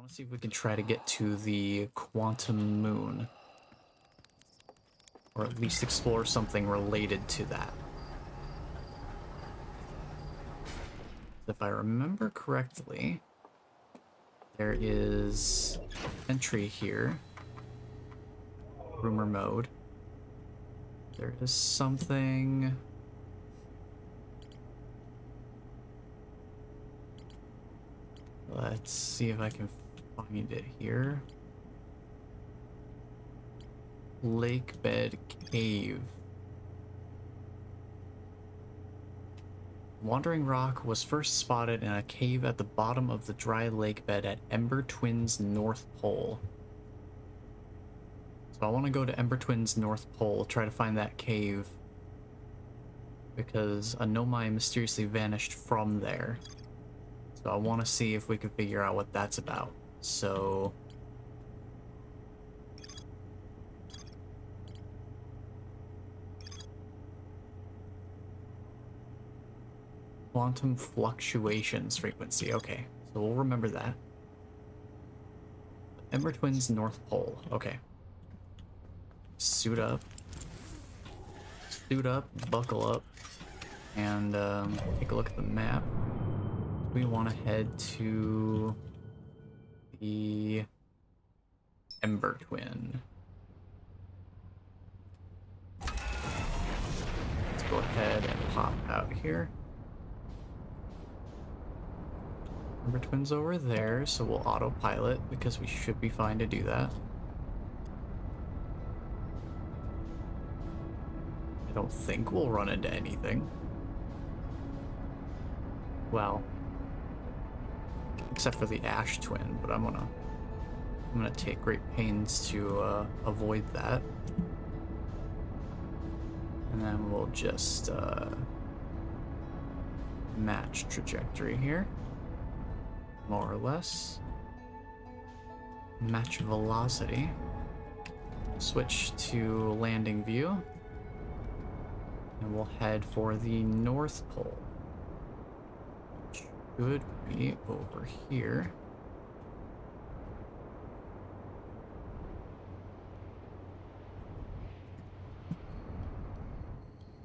want to see if we can try to get to the quantum moon. Or at least explore something related to that. If I remember correctly, there is entry here. Rumor mode. There is something... Let's see if I can find it here. Lake bed cave. Wandering rock was first spotted in a cave at the bottom of the dry lake bed at Ember Twin's North Pole. So I want to go to Ember Twin's North Pole, try to find that cave, because a Nomai mysteriously vanished from there. So I want to see if we can figure out what that's about. So... quantum fluctuations frequency. Okay, so we'll remember that. Ember Twin's North Pole. Okay. Suit up. Suit up, buckle up, and take a look at the map. We want to head to the Ember Twin. Let's go ahead and pop out here. Ember Twin's over there, so we'll autopilot because we should be fine to do that. I don't think we'll run into anything. Well, except for the Ash Twin, but I'm gonna take great pains to avoid that. And then we'll just match trajectory here. More or less. Match velocity. Switch to landing view. And we'll head for the North Pole. Which should be over here.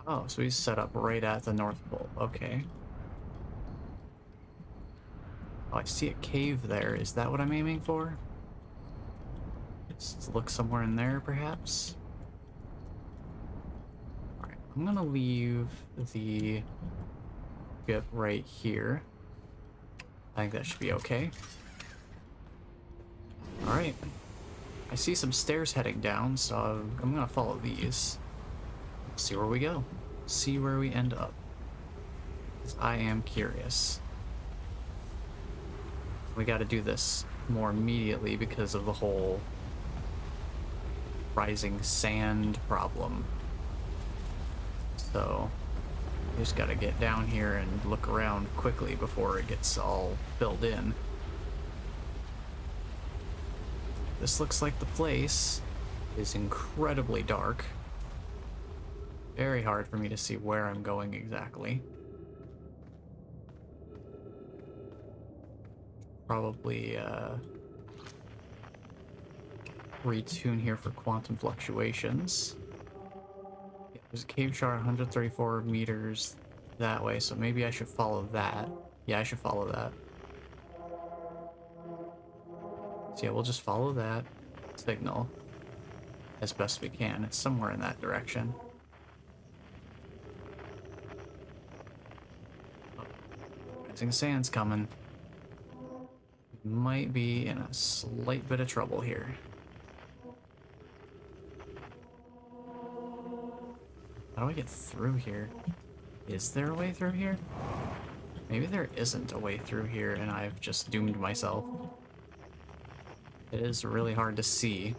Oh, so he's set up right at the North Pole. Okay. Oh, I see a cave there. Is that what I'm aiming for? Let's look somewhere in there, perhaps? Alright, I'm gonna leave the bit right here. I think that should be okay. Alright. I see some stairs heading down, so I'm gonna follow these. See where we go. See where we end up. 'Cause I am curious. We gotta do this more immediately because of the whole rising sand problem. So, we just gotta get down here and look around quickly before it gets all filled in. This looks like the place is incredibly dark. Very hard for me to see where I'm going exactly. Probably retune here for quantum fluctuations. Yeah, there's a cave shard 134 meters that way, so maybe I should follow that. Yeah, I should follow that. So yeah, we'll just follow that signal as best we can. It's somewhere in that direction. Oh, rising sand's coming. Might be in a slight bit of trouble here. How do I get through here? Is there a way through here? Maybe there isn't a way through here and I've just doomed myself. It is really hard to see.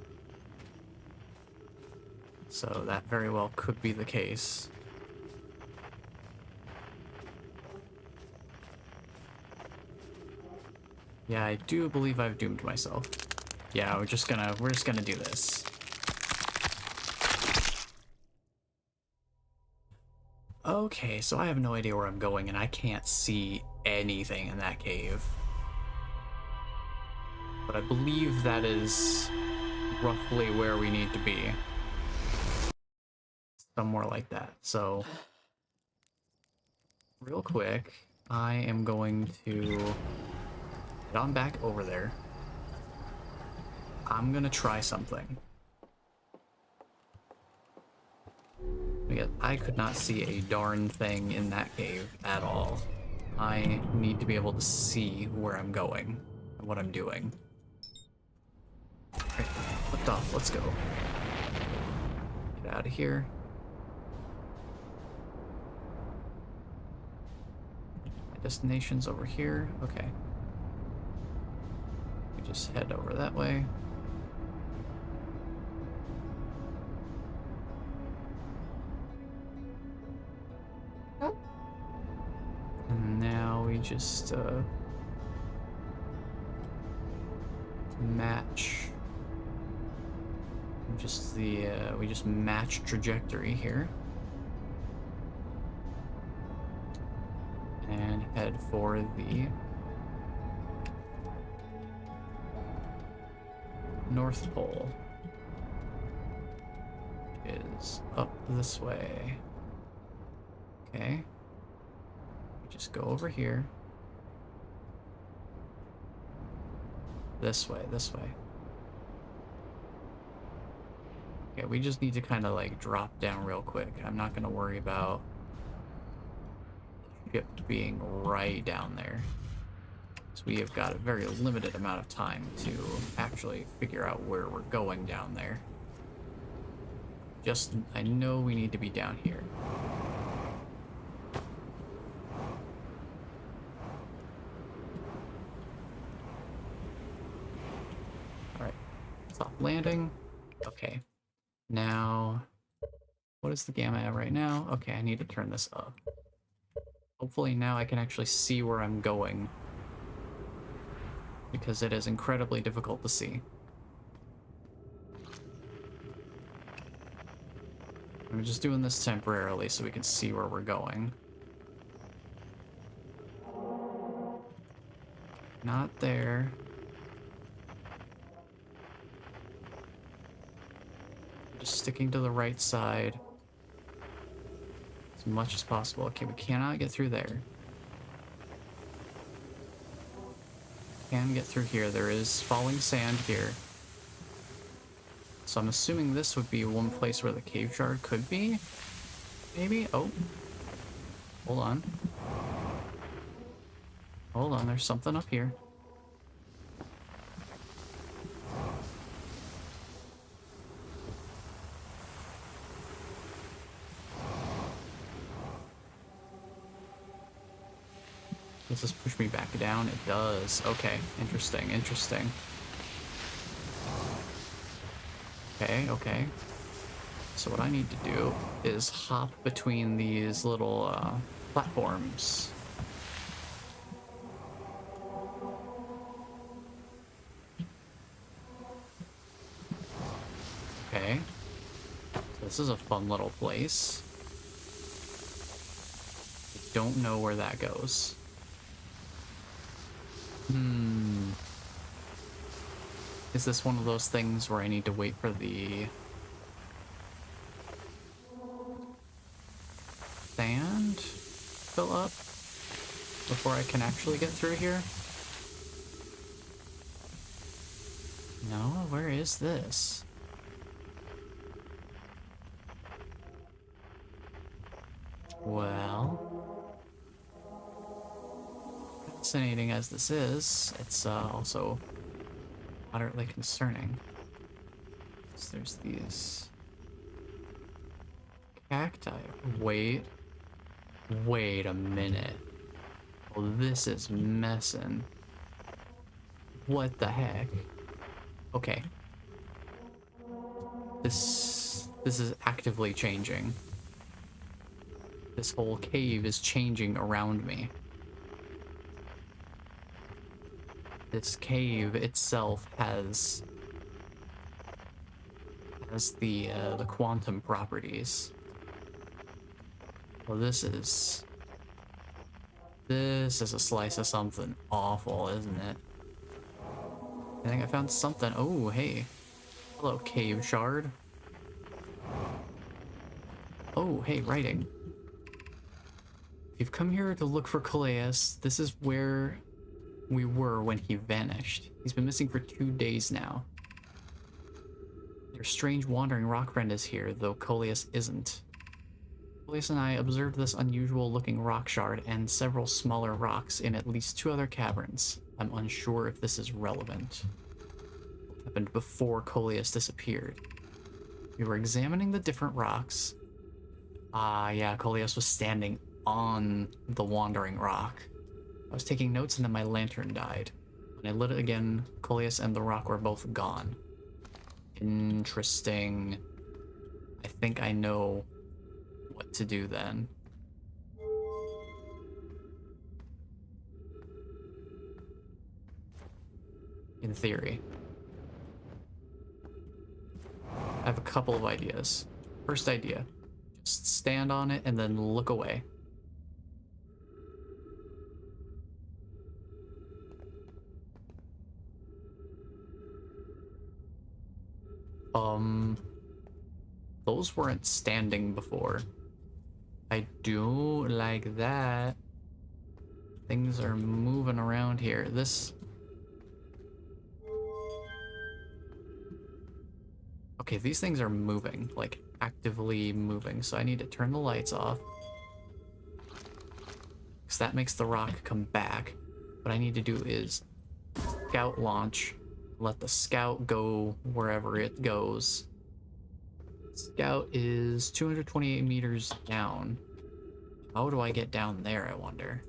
So that very well could be the case. Yeah, I do believe I've doomed myself. Yeah, we're just gonna do this. Okay, so I have no idea where I'm going and I can't see anything in that cave. But I believe that is roughly where we need to be. Somewhere like that. So, real quick, I am going to get on back over there. I'm gonna try something. I could not see a darn thing in that cave at all. I need to be able to see where I'm going and what I'm doing. Alright, lift off, let's go. Get out of here. My destination's over here. Okay. We just head over that way. And now we just match we just match trajectory here and head for the North Pole, which is up this way. Okay. Just go over here. This way, this way. Okay, we just need to kind of like drop down real quick. I'm not gonna worry about the ship being right down there. So we have got a very limited amount of time to actually figure out where we're going down there. Just, I know we need to be down here. Stop landing. Okay. Now, what is the gamma at right now? Okay, I need to turn this up. Hopefully now I can actually see where I'm going, because it is incredibly difficult to see. I'm just doing this temporarily so we can see where we're going. Not there. Just sticking to the right side as much as possible. Okay, we cannot get through there. Can get through here. There is falling sand here. So I'm assuming this would be one place where the cave shard could be. Maybe? Oh. Hold on. Hold on, there's something up here. Does this push me back down? It does. Okay, interesting, interesting. Okay, okay. So what I need to do is hop between these little platforms. Okay. So this is a fun little place. I don't know where that goes. Is this one of those things where I need to wait for the sand fill up before I can actually get through here? No, where is this? Well, fascinating as this is, it's also moderately concerning. So there's these cacti. Wait a minute. Well, this is messing. What the heck? Okay. This is actively changing. This whole cave is changing around me. This cave itself has the quantum properties. Well, this is a slice of something awful, isn't it? I think I found something. Oh, hey. Hello, cave shard. Oh, hey, writing. You've come here to look for Coleus. This is where we were when he vanished. He's been missing for 2 days now. Your strange wandering rock friend is here, though Coleus isn't. Coleus and I observed this unusual looking rock shard and several smaller rocks in at least 2 other caverns. I'm unsure if this is relevant. What happened before Coleus disappeared? We were examining the different rocks. Ah, yeah, Coleus was standing on the wandering rock. I was taking notes and then my lantern died. When I lit it again, Coleus and the rock were both gone. Interesting. I think I know what to do then. In theory. I have a couple of ideas. First idea, just stand on it and then look away. Those weren't standing before. I do like that. Things are moving around here. This... Okay, these things are moving, like actively moving, so I need to turn the lights off. Because that makes the rock come back. What I need to do is scout launch, let the scout go wherever it goes. Scout is 228 meters down. How do I get down there, I wonder?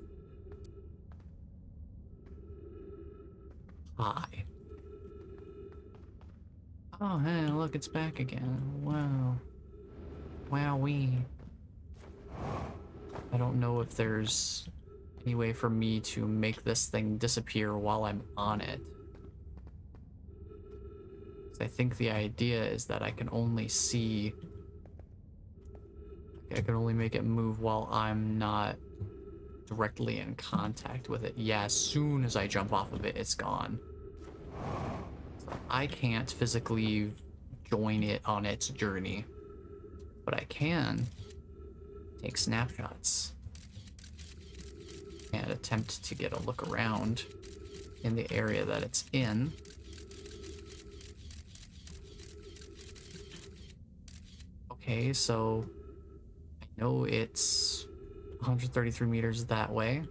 Hi. Oh, hey, look, it's back again. Wow. Wowee. I don't know if there's any way for me to make this thing disappear while I'm on it. I think the idea is that I can only see... I can only make it move while I'm not directly in contact with it. Yeah, as soon as I jump off of it, it's gone. So I can't physically join it on its journey, but I can take snapshots and attempt to get a look around in the area that it's in. Okay, so I know it's 133 meters that way.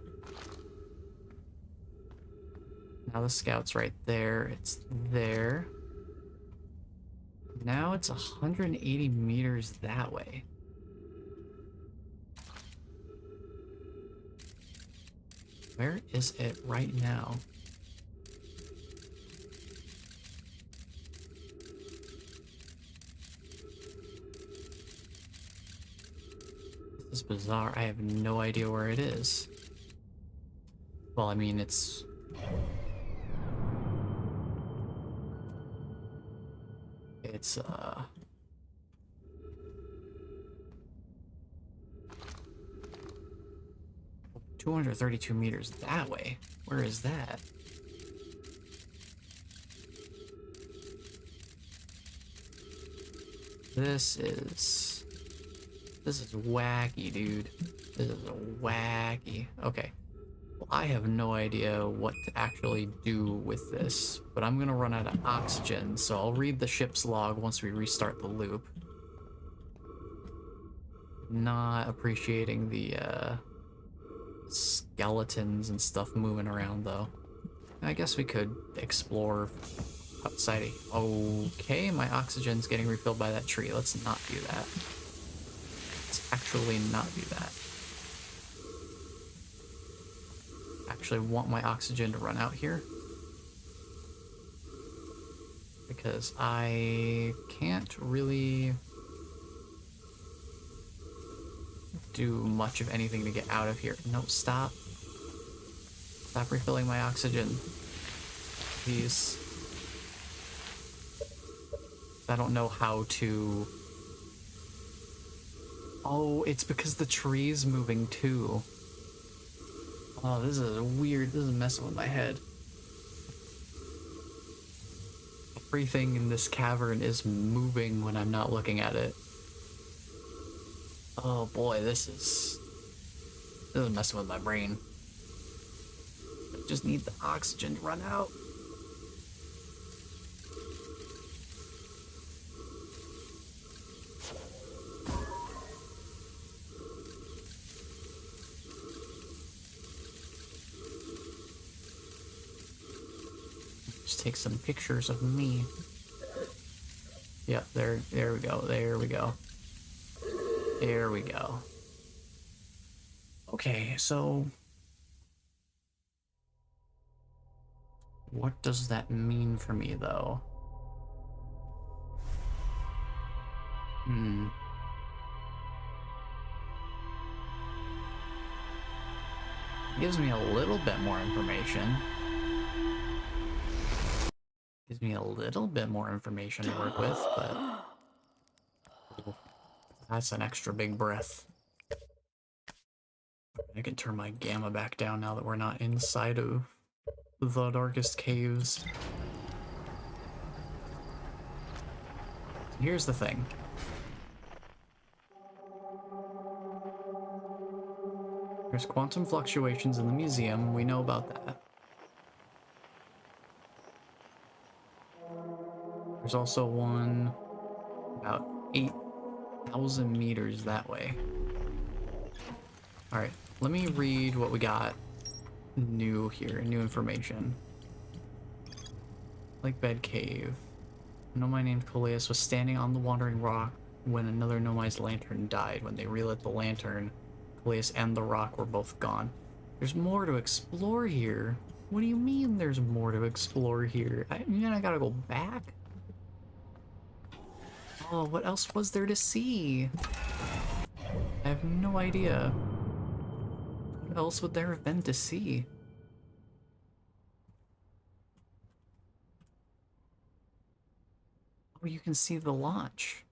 Now the scout's right there. It's there. Now it's 180 meters that way. Where is it right now? This is bizarre. I have no idea where it is. Well, I mean, it's... 232 meters that way. Where is that? This is wacky, dude. This is wacky. Okay. Well, I have no idea what to actually do with this, but I'm gonna run out of oxygen, so I'll read the ship's log once we restart the loop. Not appreciating the skeletons and stuff moving around, though. I guess we could explore outside. Okay, my oxygen's getting refilled by that tree. Let's not do that. Let's actually not do that. Actually want my oxygen to run out here, because I can't really do much of anything to get out of here. No, stop. Stop refilling my oxygen. Please. I don't know how to... Oh, it's because the tree's moving too. Oh, this is weird. This is messing with my head. Everything in this cavern is moving when I'm not looking at it. Oh boy, this is messing with my brain. I just need the oxygen to run out. Just take some pictures of me. Yeah, there we go, there we go. There we go. Okay, so what does that mean for me, though? Gives me a little bit more information. Gives me a little bit more information to work with, but that's an extra big breath. I can turn my gamma back down now that we're not inside of the darkest caves. Here's the thing. There's quantum fluctuations in the museum, we know about that. There's also one about 8,000 meters that way. Alright, let me read what we got new here, new information. Lake Bed Cave. A Nomai named Coleus was standing on the Wandering Rock when another Nomai's lantern died. When they relit the lantern, Coleus and the rock were both gone. There's more to explore here. What do you mean there's more to explore here? I gotta go back? Oh, what else was there to see? I have no idea. What else would there have been to see? Oh, you can see the launch.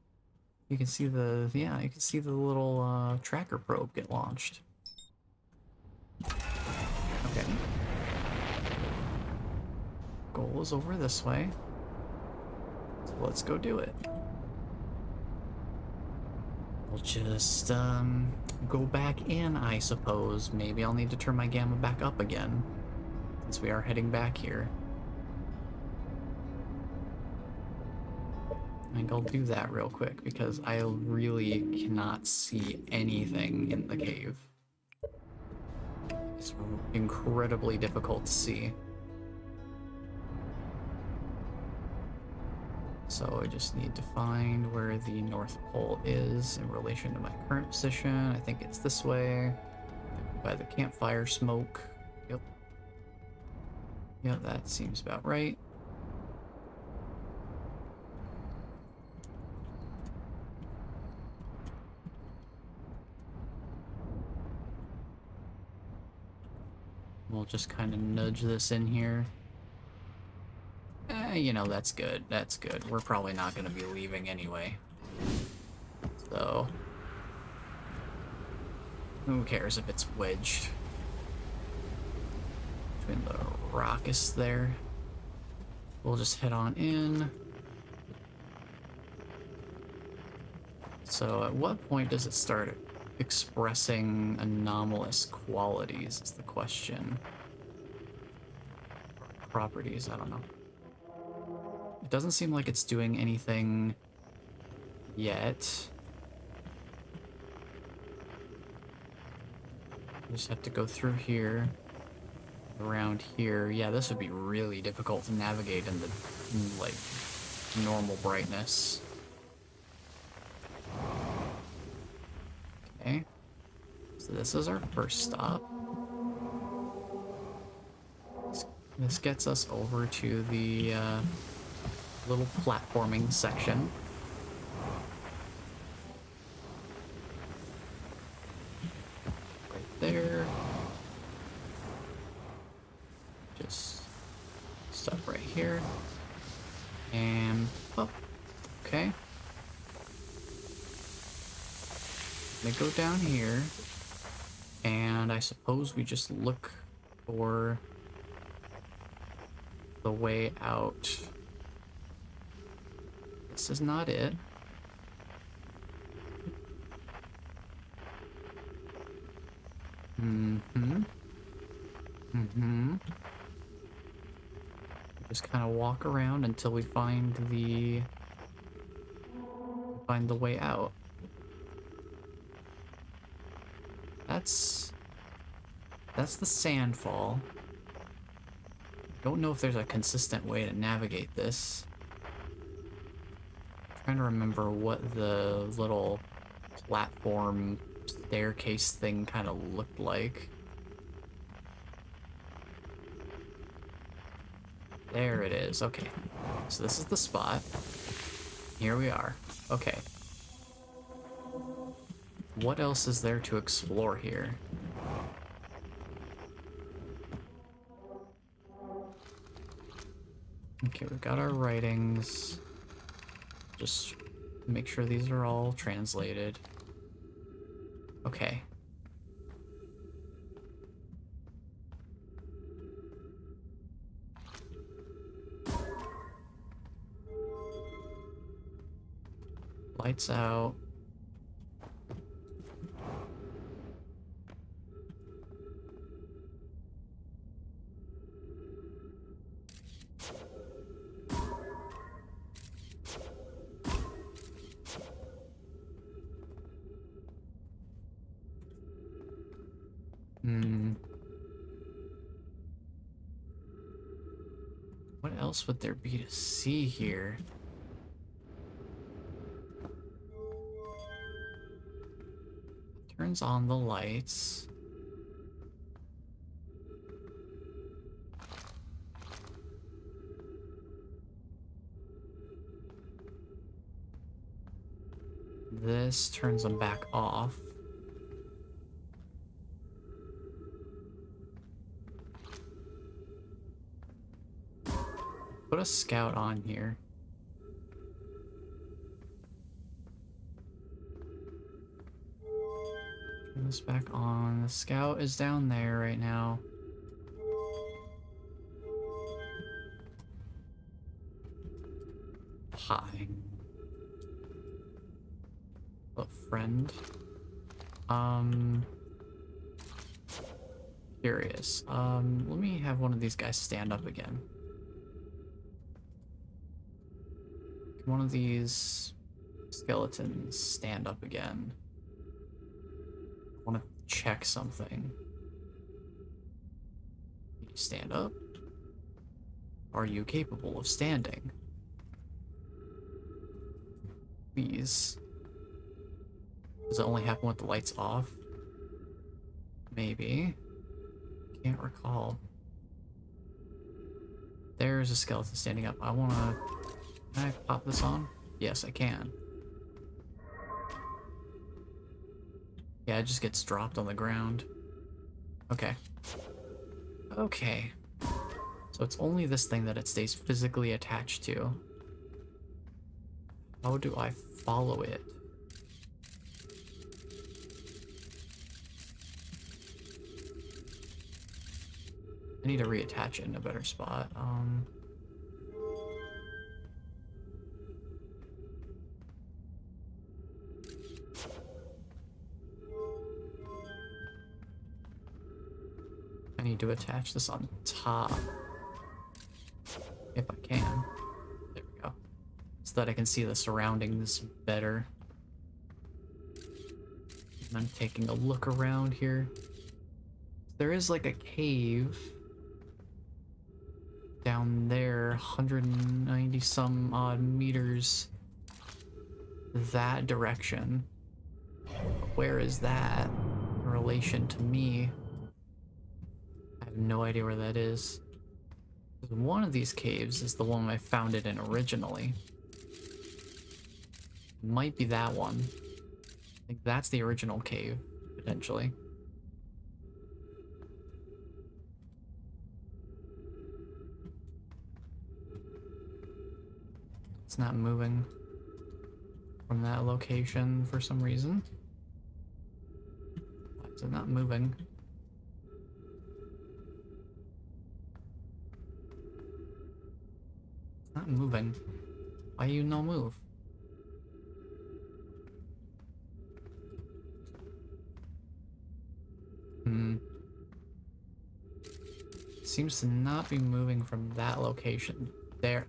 You can see the, yeah, you can see the little tracker probe get launched. Okay. Goal is over this way. So let's go do it. We'll just go back in, I suppose. Maybe I'll need to turn my gamma back up again, since we are heading back here. I think I'll do that real quick, because I really cannot see anything in the cave. It's incredibly difficult to see. So I just need to find where the North Pole is in relation to my current position. I think it's this way, by the campfire smoke. Yep. Yeah, that seems about right. We'll just kind of nudge this in here. You know, that's good. That's good. We're probably not going to be leaving anyway. So, who cares if it's wedged between the rockus there? We'll just head on in. So, at what point does it start expressing anomalous qualities is the question. Properties, I don't know. It doesn't seem like it's doing anything yet. Just have to go through here, around here. Yeah, this would be really difficult to navigate in the, like, normal brightness. Okay. So this is our first stop. This gets us over to the, little platforming section. Right there. Just stuff right here. And up. Okay. Let me go down here. And I suppose we just look for the way out this is not it. Mm-hmm. Mm-hmm. Just kind of walk around until we find the way out. That's the sandfall. Don't know if there's a consistent way to navigate this. I'm trying to remember what the little platform staircase thing kind of looked like. There it is. Okay. So this is the spot. Here we are. Okay. What else is there to explore here? Okay, we've got our writings. Just make sure these are all translated. Okay. Lights out. What else would there be to see here? Turns on the lights. This turns them back off. Put a scout on here. Turn this back on. The scout is down there right now. Hi. What friend? Curious. Let me have one of these guys stand up again. Can one of these skeletons stand up again? I want to check something. Can you stand up? Are you capable of standing? Please. Does it only happen with the lights off? Maybe. Can't recall. There's a skeleton standing up. Can I pop this on? Yes, I can. Yeah, it just gets dropped on the ground. Okay. Okay. So it's only this thing that it stays physically attached to. How do I follow it? I need to reattach it in a better spot. I need to attach this on top. If I can. There we go. So that I can see the surroundings better. And I'm taking a look around here. There is like a cave down there, 190 some odd meters that direction. Where is that in relation to me? I have no idea where that is. One of these caves is the one I found it in originally. Might be that one. I think that's the original cave, potentially. It's not moving from that location for some reason. Why is it not moving? It's not moving. Why you no move? Hmm. Seems to not be moving from that location. There.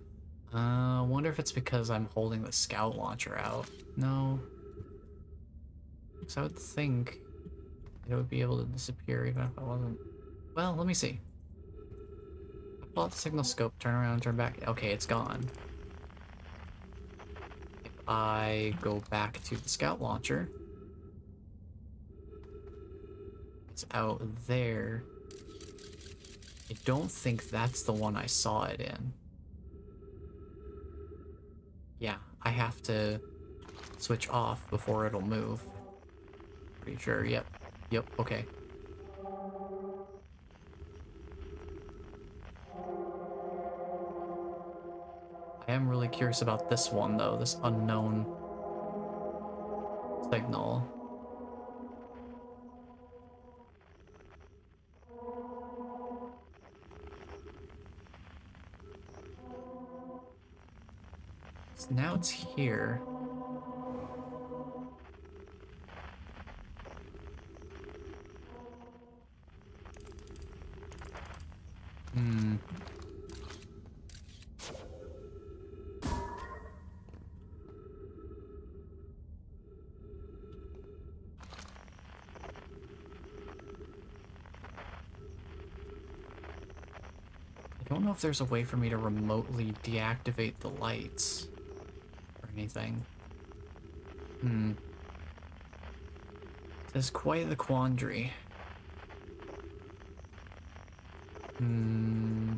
Wonder if it's because I'm holding the scout launcher out. No. Because I would think it would be able to disappear even if I wasn't. Well, let me see. I pull out the signal scope, turn around, turn back. Okay, it's gone. If I go back to the scout launcher, it's out there. I don't think that's the one I saw it in. Yeah, I have to switch off before it'll move. Pretty sure, yep. Yep, okay. I am really curious about this one, though, this unknown signal. So now it's here. Hmm. I don't know if there's a way for me to remotely deactivate the lights or anything. Hmm. It's quite the quandary. Hmm.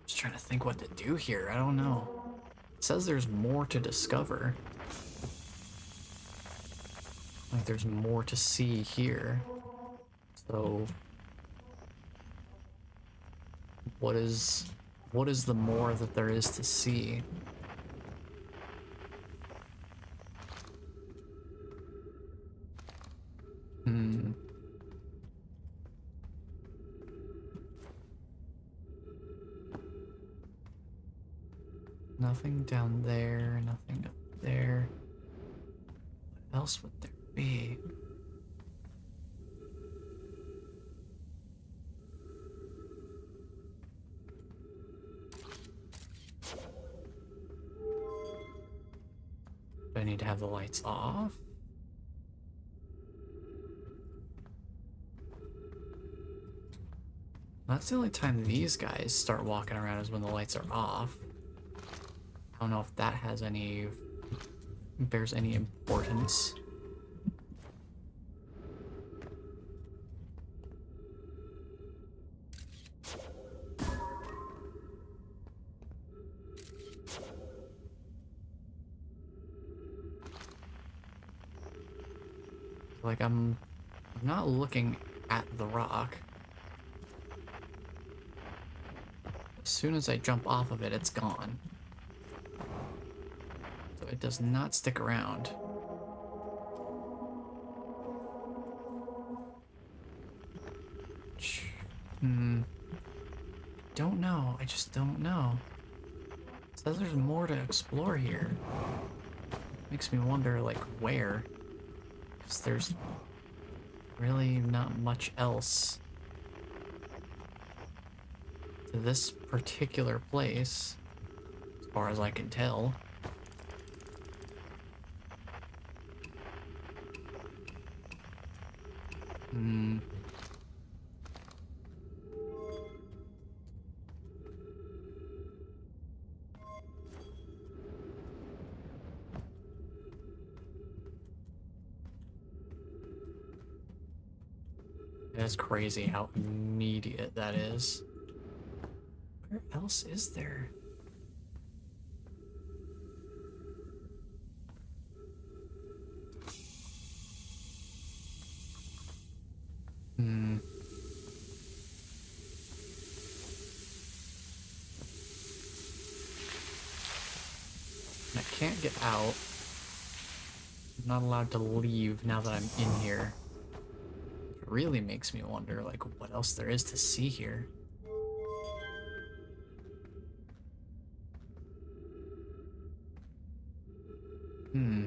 Just trying to think what to do here. I don't know. It says there's more to discover. Like there's more to see here. So what is the more that there is to see? Hmm. Nothing down there, nothing up there. What else would there be? Do I need to have the lights off? That's the only time these guys start walking around is when the lights are off. I don't know if that has any... bears any importance. Like, I'm not looking at the rock. As soon as I jump off of it, it's gone. So it does not stick around. Hmm. Don't know. I just don't know. It says there's more to explore here. Makes me wonder, like, where? Because there's really not much else to this particular place, as far as I can tell. Hmm. That's crazy how immediate that is. Where else is there? Hmm. I can't get out. I'm not allowed to leave now that I'm in here. really makes me wonder, like, what else there is to see here. Hmm.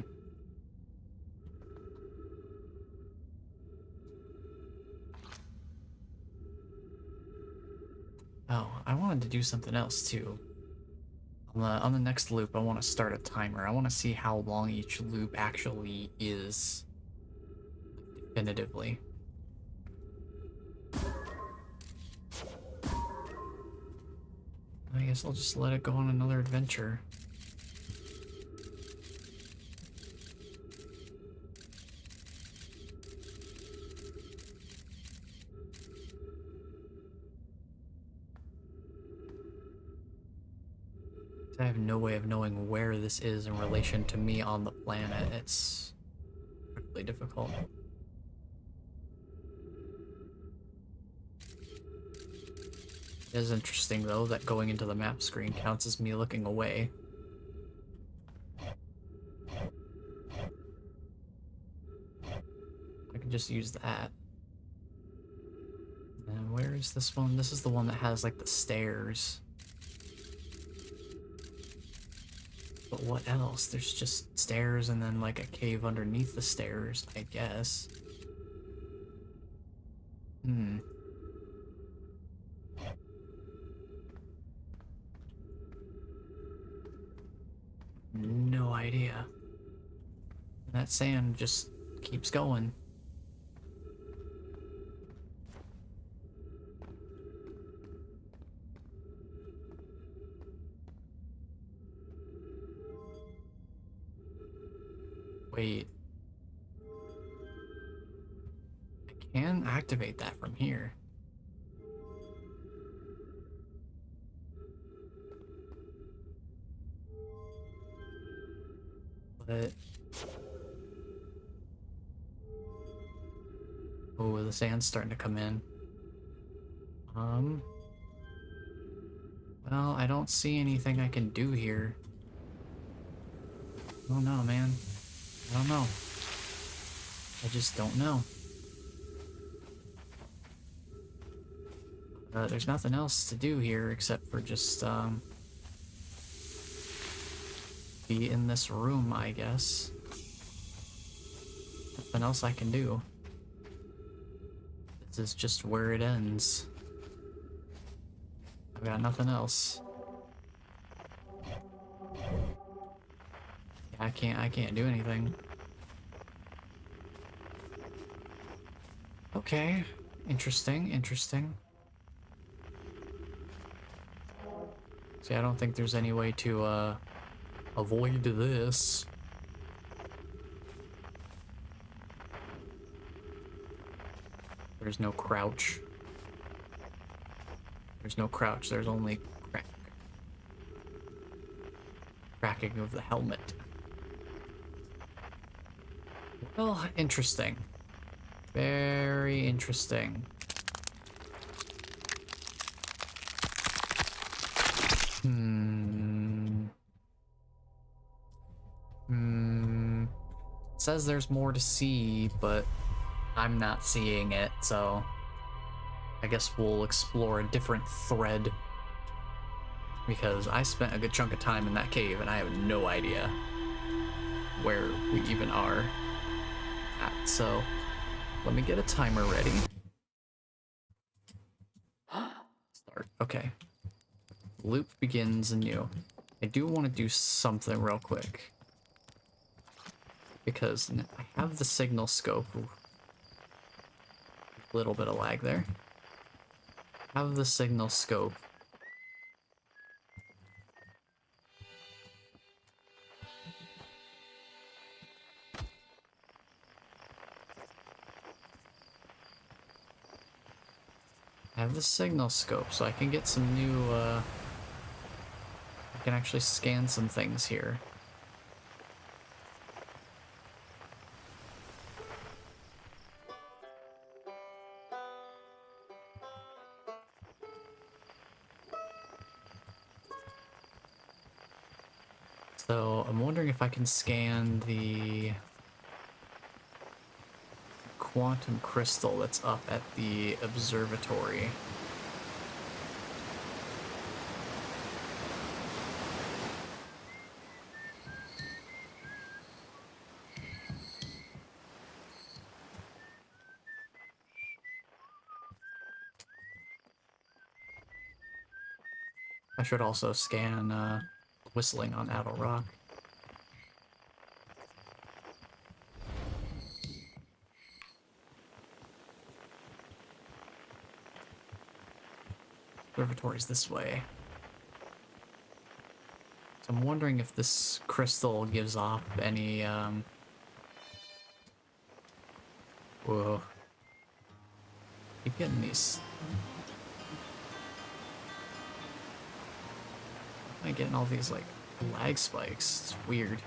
Oh, I wanted to do something else too. On the next loop, I want to start a timer. I want to see how long each loop actually is, definitively. I guess I'll just let it go on another adventure. I have no way of knowing where this is in relation to me on the planet. It's really difficult. It is interesting, though, that going into the map screen counts as me looking away. I can just use that. And where is this one? This is the one that has, like, the stairs. But what else? There's just stairs and then, like, a cave underneath the stairs, I guess. Hmm. No idea. And that sand just keeps going. Wait. I can activate that from here. But... oh, the sand's starting to come in. Well, I don't see anything I can do here. I don't know, man. I don't know. I just don't know. There's nothing else to do here except for just, be in this room, I guess. Nothing else I can do. This is just where it ends. I've got nothing else. Yeah, I can't do anything. Okay. Interesting, interesting. See, I don't think there's any way to, avoid this. There's no crouch. There's no crouch, there's only crack. Cracking of the helmet. Well, interesting. Very interesting. It says there's more to see, but I'm not seeing it, so I guess we'll explore a different thread. Because I spent a good chunk of time in that cave and I have no idea where we even are at. So let me get a timer ready. Start. Okay. Loop begins anew. I do want to do something real quick. Because I have the signal scope. Ooh. A little bit of lag there. I have the signal scope. I have the signal scope, so I can get some new, I can actually scan some things here. So I'm wondering if I can scan the quantum crystal that's up at the observatory. I should also scan whistling on Addle Rock. Observatory's this way. So I'm wondering if this crystal gives off any, Whoa. Keep getting these. Am I getting all these, like, lag spikes? It's weird.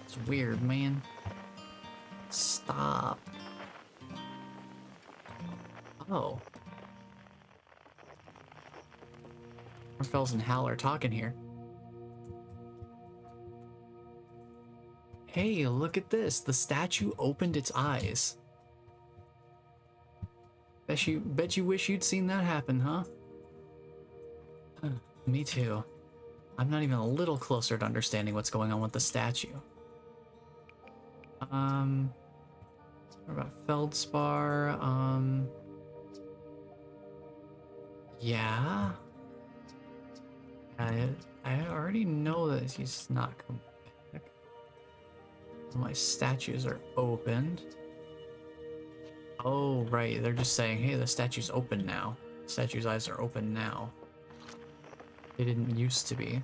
It's weird, man. Stop. Oh. Orfels and Hal are talking here. Hey, look at this. The statue opened its eyes. Bet you wish you'd seen that happen, huh? Me too. I'm not even a little closer to understanding what's going on with the statue. What about Feldspar? Yeah. I already know that he's not coming back. My statues are opened. Oh, right. They're just saying, hey, the statue's open now. The statue's eyes are open now. They didn't used to be.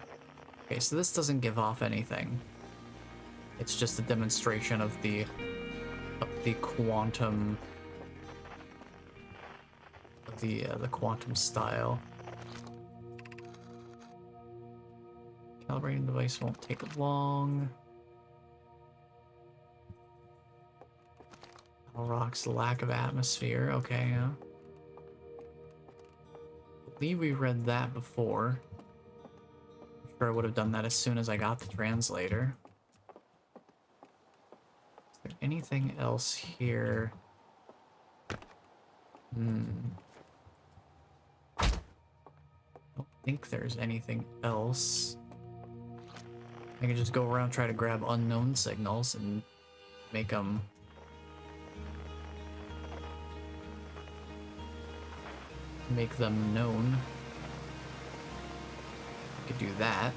Okay, so this doesn't give off anything. It's just a demonstration of the quantum of the quantum style. Calibrating device won't take long. Rock's lack of atmosphere. Okay, yeah. I believe we read that before. I'm sure I would have done that as soon as I got the translator. Is there anything else here? I don't think there's anything else. I can just go around try to grab unknown signals and make them known. I could do that.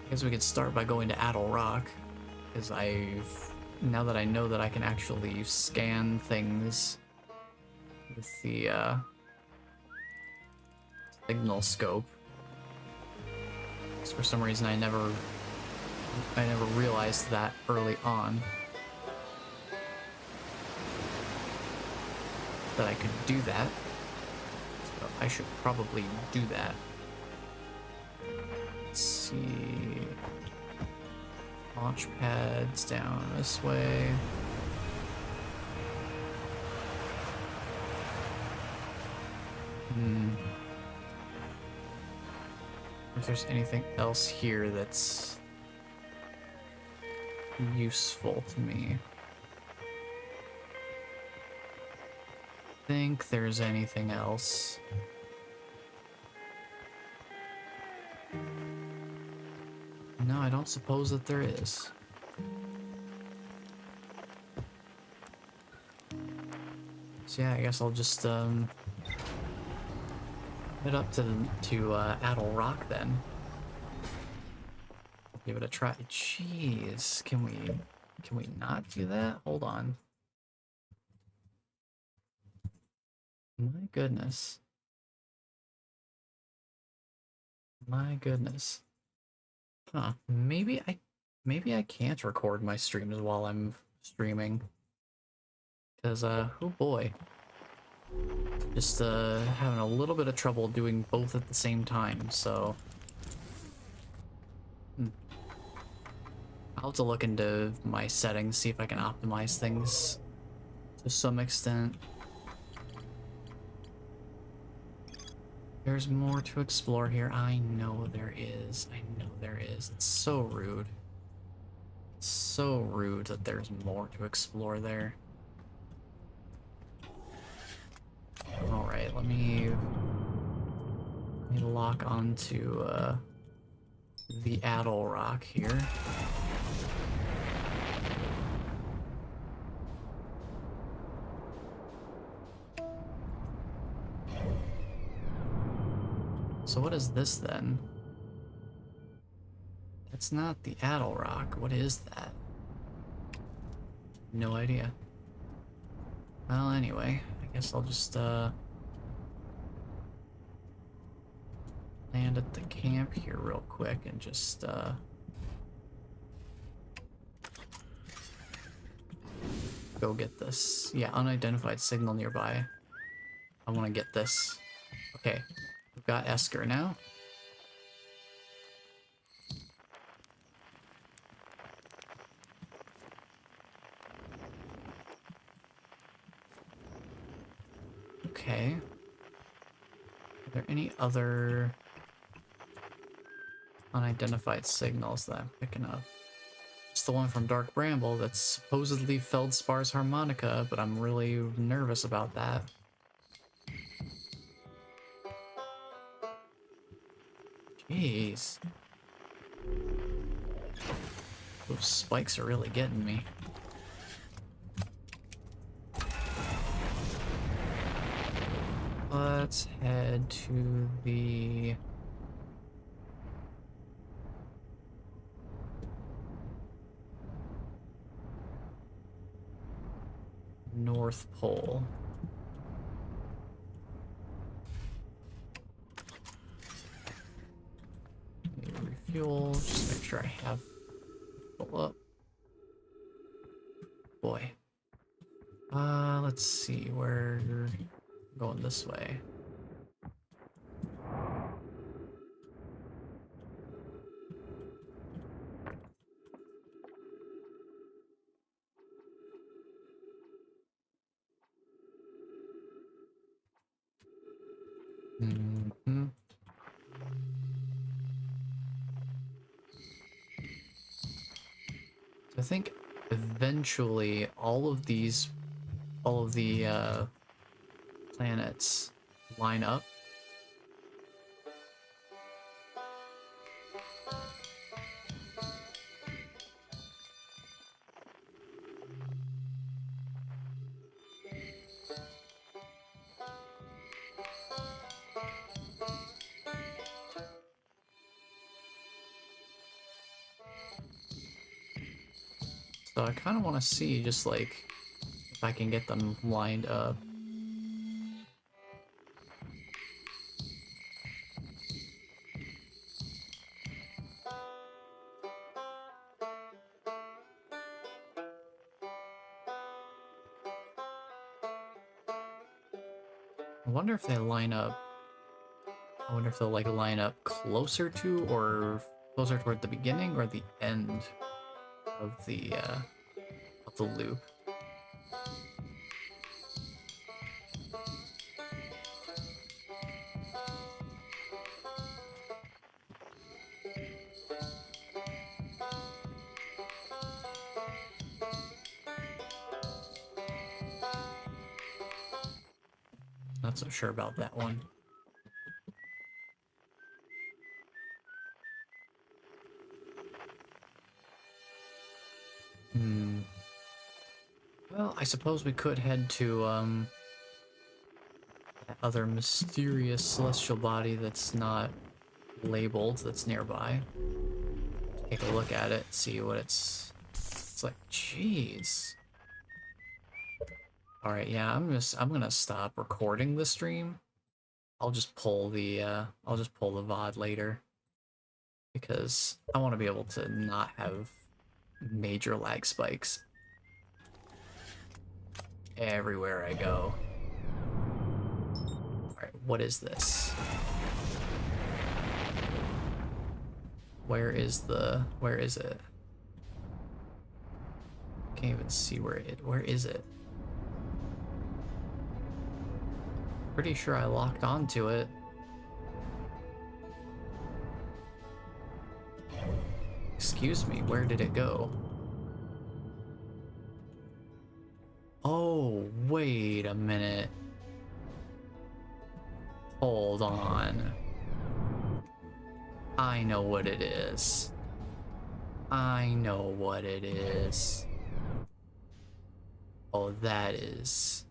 I guess we could start by going to Addle Rock, because now that I know that I can actually scan things with the signal scope. Because for some reason I never realized that early on. That I could do that. So I should probably do that. Let's see. Launch pads down this way. If there's anything else here that's useful to me. Think there's anything else. No, I don't suppose that there is. So yeah, I guess I'll just head up to Addle Rock then. Give it a try. Jeez, can we not do that? Hold on. My goodness. My goodness. Huh. Maybe I can't record my streams while I'm streaming. Because, oh boy. Just, having a little bit of trouble doing both at the same time, so... I'll have to look into my settings, see if I can optimize things to some extent. There's more to explore here. I know there is. I know there is. It's so rude. So rude that there's more to explore there. Alright, let me lock onto the Addle Rock here. So what is this then? That's not the Addle Rock. What is that? No idea. Well, anyway, I guess I'll just land at the camp here real quick and just go get this. Yeah, unidentified signal nearby. I want to get this. Okay, we've got Esker now. Okay. Are there any other unidentified signals that I'm picking up? It's the one from Dark Bramble that's supposedly Feldspar's harmonica, but I'm really nervous about that. Jeez. Those spikes are really getting me. Let's head to the North Pole. Maybe refuel, just make sure I have full up. Boy. Let's see, where you're going this way. Mm-hmm. So I think eventually all of the planets line up. So I kind of want to see just like if I can get them lined up. I wonder if they line up. I wonder if they'll like line up closer to or closer toward the beginning or the end of the loop. Not so sure about that one. Well, I suppose we could head to that other mysterious celestial body that's not labeled, that's nearby. Take a look at it, see what it's like. Jeez. All right, yeah, I'm gonna stop recording the stream. I'll just pull the VOD later because I want to be able to not have major lag spikes everywhere I go. All right, what is this? Where is it? Can't even see where is it? Pretty sure I locked onto it. Excuse me, where did it go? I know what it is. I know what it is. Oh, that is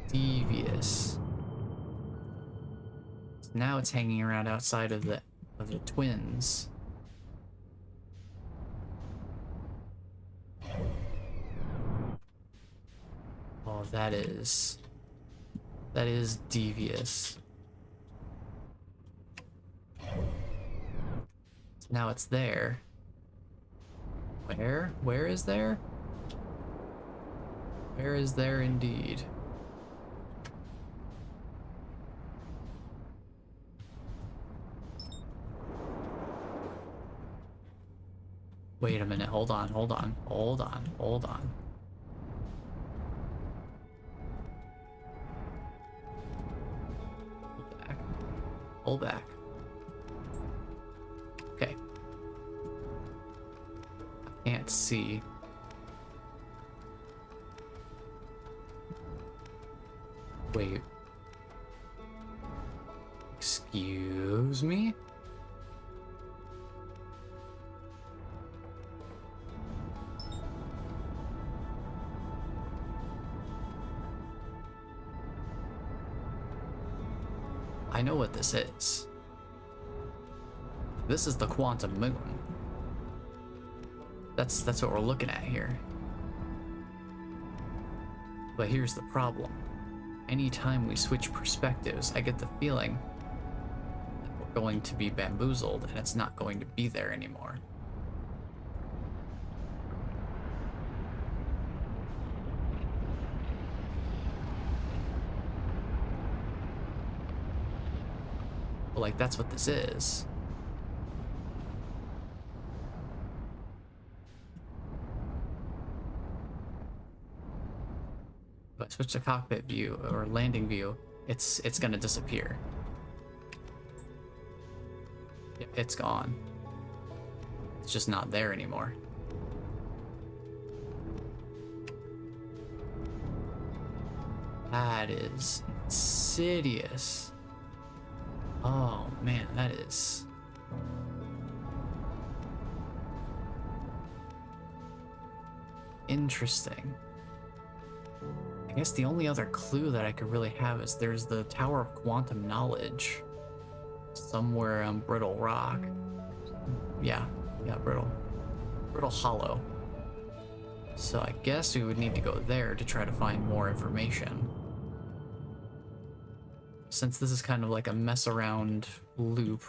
devious. Now it's hanging around outside of the twins. Oh, that is devious. Now it's there. Where? Where is there? Where is there indeed? Wait a minute, hold on, hold on, hold on, hold on. Hold back. Hold back. Okay. I can't see. Wait. Excuse me? I know what this is. This is the quantum moon. That's what we're looking at here. But here's the problem. Anytime we switch perspectives, I get the feeling that we're going to be bamboozled and it's not going to be there anymore. But like, that's what this is. If I switch to cockpit view or landing view, it's gonna disappear. Yep, it's gone. It's just not there anymore. That is insidious. Oh man, that is... interesting. I guess the only other clue that I could really have is there's the Tower of Quantum Knowledge somewhere on Brittle Rock. Yeah, Brittle Hollow. So I guess we would need to go there to try to find more information. Since this is kind of like a mess around loop,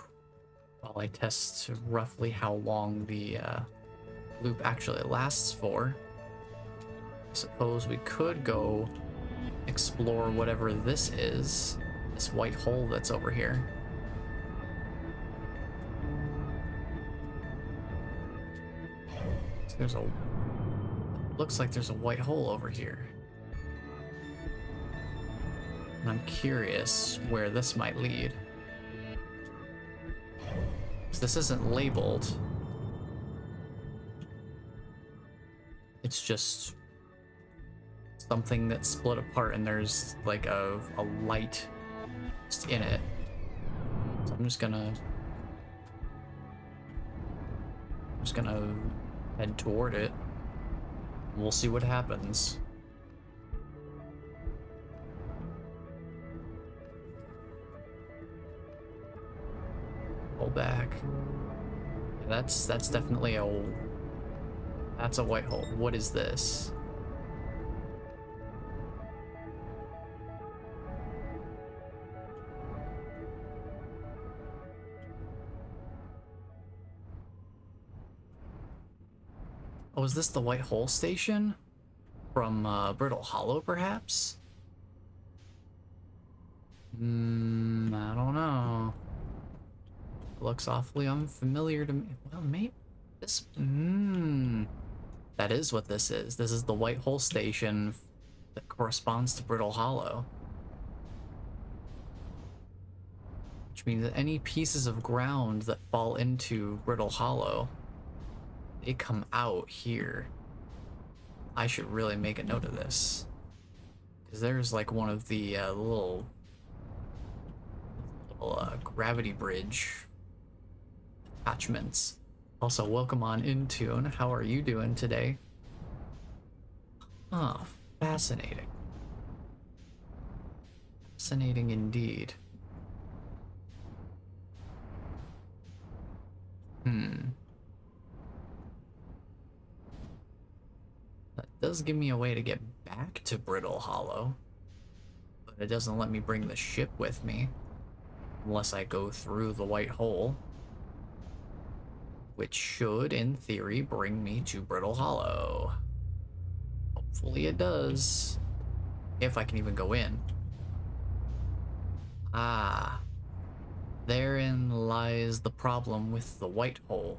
while I test roughly how long the loop actually lasts for, I suppose we could go explore whatever this is, this white hole that's over here. So there's a... looks like there's a white hole over here. And I'm curious where this might lead. This isn't labeled. It's just something that's split apart and there's like a light just in it. So I'm just gonna head toward it. We'll see what happens. Pull back. That's definitely that's a white hole. What is this? Oh, is this the white hole station from Brittle Hollow, perhaps? I don't know. Looks awfully unfamiliar to me. Well, maybe this... that is what this is. This is the white hole station that corresponds to Brittle Hollow. Which means that any pieces of ground that fall into Brittle Hollow, they come out here. I should really make a note of this. Because there's like one of the little gravity bridge attachments. Also, welcome on Intune. How are you doing today? Ah, fascinating. Fascinating indeed. That does give me a way to get back to Brittle Hollow, but it doesn't let me bring the ship with me unless I go through the white hole, which should, in theory, bring me to Brittle Hollow. Hopefully it does, if I can even go in. Ah, therein lies the problem with the white hole.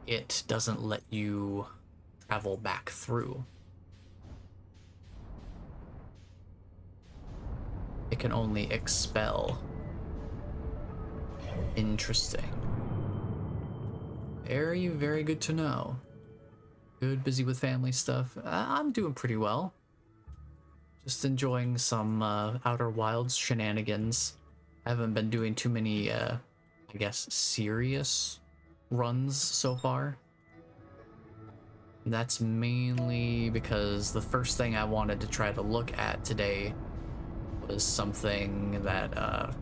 It doesn't let you travel back through. It can only expel. Interesting. Very good to know. Good, busy with family stuff. I'm doing pretty well. Just enjoying some Outer Wilds shenanigans. I haven't been doing too many, I guess, serious runs so far. That's mainly because the first thing I wanted to try to look at today was something that,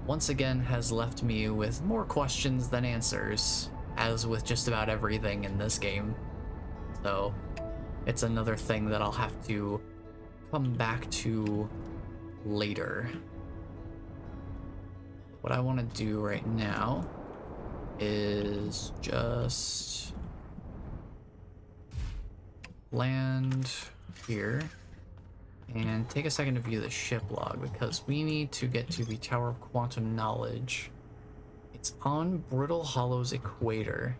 once again, has left me with more questions than answers, as with just about everything in this game. So, it's another thing that I'll have to come back to later. What I want to do right now is just land here and take a second to view the ship log, because we need to get to the Tower of Quantum Knowledge. It's on Brittle Hollow's equator.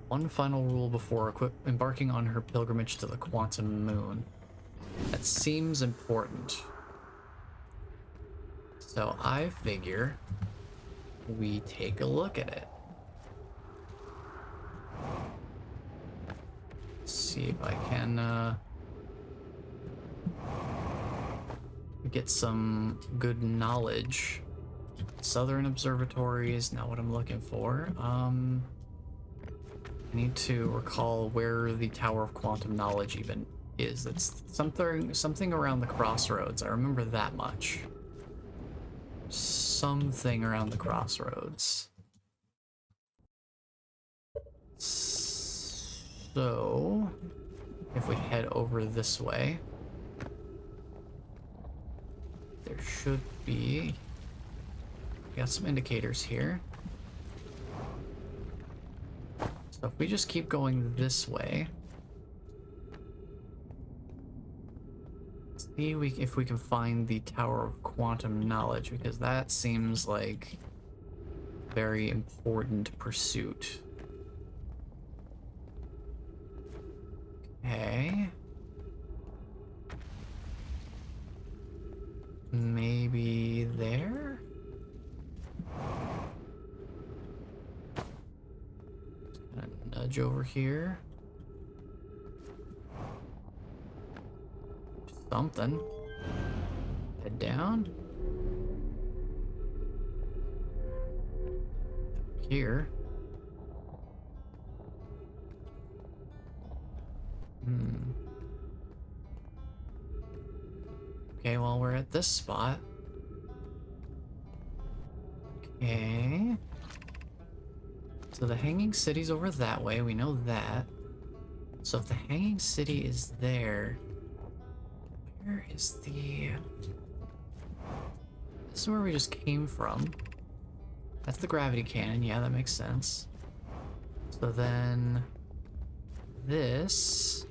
One final rule before embarking on her pilgrimage to the Quantum Moon. That seems important. So I figure we take a look at it. See if I can get some good knowledge. Southern Observatory is not what I'm looking for. I need to recall where the Tower of Quantum Knowledge even is. It's something around the crossroads. I remember that much. Something around the crossroads. So, if we head over this way, there should be... Got some indicators here. So if we just keep going this way, see if we can find the Tower of Quantum Knowledge, because that seems like a very important pursuit. Okay. Maybe there? Gonna nudge over here. Something. Head down. Here. Okay, well, we're at this spot. Okay. So the Hanging City's over that way, we know that. So if the Hanging City is there, where is the... This is where we just came from. That's the gravity cannon, yeah, that makes sense. So then... This...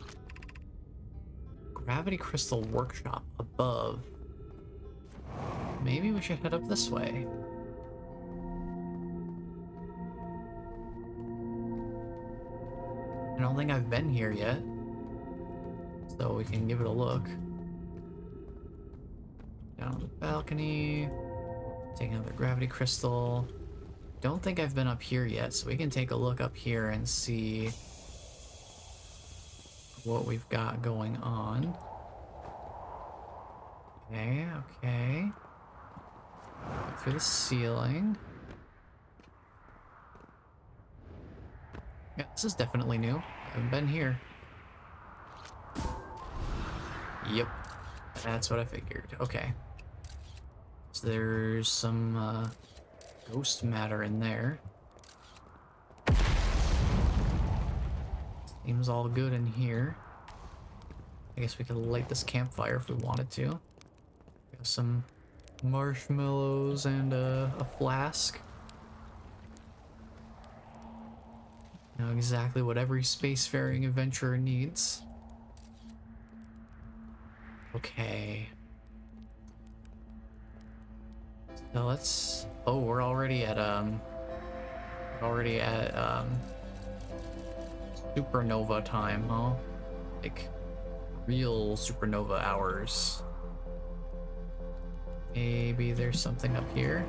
Gravity Crystal Workshop above. Maybe we should head up this way. I don't think I've been here yet, so we can give it a look. Down on the balcony, take another gravity crystal. Don't think I've been up here yet, so we can take a look up here and see what we've got going on. Okay, okay. through the ceiling. Yeah, this is definitely new. I haven't been here. Yep. That's what I figured. Okay. So there's some ghost matter in there. Seems all good in here. I guess we could light this campfire if we wanted to. We have some marshmallows and a flask. You know exactly what every spacefaring adventurer needs. Okay. So let's... Oh, we're already at supernova time, huh? Like real supernova hours. Maybe there's something up here.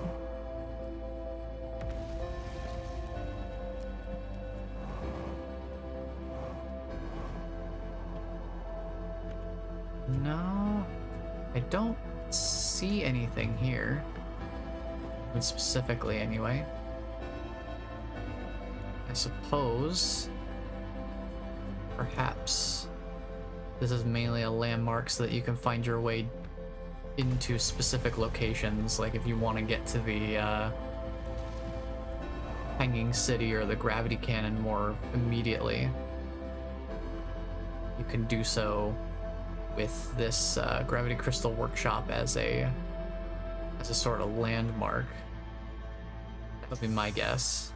No, I don't see anything here. Specifically, anyway. I suppose perhaps this is mainly a landmark so that you can find your way into specific locations, like if you want to get to the Hanging City or the Gravity Cannon more immediately. You can do so with this Gravity Crystal Workshop as a sort of landmark. That would be my guess.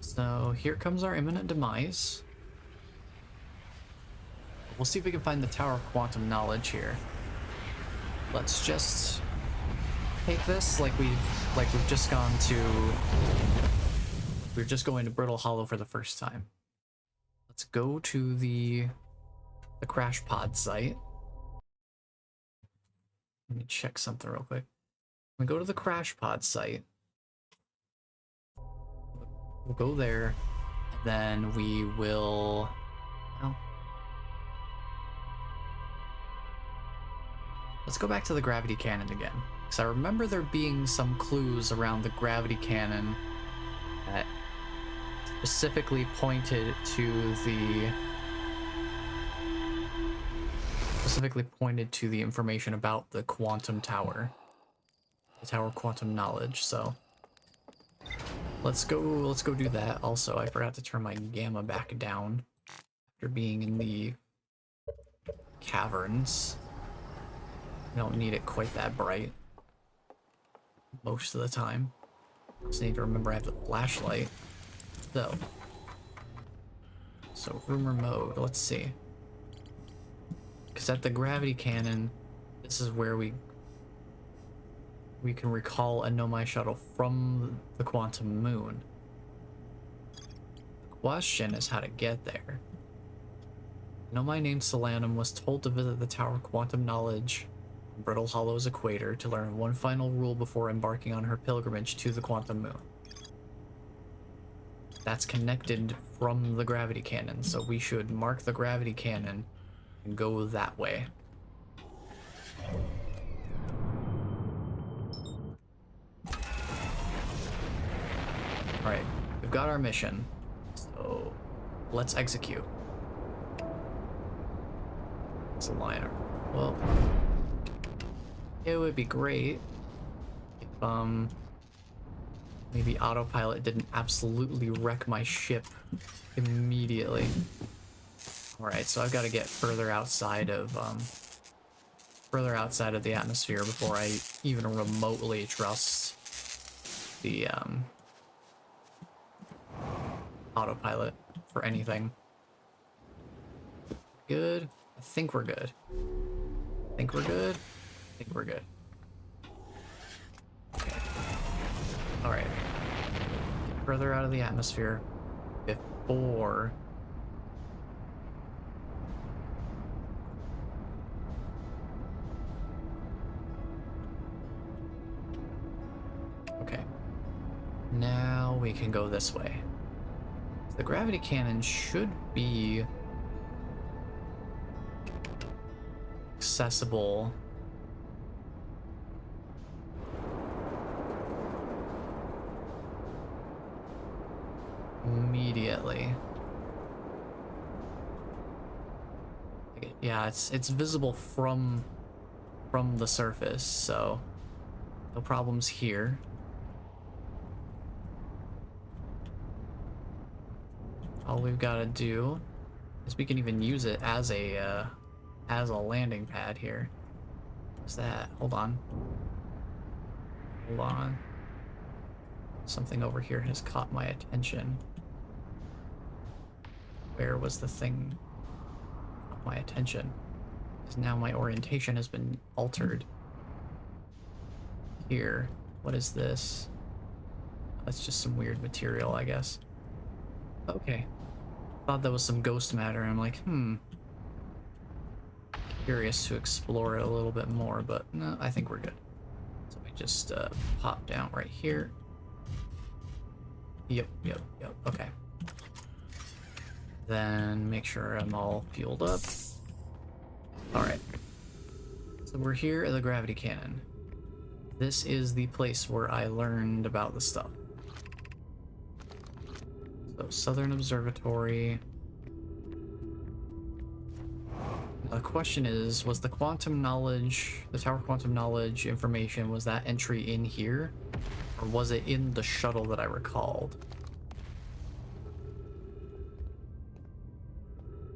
So here comes our imminent demise. We'll see if we can find the Tower of Quantum Knowledge here. Let's just take this like we've just gone to... We're just going to Brittle Hollow for the first time. Let's go to the crash pod site. Let me check something real quick. We go to the crash pod site. We'll go there, and then we will... Well, let's go back to the gravity cannon again, because I remember there being some clues around the gravity cannon that specifically pointed to the information about the quantum tower, the Tower of Quantum Knowledge. So let's go do that. Also, I forgot to turn my gamma back down after being in the caverns. I don't need it quite that bright most of the time. Just need to remember I have the flashlight. So rumor mode, let's see. Because at the gravity cannon, this is where we can recall a Nomai shuttle from the quantum moon. The question is how to get there. Nomai named Solanum was told to visit the Tower of Quantum Knowledge on Brittle Hollow's equator to learn one final rule before embarking on her pilgrimage to the quantum moon. That's connected from the gravity cannon, so we should mark the gravity cannon and go that way. Alright, we've got our mission, so let's execute. It's a liner. Well, it would be great if, maybe autopilot didn't absolutely wreck my ship immediately. Alright, so I've got to get further outside of the atmosphere before I even remotely trust the, autopilot for anything. Good? I think we're good. I think we're good? I think we're good. Okay. Alright. Get further out of the atmosphere before we can go this way. The gravity cannon should be accessible immediately. Yeah, it's visible from the surface, so no problems here. All we've got to do is we can even use it as a landing pad here. What's that? Hold on. Hold on. Something over here has caught my attention. Where was the thing caught my attention? Because now my orientation has been altered. Here. What is this? That's just some weird material, I guess. Okay. Thought that was some ghost matter. I'm like, curious to explore it a little bit more, but no, I think we're good. So we just pop down right here. Yep, okay. Then make sure I'm all fueled up. Alright. So we're here at the gravity cannon. This is the place where I learned about the stuff. So, Southern Observatory. The question is, was the quantum knowledge, the tower quantum knowledge information, was that entry in here? Or was it in the shuttle that I recalled?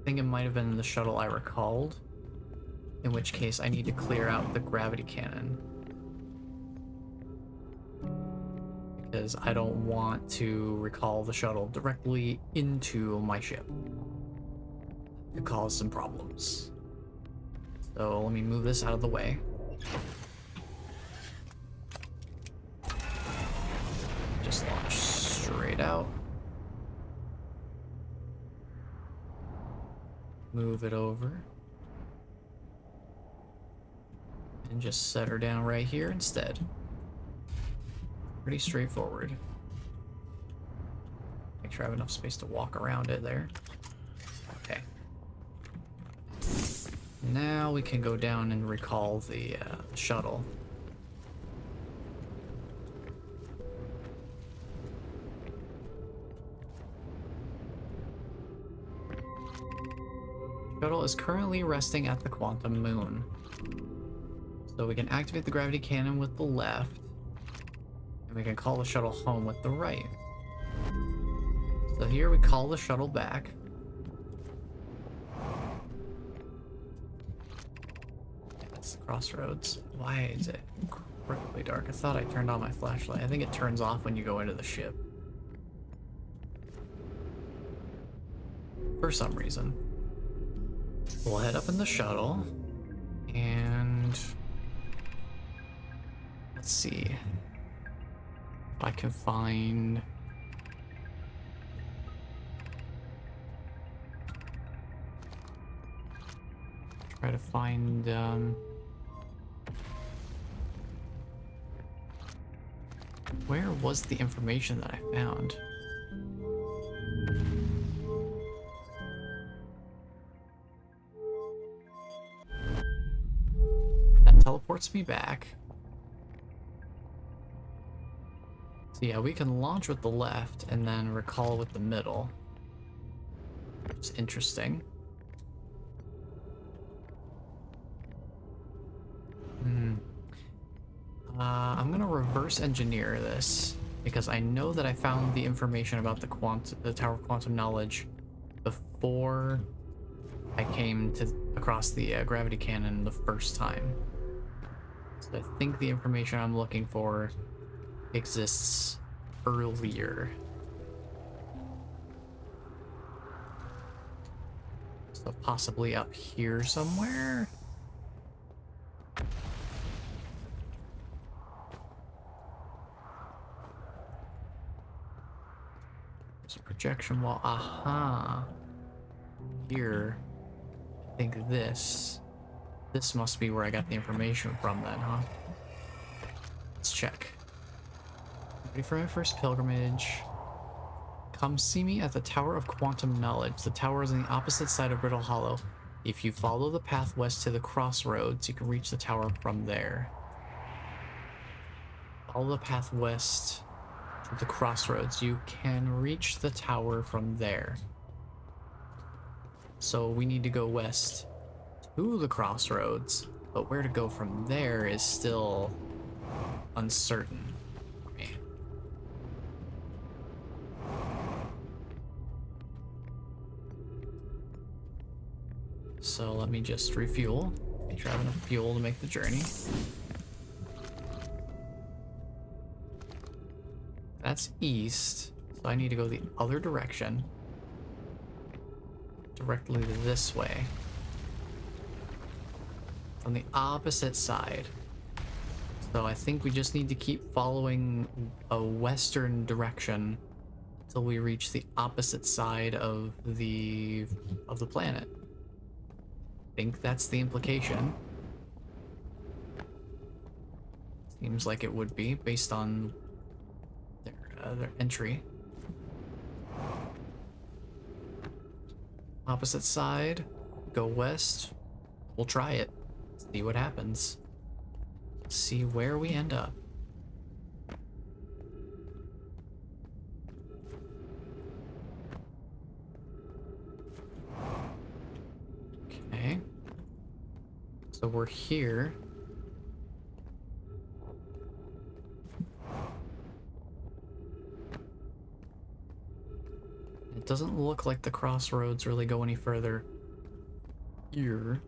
I think it might have been in the shuttle I recalled. In which case, I need to clear out the gravity cannon. Because I don't want to recall the shuttle directly into my ship. It could cause some problems. So let me move this out of the way. Just launch straight out. Move it over. And just set her down right here instead. Pretty straightforward. Make sure I have enough space to walk around it there. Okay. Now we can go down and recall the shuttle. Shuttle is currently resting at the quantum moon. So we can activate the gravity cannon with the left. And we can call the shuttle home with the right. So here we call the shuttle back. That's the crossroads. Why is it incredibly dark? I thought I turned on my flashlight. I think it turns off when you go into the ship. For some reason. We'll head up in the shuttle. And let's see. I can find... Try to find, where was the information that I found? That teleports me back. So yeah, we can launch with the left and then recall with the middle. It's interesting. I'm gonna reverse engineer this because I know that I found the information about the tower of quantum knowledge before I came across the gravity cannon the first time. So I think the information I'm looking for exists earlier. So possibly up here somewhere? There's a projection wall. Aha! Here. I think this must be where I got the information from then, huh? Let's check. Ready for my first pilgrimage. Come see me at the Tower of Quantum Knowledge. The tower is on the opposite side of Brittle Hollow. If you follow the path west to the crossroads, you can reach the tower from there. Follow the path west to the crossroads. You can reach the tower from there. So we need to go west to the crossroads, but where to go from there is still uncertain for me. So let me just refuel. Make sure I have enough fuel to make the journey. That's east, so I need to go the other direction. Directly this way. On the opposite side. So I think we just need to keep following a western direction until we reach the opposite side of the planet. I think that's the implication. Seems like it would be based on their entry. Opposite side, go west. We'll try it. See what happens. See where we end up. Okay. So we're here. It doesn't look like the crossroads really go any further here.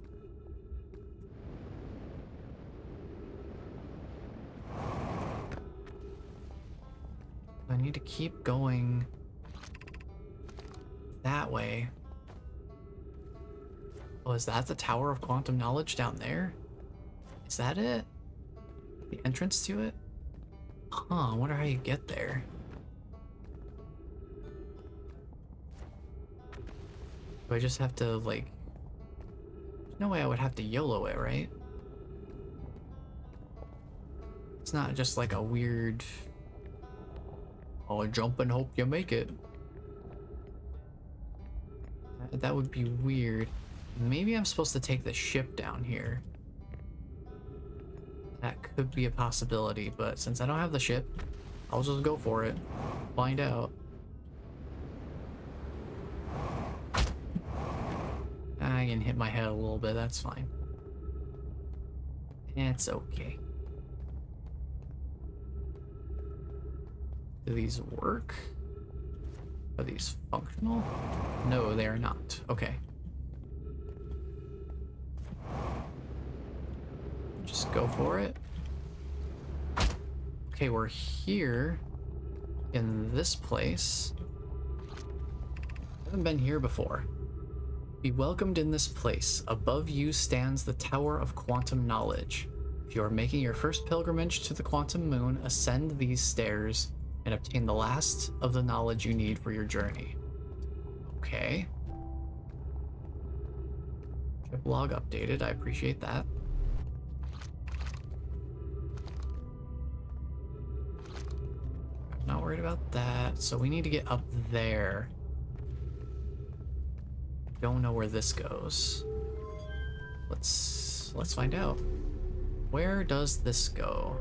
I need to keep going that way. Oh, is that the Tower of Quantum Knowledge down there? Is that it? The entrance to it? Huh, I wonder how you get there. Do I just have to, like... There's no way I would have to YOLO it, right? It's not just like a weird... Oh, jump and hope you make it. That would be weird. Maybe I'm supposed to take the ship down here. That could be a possibility, but since I don't have the ship, I'll just go for it. Find out. I can hit my head a little bit, that's fine. It's okay. Do these work? Are these functional? No, they are not. Okay. Just go for it. Okay, we're here in this place. I haven't been here before. Be welcomed in this place. Above you stands the Tower of Quantum Knowledge. If you are making your first pilgrimage to the Quantum Moon, ascend these stairs and obtain the last of the knowledge you need for your journey. Okay. Trip log updated. I appreciate that. I'm not worried about that. So we need to get up there. Don't know where this goes. Let's find out. Where does this go?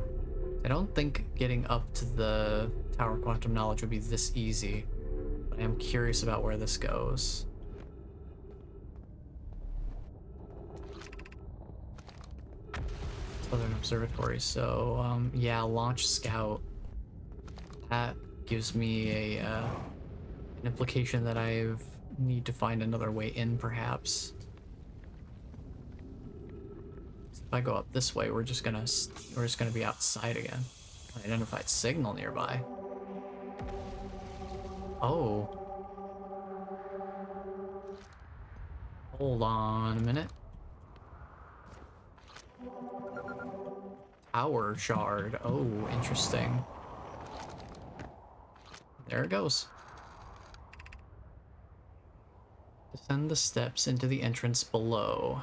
I don't think getting up to the Tower of Quantum Knowledge would be this easy, but I am curious about where this goes. Southern Observatory. So, yeah, Launch Scout. That gives me an implication that I need to find another way in, perhaps. If I go up this way, we're just gonna be outside again. Identified signal nearby. Oh. Hold on a minute. Tower shard. Oh, interesting. There it goes. Descend the steps into the entrance below.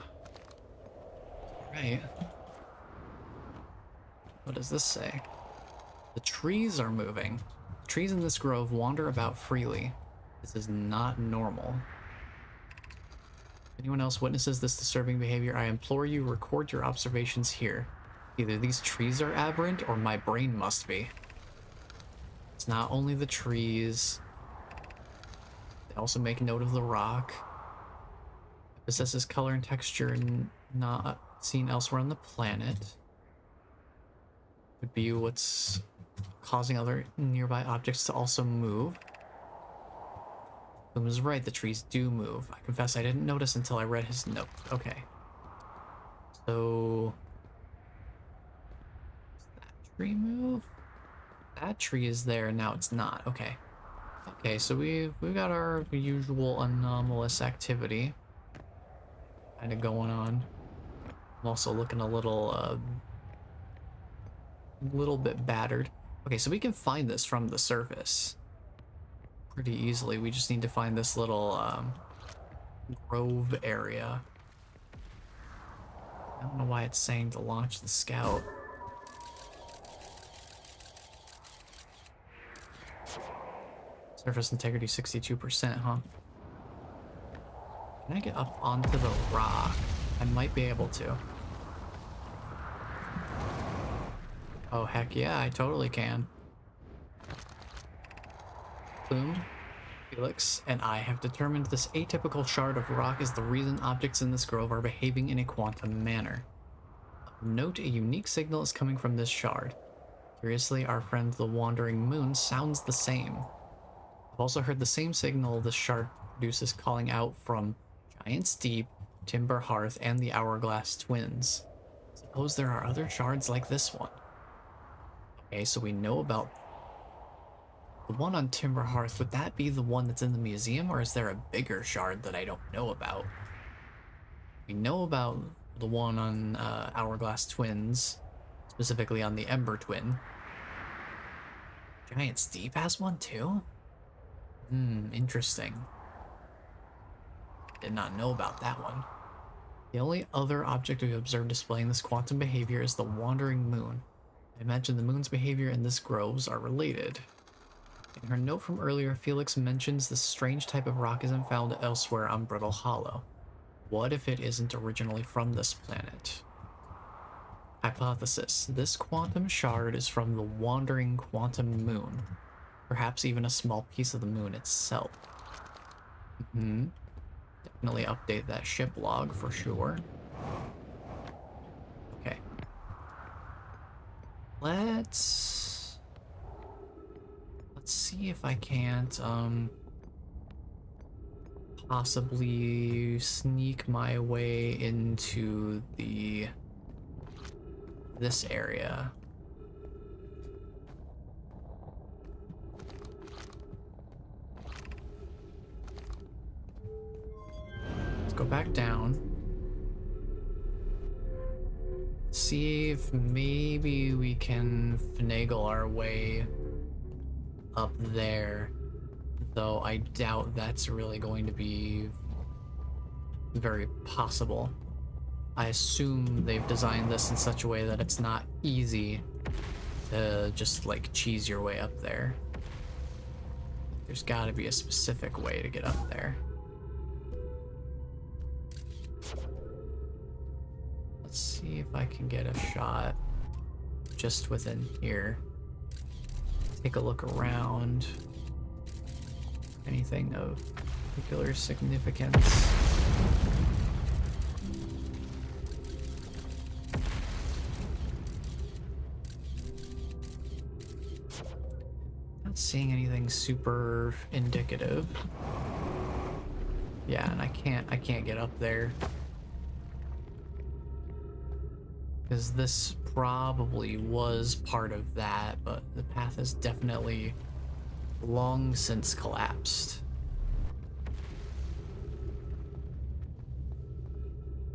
Right. What does this say? The trees are moving. Trees in this grove wander about freely. This is not normal. If anyone else witnesses this disturbing behavior, I implore you, record your observations here. Either these trees are aberrant or my brain must be. It's not only the trees. They also make note of the rock. It possesses color and texture not seen elsewhere on the planet. Could be what's causing other nearby objects to also move. Bloom is right, the trees do move. I confess I didn't notice until I read his note. Okay. So... does that tree move? That tree is there, now it's not. Okay. Okay, so we've got our usual anomalous activity kind of going on. I'm also looking a little bit battered. Okay, so we can find this from the surface pretty easily. We just need to find this little grove area. I don't know why it's saying to launch the scout. Surface integrity 62%, huh? Can I get up onto the rock? I might be able to. Oh, heck yeah, I totally can. Plume, Felix, and I have determined this atypical shard of rock is the reason objects in this grove are behaving in a quantum manner. Note, a unique signal is coming from this shard. Curiously, our friend the Wandering Moon sounds the same. I've also heard the same signal this shard produces calling out from Giant's Deep, Timber Hearth, and the Hourglass Twins. Suppose there are other shards like this one. Okay, so we know about the one on Timber Hearth. Would that be the one that's in the museum, or is there a bigger shard that I don't know about? We know about the one on Hourglass Twins, specifically on the Ember Twin. Giant's Deep has one too? Interesting. Did not know about that one. The only other object we've observed displaying this quantum behavior is the Wandering Moon. I imagine the moon's behavior and this groves are related. In her note from earlier, Felix mentions this strange type of rock isn't found elsewhere on Brittle Hollow. What if it isn't originally from this planet? Hypothesis. This quantum shard is from the Wandering Quantum Moon. Perhaps even a small piece of the moon itself. Definitely update that ship log for sure. Okay. Let's see if I can't possibly sneak my way into this area. Let's go back down. See if maybe we can finagle our way up there, though I doubt that's really going to be very possible. I assume they've designed this in such a way that it's not easy to just like cheese your way up there. There's got to be a specific way to get up there. Let's see if I can get a shot just within here. Take a look around. Anything of particular significance? Not seeing anything super indicative. Yeah, and I can't get up there. Because this probably was part of that, but the path has definitely long since collapsed.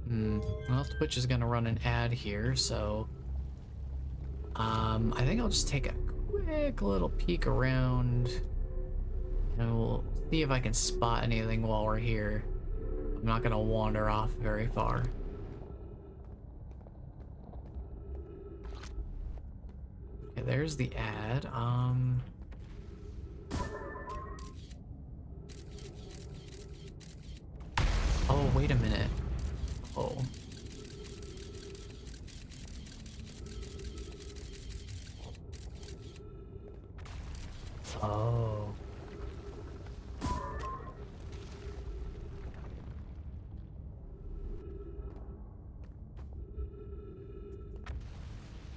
Well, Twitch is gonna run an ad here, so I think I'll just take a quick little peek around and we'll see if I can spot anything while we're here. I'm not gonna wander off very far. Okay, there's the ad. wait a minute. Oh. Oh.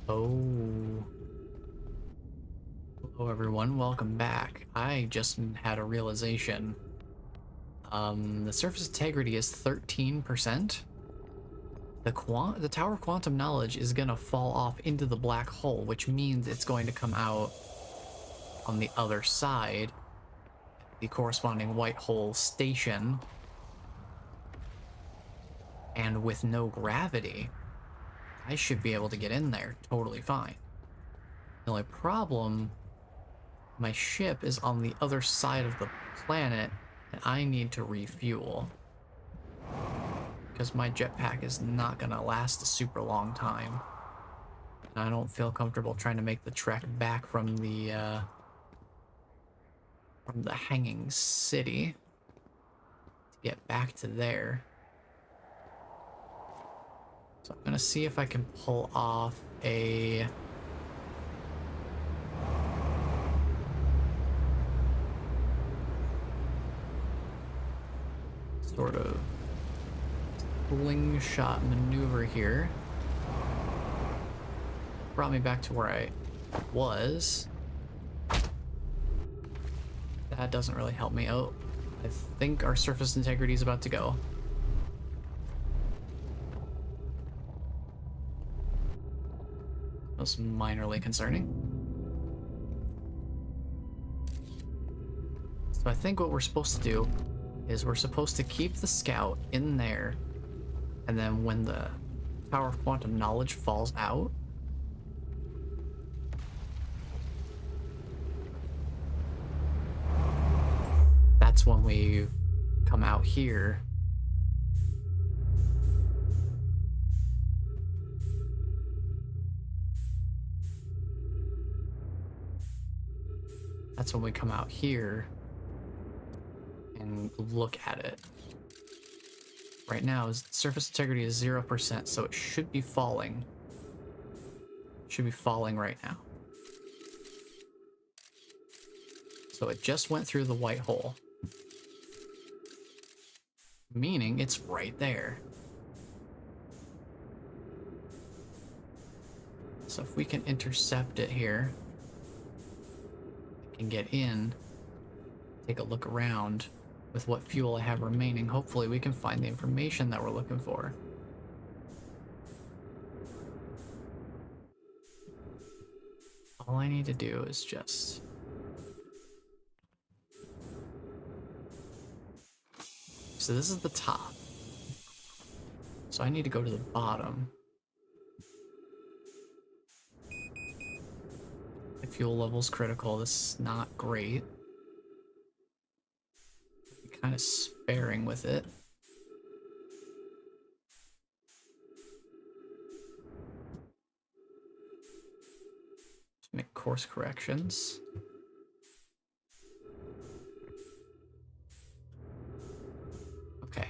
Oh. Hello everyone, welcome back. I just had a realization. The surface integrity is 13%. The Tower of Quantum Knowledge is gonna fall off into the black hole, which means it's going to come out on the other side, the corresponding white hole station, and with no gravity, I should be able to get in there totally fine. The only problem, my ship is on the other side of the planet, and I need to refuel. Because my jetpack is not gonna last a super long time. And I don't feel comfortable trying to make the trek back from the hanging city to get back to there. So I'm gonna see if I can pull off a sort of slingshot maneuver here. Brought me back to where I was. That doesn't really help me out. I think our surface integrity is about to go. That's minorly concerning. So I think what we're supposed to do is we're supposed to keep the scout in there, and then when the Tower of Quantum Knowledge falls out, that's when we come out here. That's when we come out here and look at it. Right now, surface integrity is 0%, so it should be falling. It should be falling right now. So it just went through the white hole, meaning it's right there. So if we can intercept it here, and get in, take a look around with what fuel I have remaining, hopefully we can find the information that we're looking for. All I need to do is just... So this is the top. So I need to go to the bottom. The fuel level's critical. This is not great. Kind of sparing with it. Just make course corrections. Okay.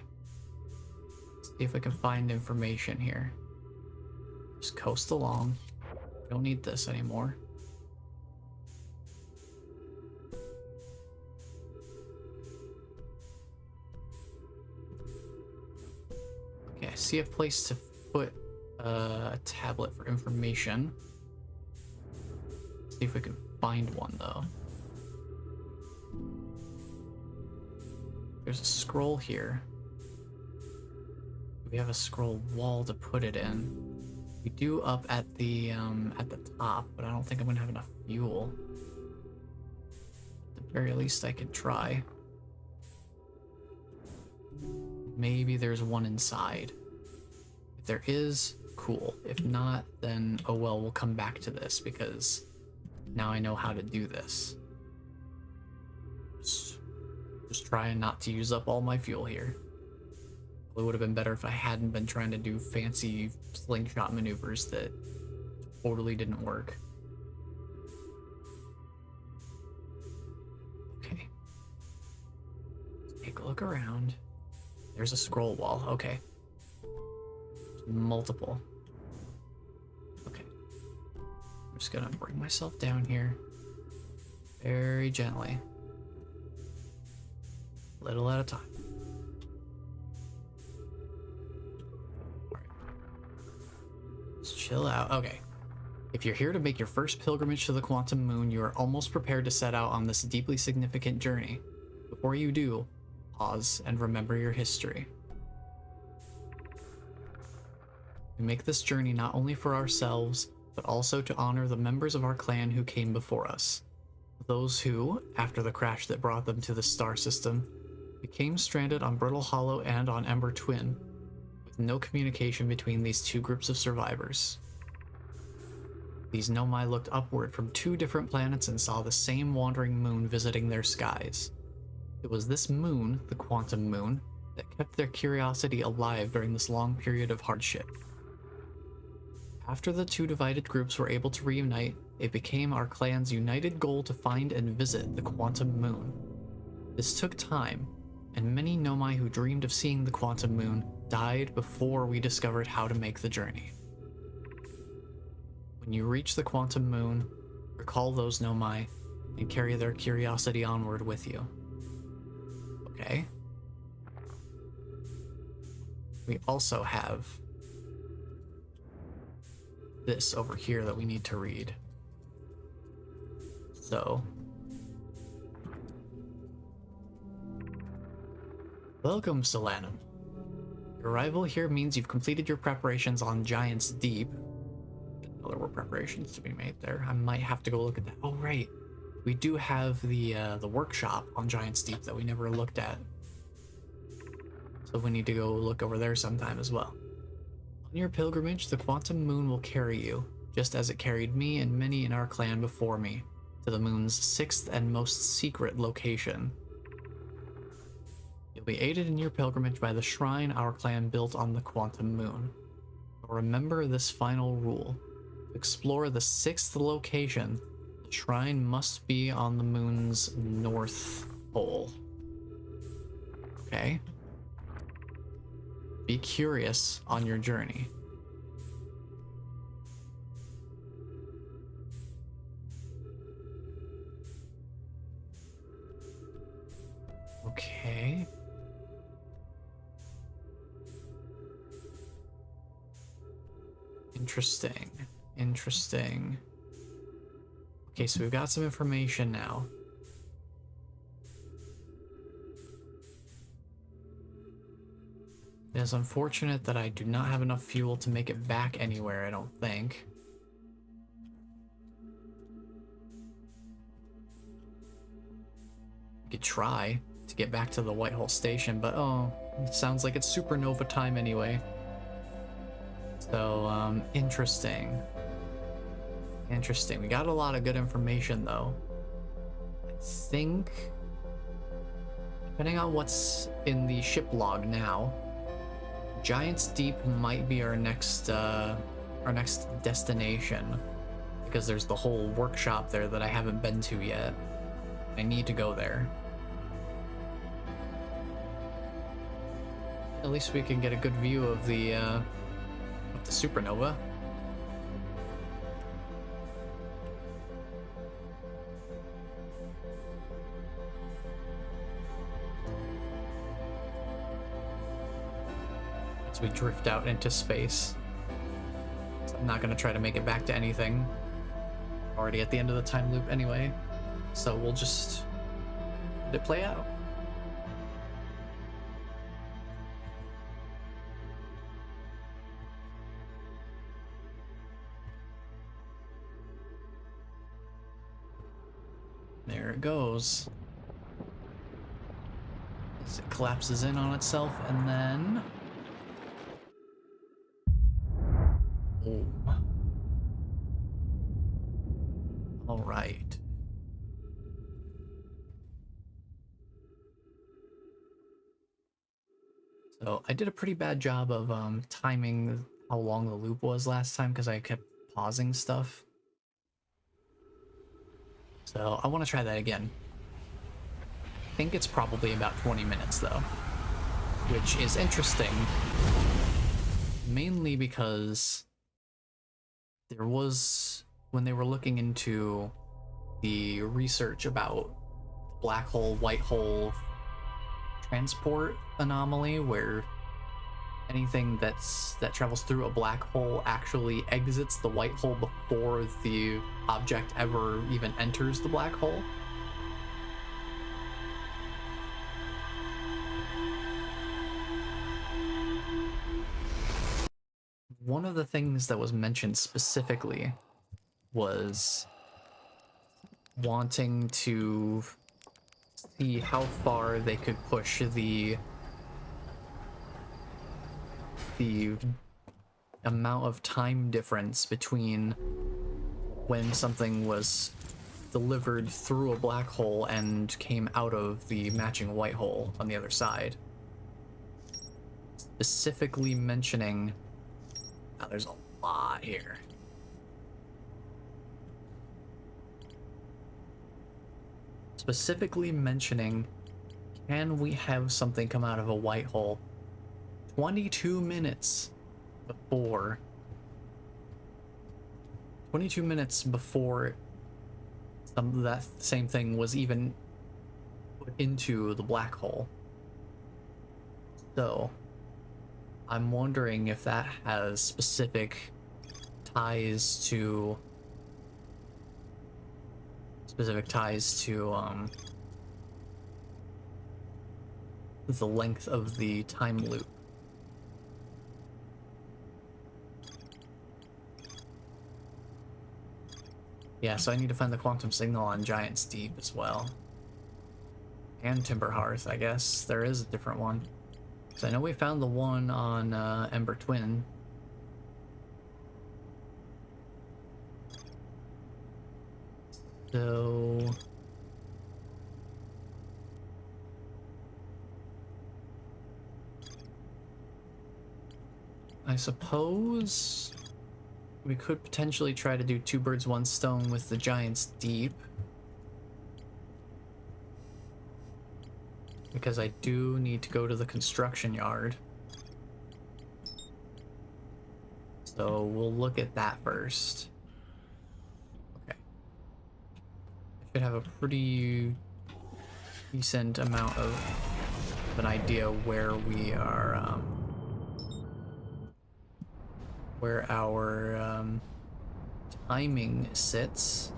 Let's see if we can find information here. Just coast along. We don't need this anymore. Okay, I see a place to put a tablet for information. See if we can find one, though. There's a scroll here. We have a scroll wall to put it in. We do up at the top, but I don't think I'm gonna have enough fuel. At the very least, I could try. Maybe there's one inside. If there is, cool. If not, then oh well, we'll come back to this because now I know how to do this. Just trying not to use up all my fuel here. It would have been better if I hadn't been trying to do fancy slingshot maneuvers that totally didn't work. Okay. Take a look around. There's a scroll wall. Okay. Multiple. Okay. I'm just gonna bring myself down here. Very gently. Little at a time. Alright. Just chill out. Okay. If you're here to make your first pilgrimage to the Quantum Moon, you are almost prepared to set out on this deeply significant journey. Before you do, pause and remember your history. We make this journey not only for ourselves, but also to honor the members of our clan who came before us. Those who, after the crash that brought them to the star system, became stranded on Brittle Hollow and on Ember Twin, with no communication between these two groups of survivors. These Nomai looked upward from two different planets and saw the same wandering moon visiting their skies. It was this moon, the Quantum Moon, that kept their curiosity alive during this long period of hardship. After the two divided groups were able to reunite, it became our clan's united goal to find and visit the Quantum Moon. This took time, and many Nomai who dreamed of seeing the Quantum Moon died before we discovered how to make the journey. When you reach the Quantum Moon, recall those Nomai and carry their curiosity onward with you. Okay. We also have this over here that we need to read. So, welcome, Solanum. Your arrival here means you've completed your preparations on Giant's Deep. Didn't know there were preparations to be made there. I might have to go look at that. Oh, right. We do have the workshop on Giant's Deep that we never looked at. So we need to go look over there sometime as well. On your pilgrimage, the Quantum Moon will carry you, just as it carried me and many in our clan before me, to the moon's sixth and most secret location. You'll be aided in your pilgrimage by the shrine our clan built on the Quantum Moon. But remember this final rule. To explore the sixth location, the shrine must be on the moon's north pole. Okay? Be curious on your journey. Okay. Interesting. Interesting. Okay, so we've got some information now. It is unfortunate that I do not have enough fuel to make it back anywhere, I don't think. We could try to get back to the Whitehall Station, but oh, it sounds like it's supernova time anyway. So, interesting. Interesting. We got a lot of good information, though. I think, depending on what's in the ship log now, Giant's Deep might be our next destination, because there's the whole workshop there that I haven't been to yet. I need to go there. At least we can get a good view of the supernova. As we drift out into space. So I'm not gonna try to make it back to anything. Already at the end of the time loop anyway. So we'll just let it play out. There it goes. As it collapses in on itself, and then... boom. All right. So I did a pretty bad job of timing how long the loop was last time because I kept pausing stuff. So I want to try that again. I think it's probably about 20 minutes though. which is interesting, mainly because there was, when they were looking into the research about black hole, white hole transport anomaly, where anything that travels through a black hole actually exits the white hole before the object ever even enters the black hole. One of the things that was mentioned specifically was wanting to see how far they could push the amount of time difference between when something was delivered through a black hole and came out of the matching white hole on the other side. Specifically mentioning... Now there's a lot here. Specifically mentioning, can we have something come out of a white hole 22 minutes before 22 minutes before that same thing was even put into the black hole? So I'm wondering if that has specific ties to the length of the time loop. Yeah, so I need to find the quantum signal on Giant's Deep as well. And Timber Hearth, I guess. There is a different one. So I know we found the one on Ember Twin. So... I suppose we could potentially try to do two birds, one stone with the Giant's Deep. Because I do need to go to the construction yard. So we'll look at that first. Okay. I should have a pretty decent amount of an idea where we are, where our timing sits.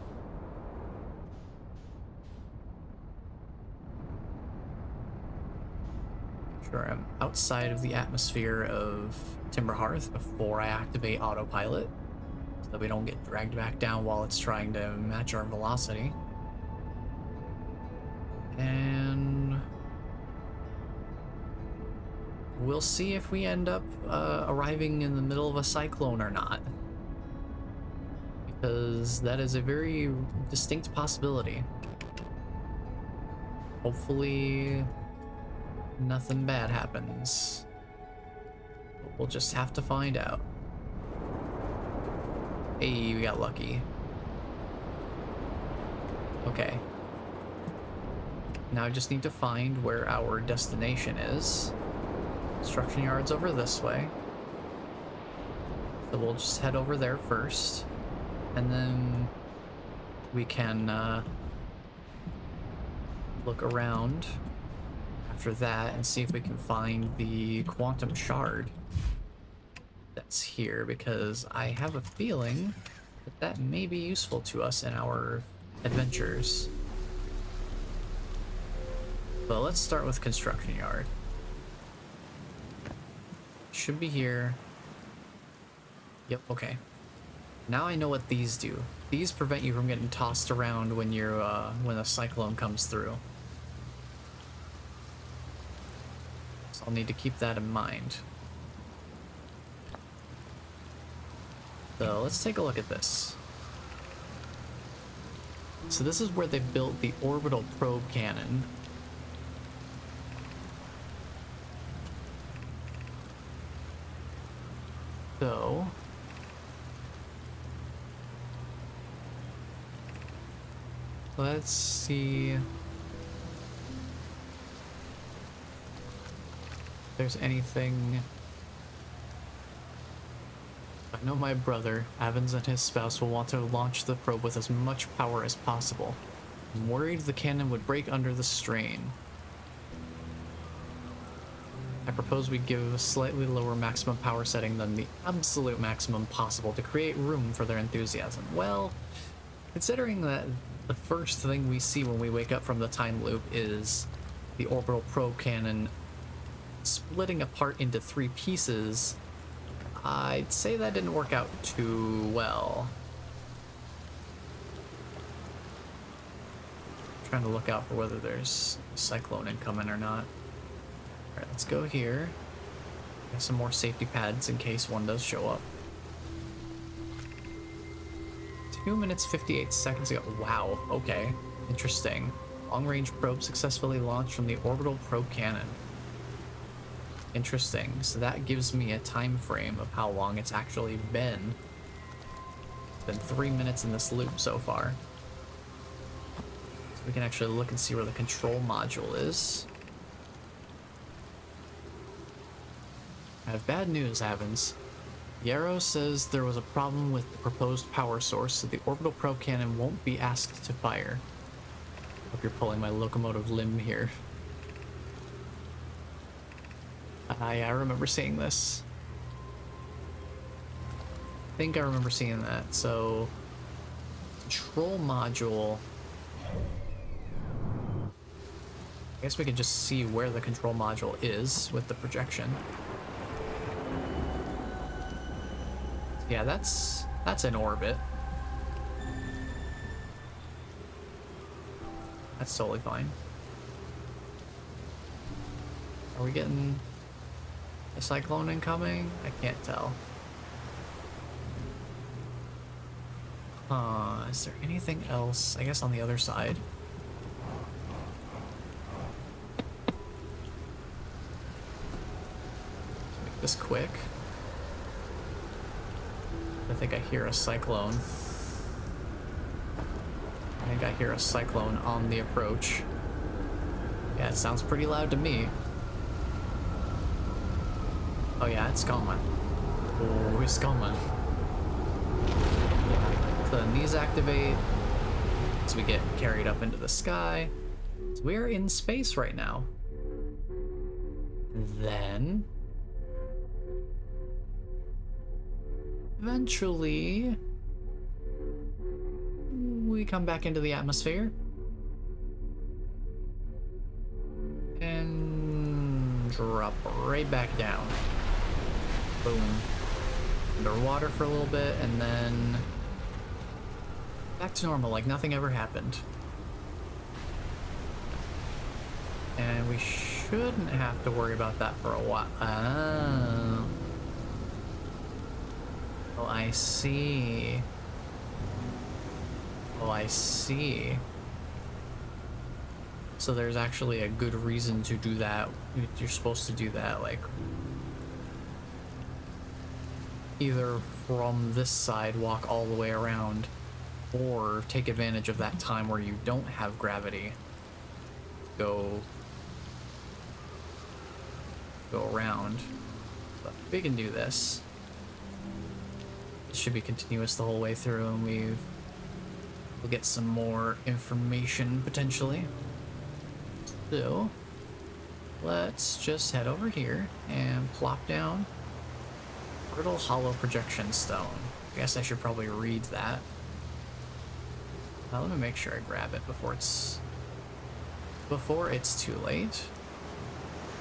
Sure, I'm outside of the atmosphere of Timber Hearth before I activate autopilot, so that we don't get dragged back down while it's trying to match our velocity. And we'll see if we end up arriving in the middle of a cyclone or not, because that is a very distinct possibility. Hopefully nothing bad happens, but we'll just have to find out. Hey, we got lucky. Okay. Now I just need to find where our destination is. Construction yard's over this way. So we'll just head over there first, and then we can look around after that and see if we can find the quantum shard that's here, because I have a feeling that that may be useful to us in our adventures. But let's start with construction yard. Should be here. Yep, okay. Now I know what these do. These prevent you from getting tossed around when you're when a cyclone comes through. So I'll need to keep that in mind. So let's take a look at this. So this is where they built the orbital probe cannon. So let's see. there's anything... I know my brother, Evans, and his spouse will want to launch the probe with as much power as possible. I'm worried the cannon would break under the strain. I propose we give a slightly lower maximum power setting than the absolute maximum possible to create room for their enthusiasm. Well, considering that the first thing we see when we wake up from the time loop is the orbital probe cannon splitting apart into 3 pieces, I'd say that didn't work out too well. I'm trying to look out for whether there's a cyclone incoming or not. Alright, let's go here. Get some more safety pads in case one does show up. 2 minutes 58 seconds ago. Wow, okay. Interesting. Long-range probe successfully launched from the orbital probe cannon. Interesting. So that gives me a time frame of how long it's actually been. It's been 3 minutes in this loop so far. So we can actually look and see where the control module is. I have bad news, Evans. Yarrow says there was a problem with the proposed power source, so the orbital probe cannon won't be asked to fire. Hope you're pulling my locomotive limb here. I remember seeing this. I think I remember seeing that. So, control module. I guess we could just see where the control module is with the projection. Yeah, that's in orbit. That's totally fine. Are we getting a cyclone incoming? I can't tell. Is there anything else? I guess on the other side. Let's make this quick. I think I hear a cyclone. I think I hear a cyclone on the approach. Yeah, it sounds pretty loud to me. Oh yeah, it's coming. Oh, it's coming. The knees activate as we get carried up into the sky. So we are in space right now. Then eventually we come back into the atmosphere and drop right back down. Boom. Underwater for a little bit and then back to normal, like nothing ever happened. And we shouldn't have to worry about that for a while. Oh, I see. Oh, I see. So there's actually a good reason to do that. You're supposed to do that, like, either from this side, walk all the way around, or take advantage of that time where you don't have gravity. Go around. But we can do this. It should be continuous the whole way through, and we'll get some more information potentially. So let's just head over here and plop down Brittle Hollow Projection Stone. I guess I should probably read that. Let me make sure I grab it before it's too late.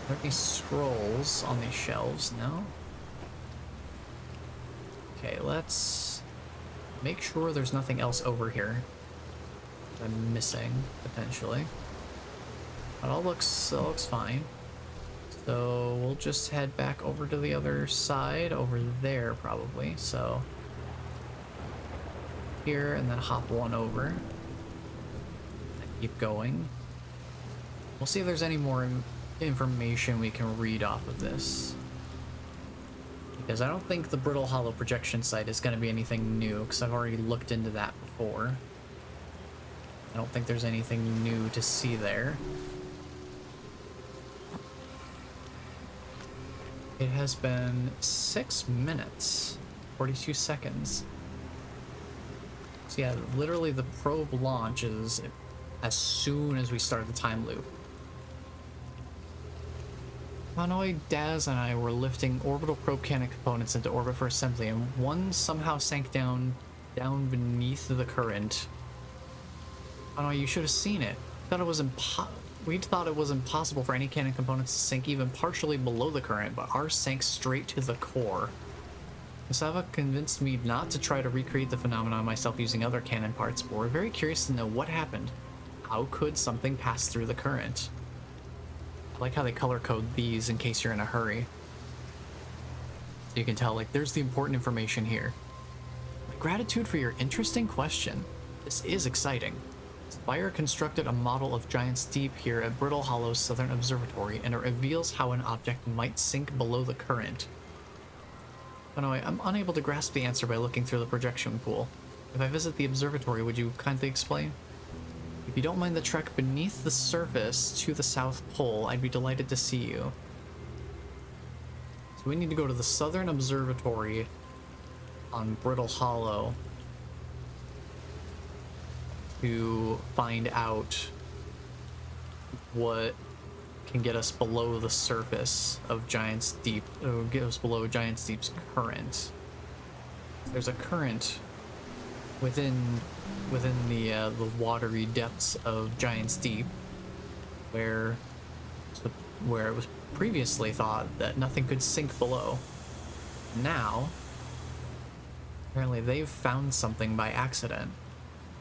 Are there any scrolls on these shelves? No? Okay, let's make sure there's nothing else over here I'm missing, potentially. It all looks fine. So we'll just head back over to the other side, over there probably. So here and then hop one over and keep going. We'll see if there's any more information we can read off of this, because I don't think the Brittle Hollow projection site is going to be anything new, because I've already looked into that before. I don't think there's anything new to see there. It has been 6 minutes, 42 seconds. So yeah, literally the probe launches as soon as we start the time loop. Hanoi, Daz, and I were lifting orbital probe cannon components into orbit for assembly, and one somehow sank down beneath the current. Hanoi, you should have seen it. We thought it was impossible for any cannon components to sink even partially below the current, but ours sank straight to the core. Misava convinced me not to try to recreate the phenomenon myself using other cannon parts, but we're very curious to know what happened. How could something pass through the current? I like how they color code these in case you're in a hurry. So you can tell, like, there's the important information here. Gratitude for your interesting question. This is exciting. Spire constructed a model of Giant's Deep here at Brittle Hollow's Southern Observatory, and it reveals how an object might sink below the current. Anyway, I'm unable to grasp the answer by looking through the projection pool. If I visit the observatory, would you kindly explain? If you don't mind the trek beneath the surface to the South Pole, I'd be delighted to see you. So we need to go to the Southern Observatory on Brittle Hollow to find out what can get us below the surface of Giant's Deep, get us below Giant's Deep's current. There's a current within the watery depths of Giant's Deep, where it was previously thought that nothing could sink below. Now, apparently they've found something by accident.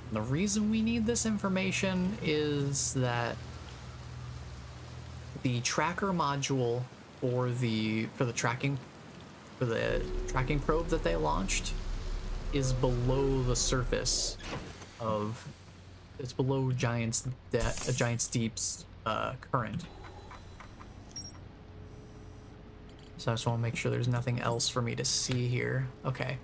And the reason we need this information is that the tracker module for the tracking probe that they launched is below the surface of, it's below Giant's Deep's current. So I just want to make sure there's nothing else for me to see here. Okay.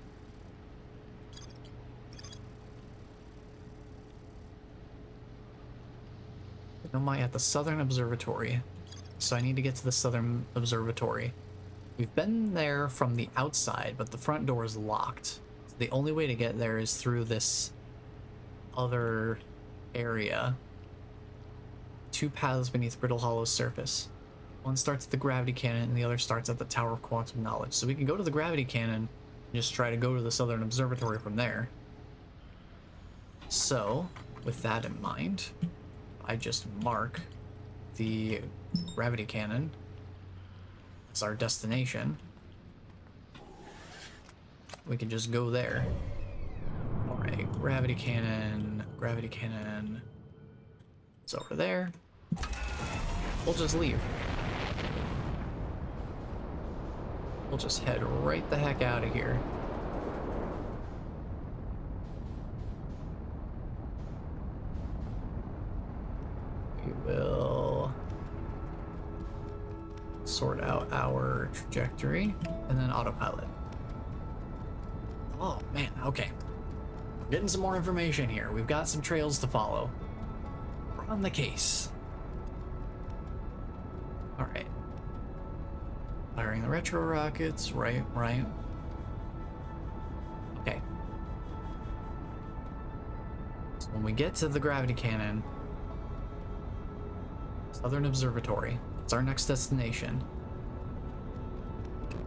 I'm at the Southern Observatory. So I need to get to the Southern Observatory. We've been there from the outside, but the front door is locked. So the only way to get there is through this other area. 2 paths beneath Brittle Hollow's surface. One starts at the gravity cannon and the other starts at the Tower of Quantum Knowledge. So we can go to the gravity cannon and just try to go to the Southern Observatory from there. So, with that in mind, I just mark the gravity cannon as our destination. We can just go there. Alright, gravity cannon. It's over there. We'll just leave. We'll just head right the heck out of here. We will sort out our trajectory and then autopilot. Oh man, okay. We're getting some more information here. We've got some trails to follow. We're on the case. Alright. Firing the retro rockets, right. Okay. So when we get to the gravity cannon, Southern Observatory, it's our next destination.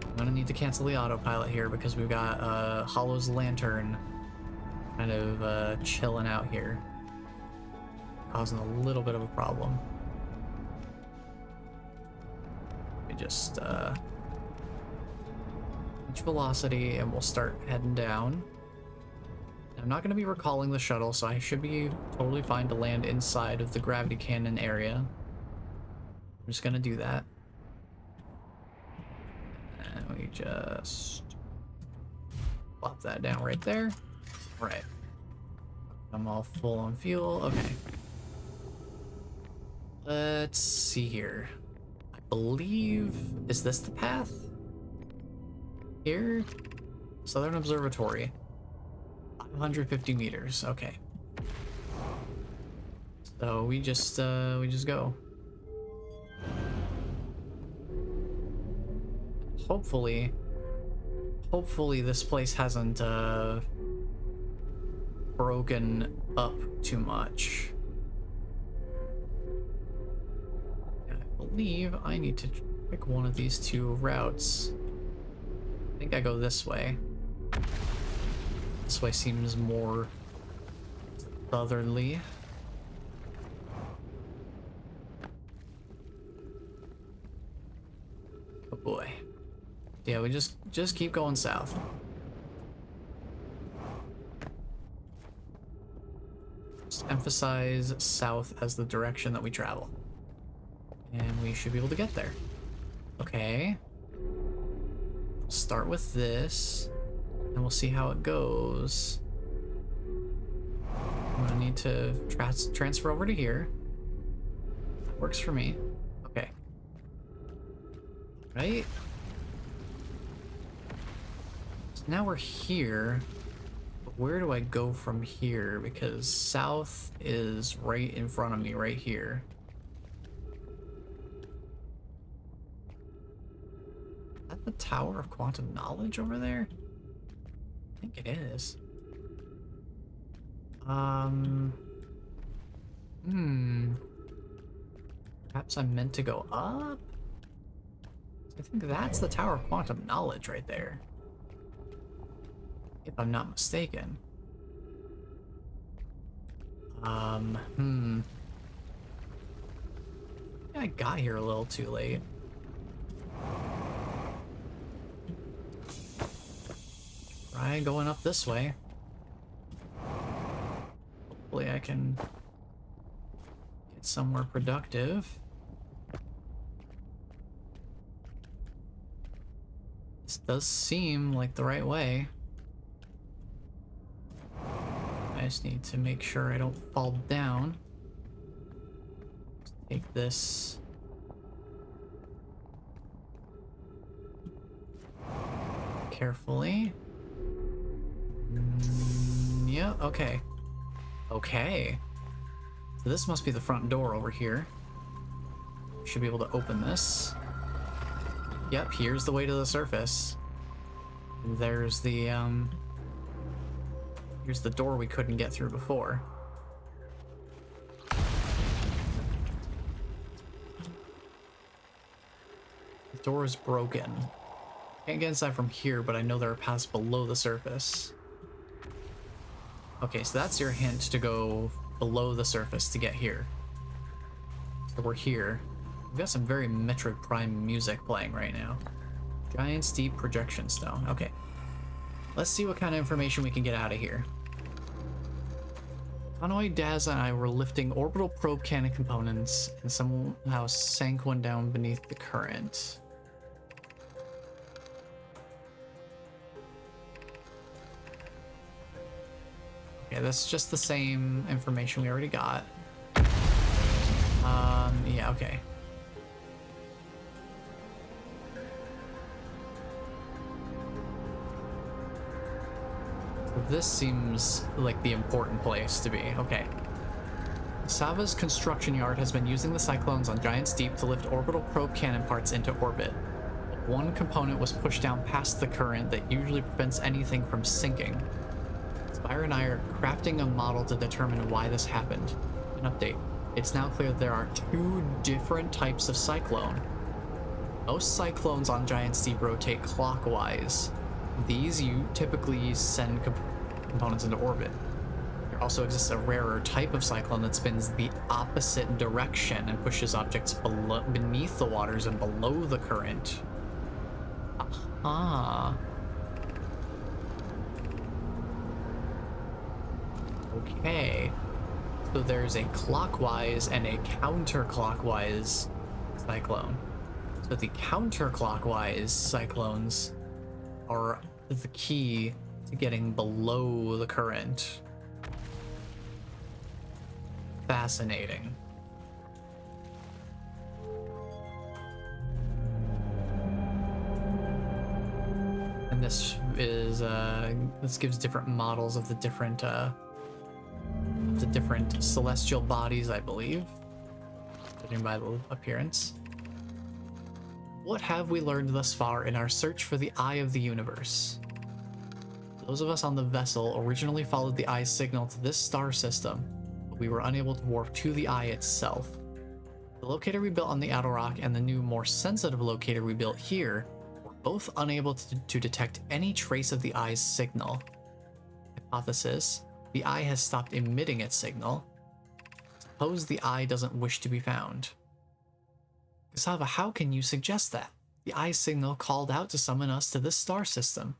I'm gonna need to cancel the autopilot here because we've got Hollow's lantern kind of chilling out here, causing a little bit of a problem. We just reach velocity and we'll start heading down. I'm not going to be recalling the shuttle, so I should be totally fine to land inside of the gravity cannon area. I'm just going to do that. And we just plop that down right there. All right. I'm all full on fuel. Okay. Let's see here. I believe, is this the path? Here? Southern Observatory. 550 meters. Okay. So we just go. hopefully this place hasn't broken up too much. And I believe I need to pick one of these two routes. I think I go this way. This way seems more southerly. Oh boy. Yeah, we just keep going south. Just emphasize south as the direction that we travel. And we should be able to get there. Okay. Start with this, and we'll see how it goes. I'm gonna need to transfer over to here. That works for me. Okay. Right? So now we're here. But where do I go from here? Because south is right in front of me, right here. Is that the Tower of Quantum Knowledge over there? I think it is. Perhaps I'm meant to go up? I think that's the Tower of Quantum Knowledge right there. If I'm not mistaken. I got here a little too late. Try going up this way. Hopefully I can get somewhere productive. This does seem like the right way. I just need to make sure I don't fall down. Take this. Carefully. Yeah, okay. Okay. So this must be the front door over here. Should be able to open this. Yep, here's the way to the surface. And there's the, here's the door we couldn't get through before. The door is broken. Can't get inside from here, but I know there are paths below the surface. Okay, so that's your hint to go below the surface to get here. So we're here. We've got some very Metroid Prime music playing right now. Giant steep projection stone. Okay. Let's see what kind of information we can get out of here. Hanoi, Daz, and I were lifting orbital probe cannon components and somehow sank one down beneath the current. Okay, that's just the same information we already got. Yeah, okay. This seems like the important place to be. Okay. Sava's construction yard has been using the cyclones on Giant Steep to lift orbital probe cannon parts into orbit. One component was pushed down past the current that usually prevents anything from sinking. Spire and I are crafting a model to determine why this happened. An update. It's now clear that there are two different types of cyclone. Most cyclones on Giant Steep rotate clockwise. These you typically send components into orbit. There also exists a rarer type of cyclone that spins the opposite direction and pushes objects beneath the waters and below the current. Aha. Okay. So there's a clockwise and a counterclockwise cyclone. So the counterclockwise cyclones are the key to getting below the current. Fascinating. And this is this gives different models of the different celestial bodies, I believe, judging by the appearance. What have we learned thus far in our search for the Eye of the Universe? Those of us on the vessel originally followed the Eye's signal to this star system, but we were unable to warp to the Eye itself. The locator we built on the Outer Rock and the new, more sensitive locator we built here were both unable to detect any trace of the Eye's signal. Hypothesis: the Eye has stopped emitting its signal. Suppose the Eye doesn't wish to be found. Cassava, how can you suggest that? The Eye's signal called out to summon us to this star system.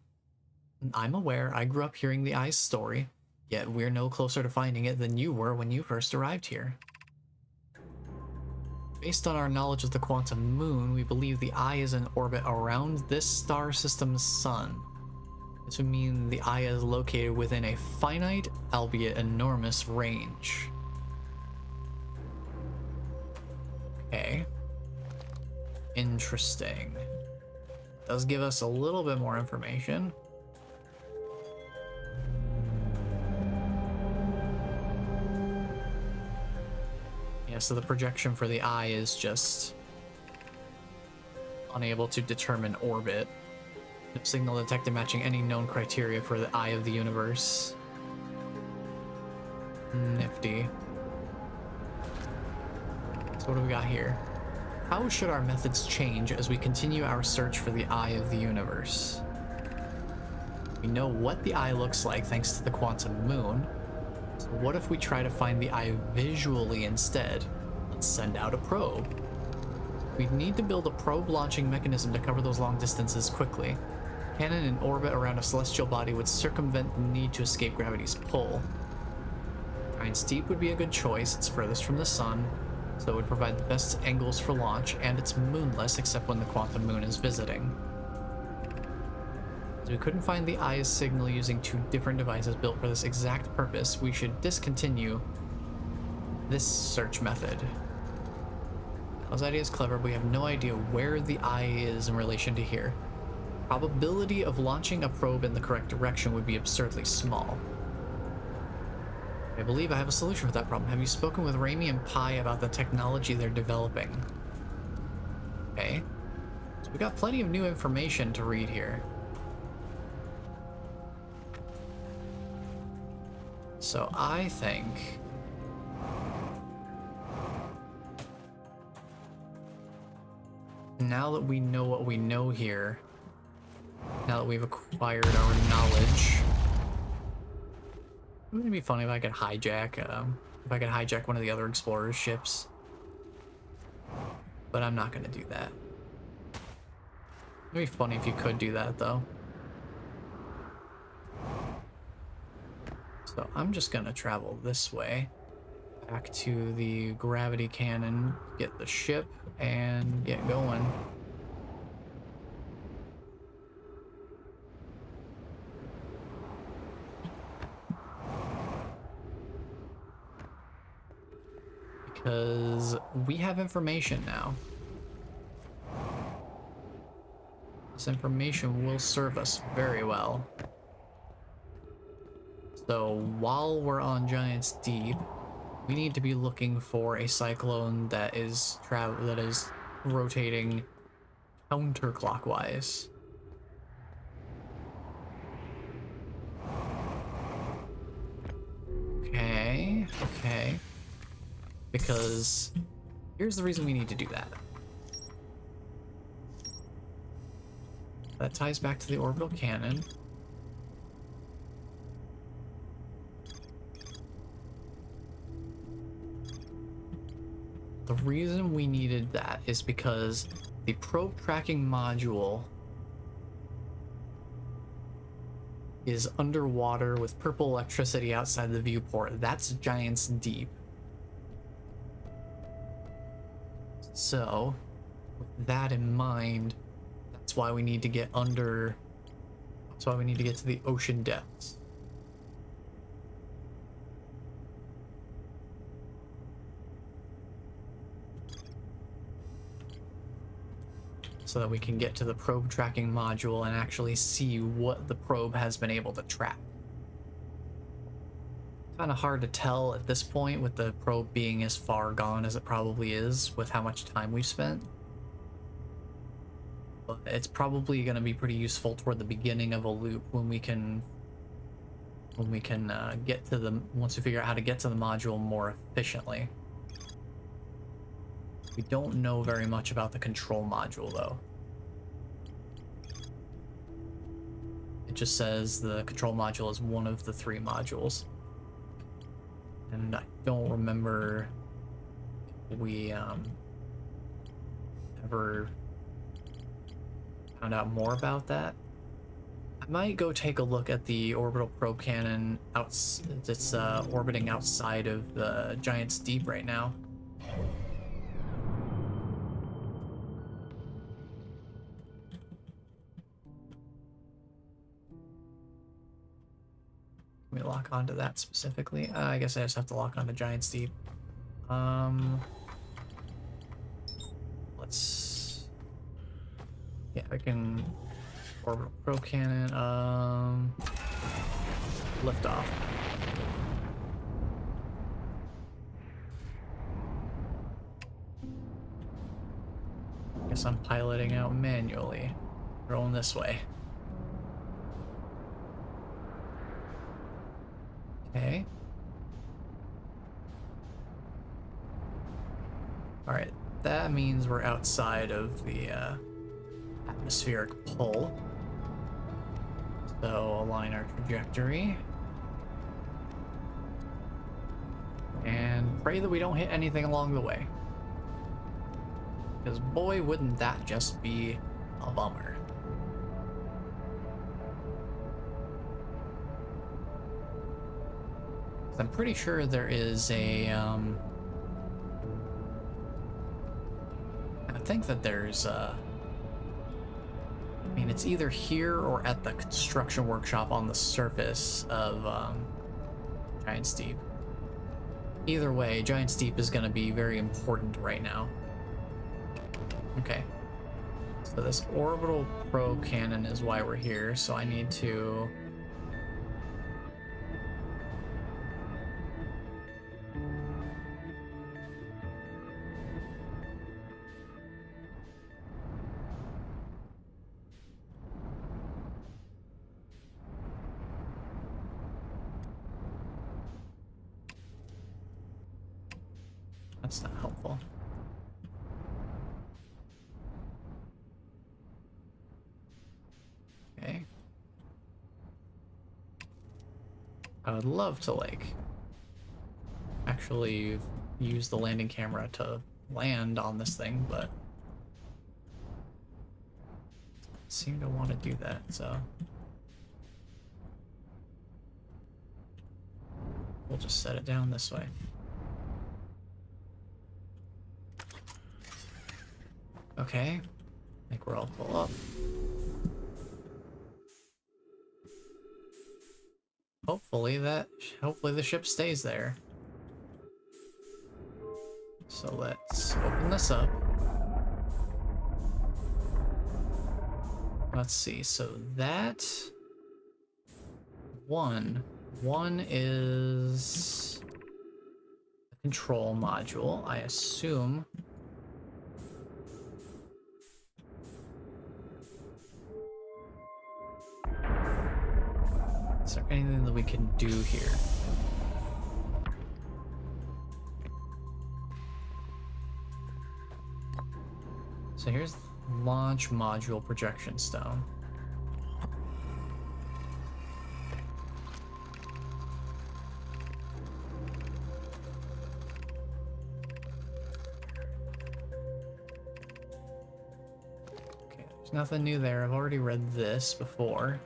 I'm aware, I grew up hearing the Eye's story, yet we're no closer to finding it than you were when you first arrived here. Based on our knowledge of the quantum moon, we believe the Eye is in orbit around this star system's sun. This would mean the Eye is located within a finite, albeit enormous, range. Okay. Interesting. Does give us a little bit more information. Yeah, so the projection for the Eye is just unable to determine orbit. No signal detected matching any known criteria for the Eye of the Universe. Nifty. So what do we got here? How should our methods change as we continue our search for the Eye of the Universe? We know what the Eye looks like thanks to the quantum moon. So what if we try to find the Eye visually instead? Let's send out a probe. We'd need to build a probe launching mechanism to cover those long distances quickly. A cannon in orbit around a celestial body would circumvent the need to escape gravity's pull. Giant's Deep would be a good choice. It's furthest from the sun, so it would provide the best angles for launch, and it's moonless except when the quantum moon is visiting. As we couldn't find the Eye's signal using two different devices built for this exact purpose, we should discontinue this search method. Al's idea is clever, but we have no idea where the Eye is in relation to here. Probability of launching a probe in the correct direction would be absurdly small. I believe I have a solution for that problem. Have you spoken with Raimi and Pi about the technology they're developing? Okay. So we got plenty of new information to read here. So I think now that we know what we know here, now that we've acquired our knowledge, wouldn't it be funny if I could hijack one of the other explorers' ships? But I'm not gonna do that. It'd be funny if you could do that though. So I'm just gonna travel this way, back to the gravity cannon, get the ship, and get going. Because we have information now. This information will serve us very well. So while we're on Giant's Deep, we need to be looking for a cyclone that is rotating counterclockwise. Okay. Because here's the reason we need to do that. That ties back to the orbital cannon. The reason we needed that is because the probe tracking module is underwater with purple electricity outside the viewport. That's Giant's Deep. So, with that in mind, that's why we need to get under. That's why we need to get to the ocean depths. So that we can get to the probe tracking module and actually see what the probe has been able to track. Kind of hard to tell at this point with the probe being as far gone as it probably is with how much time we've spent. But it's probably going to be pretty useful toward the beginning of a loop when we can get to the, once we figure out how to get to the module more efficiently. We don't know very much about the control module though. It just says the control module is one of the 3 modules. And I don't remember we ever found out more about that. I might go take a look at the orbital probe cannon that's orbiting outside of the Giant's Deep right now. Let me lock onto that specifically. I guess I just have to lock onto Giant's Deep. Let's... Yeah, I can... Orbital probe cannon, lift off. Guess I'm piloting out manually. Rolling this way. Okay. Alright, that means we're outside of the atmospheric pull. So align our trajectory. And pray that we don't hit anything along the way. Because boy, wouldn't that just be a bummer. I'm pretty sure there is a, I think that there's I mean, it's either here or at the construction workshop on the surface of Giant's Deep. Either way, Giant's Deep is going to be very important right now. Okay. So this orbital probe cannon is why we're here, so I need to... That's not helpful. Okay. I would love to, like, actually use the landing camera to land on this thing, but I seem to want to do that, so we'll just set it down this way. Okay, I think we're all full up. Hopefully the ship stays there. So let's open this up. Let's see, so that one is a control module, I assume. Is there anything that we can do here? So here's the launch module projection stone. Okay, there's nothing new there. I've already read this before.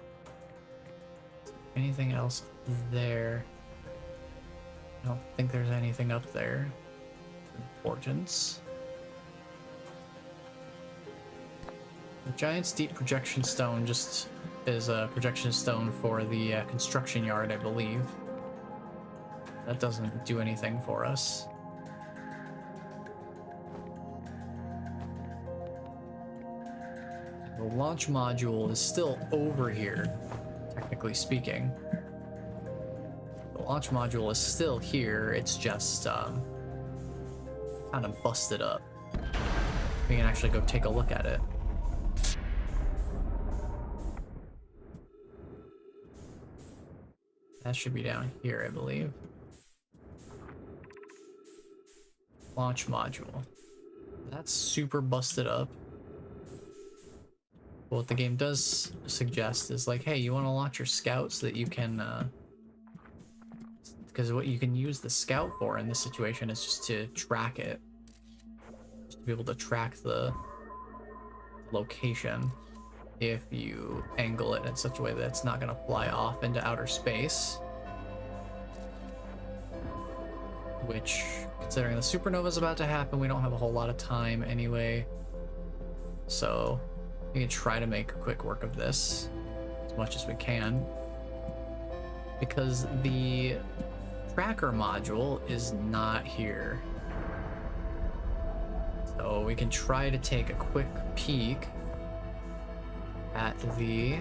Anything else there? I don't think there's anything up there of importance. The Giant's Deep projection stone just is a projection stone for the construction yard, I believe. That doesn't do anything for us. The launch module is still over here, technically speaking. The launch module is still here, it's just kind of busted up. We can actually go take a look at it. That should be down here, I believe. Launch module. That's super busted up. What the game does suggest is like, hey, you want to launch your scout so that you can, because what you can use the scout for in this situation is just to track it. Just to be able to track the location if you angle it in such a way that it's not going to fly off into outer space. Which, considering the supernova is about to happen, we don't have a whole lot of time anyway. So we can try to make quick work of this as much as we can. Because the tracker module is not here. So we can try to take a quick peek at the...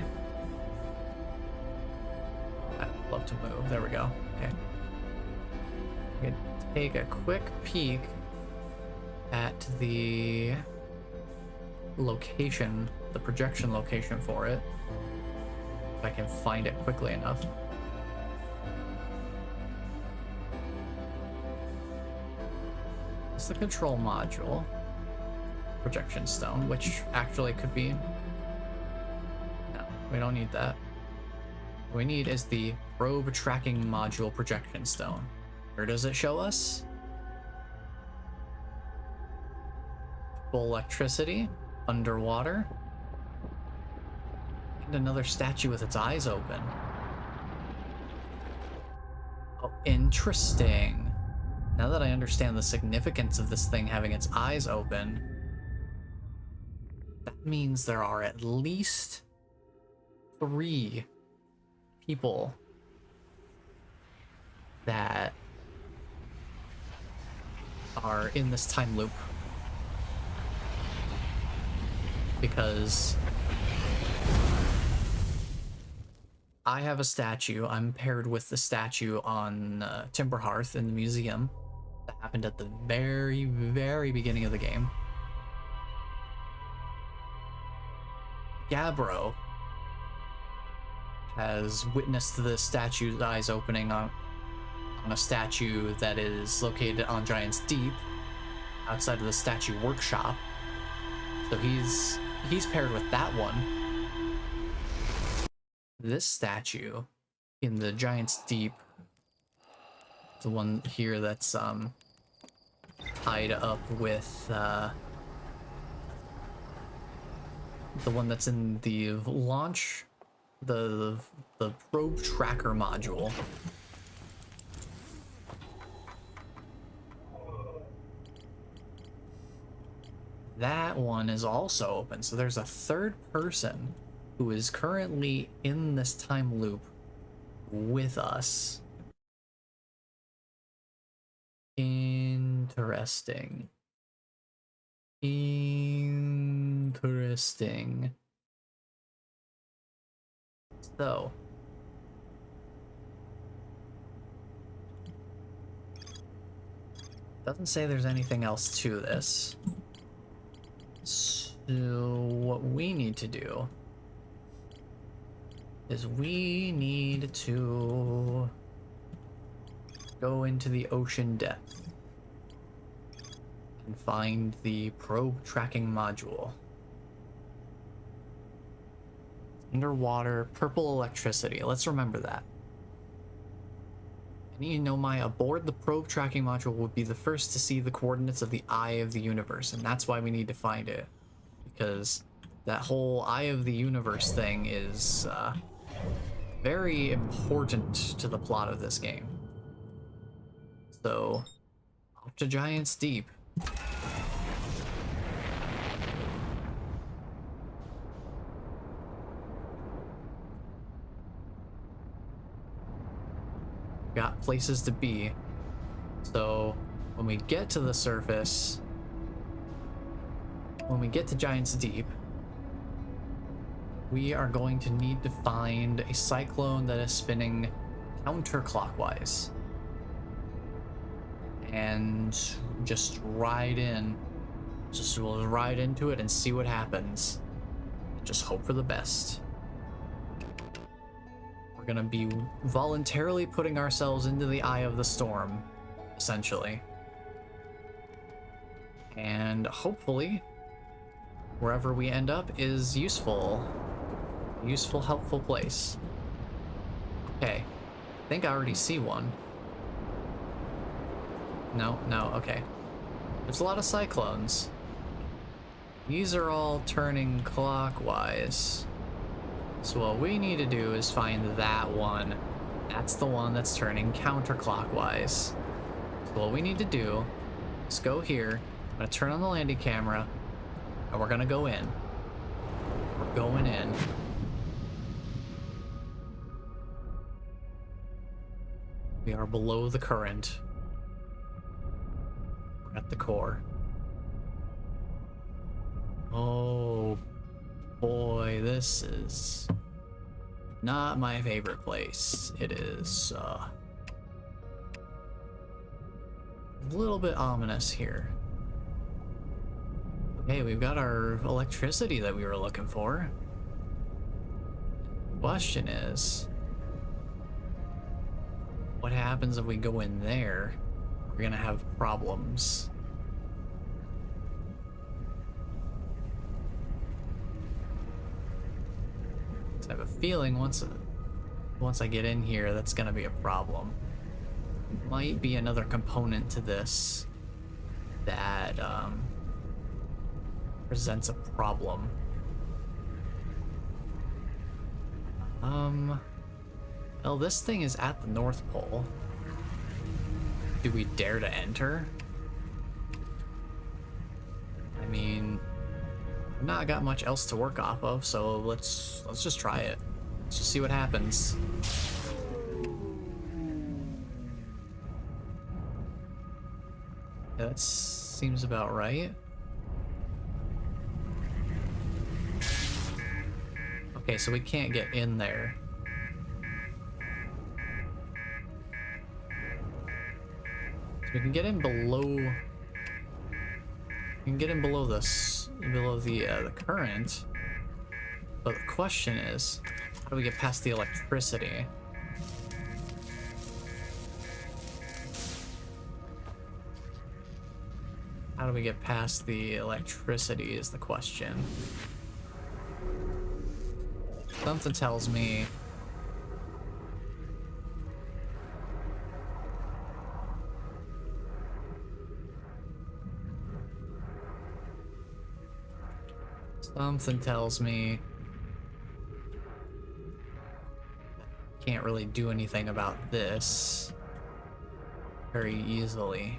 I'd love to move. There we go. Okay. We can take a quick peek at the location, the projection location for it, if I can find it quickly enough. It's the control module, projection stone, which actually could be... No, we don't need that. What we need is the probe tracking module projection stone. Where does it show us? Full electricity, underwater, and another statue with its eyes open. Oh, interesting. Now that I understand the significance of this thing having its eyes open, that means there are at least 3 people that are in this time loop. Because I have a statue. I'm paired with the statue on Timber Hearth in the museum. That happened at the very, very beginning of the game. Gabbro has witnessed the statue's eyes opening on a statue that is located on Giant's Deep, outside of the statue workshop. So he's paired with that one. This statue in the Giant's Deep, the one here that's tied up with the one that's in the launch, the probe tracker module. That one is also open, so there's a third person who is currently in this time loop with us. Interesting. Interesting. So, doesn't say there's anything else to this. So what we need to do is we need to go into the ocean depth and find the probe tracking module. Underwater, purple electricity. Let's remember that. I need to know my aboard the probe tracking module would be the first to see the coordinates of the eye of the universe, and that's why we need to find it. Because that whole eye of the universe thing is very important to the plot of this game. So, off to Giant's Deep. Got places to be. So when we get to the surface, when we get to Giant's Deep, we are going to need to find a cyclone that is spinning counterclockwise and just ride in. We'll ride into it and see what happens. Just hope for the best. We're gonna be voluntarily putting ourselves into the eye of the storm, essentially. And hopefully, wherever we end up is useful. Useful, helpful place. Okay. I think I already see one. No, okay. There's a lot of cyclones. These are all turning clockwise. So what we need to do is find that one. That's the one that's turning counterclockwise. So what we need to do is go here. I'm gonna turn on the landing camera, and we're gonna go in. We're going in. We are below the current. We're at the core. Oh boy, this is not my favorite place. It is a little bit ominous here. Okay, we've got our electricity that we were looking for. Question is, what happens if we go in there? We're gonna have problems. I have a feeling once I get in here, that's gonna be a problem. Might be another component to this that presents a problem. Well, this thing is at the North Pole. Do we dare to enter? I mean, I've not got much else to work off of, so let's just try it. Let's just see what happens. Yeah, that seems about right. Okay, so we can't get in there. So we can get in below. We can get in below this, below the current. But the question is, how do we get past the electricity? How do we get past the electricity is the question. Something tells me can't really do anything about this very easily.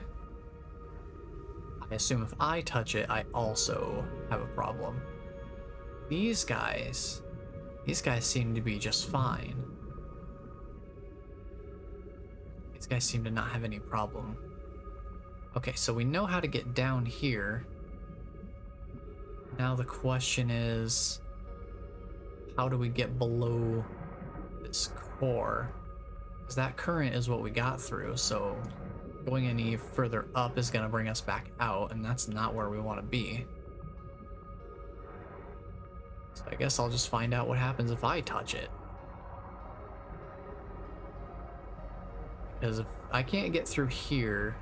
I assume if I touch it, I also have a problem. These guys seem to be just fine. These guys seem to not have any problem. Okay, so we know how to get down here. Now the question is, how do we get below this core? Because that current is what we got through, so going any further up is going to bring us back out, and that's not where we want to be. So I guess I'll just find out what happens if I touch it. Because if I can't get through here,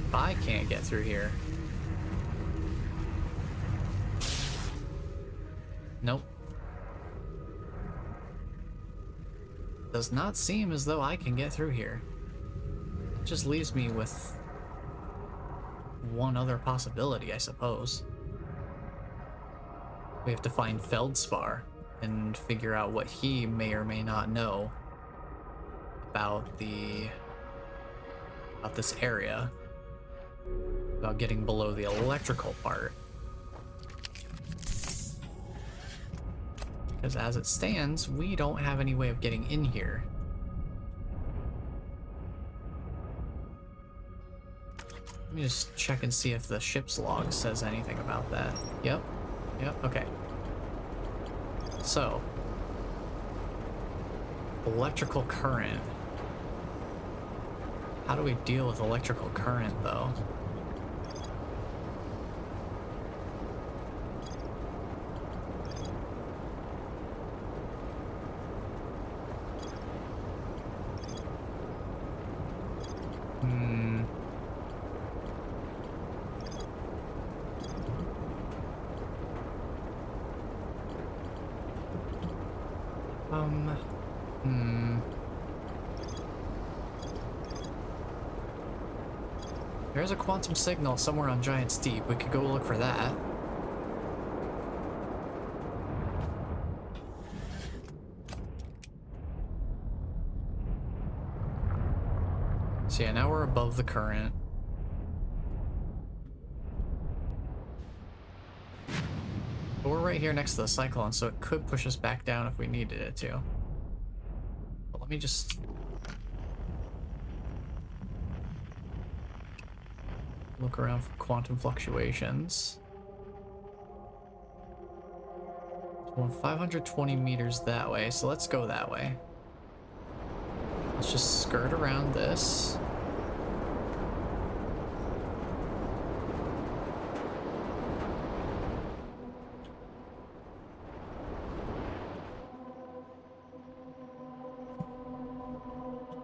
if I can't get through here, nope. Does not seem as though I can get through here. It just leaves me with one other possibility, I suppose. We have to find Feldspar and figure out what he may or may not know about this area, about getting below the electrical part. Because as it stands, we don't have any way of getting in here. Let me just check and see if the ship's log says anything about that. Yep, okay. So, electrical current. How do we deal with electrical current, though? Hmm. There's a quantum signal somewhere on Giant's Deep. We could go look for that. So yeah, now we're above the current. But we're right here next to the cyclone, so it could push us back down if we needed it to. But let me just look around for quantum fluctuations. Well, 520 meters that way, so let's go that way. Let's just skirt around this.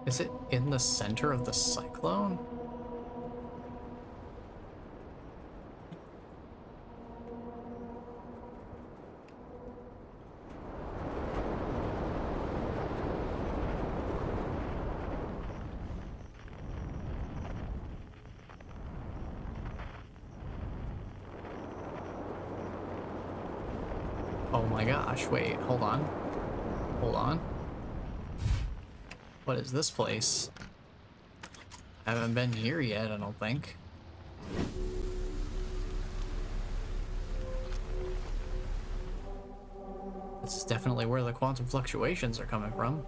Is it in the center of the cyclone? Oh my gosh, wait, hold on. Hold on. What is this place? I haven't been here yet, I don't think. This is definitely where the quantum fluctuations are coming from.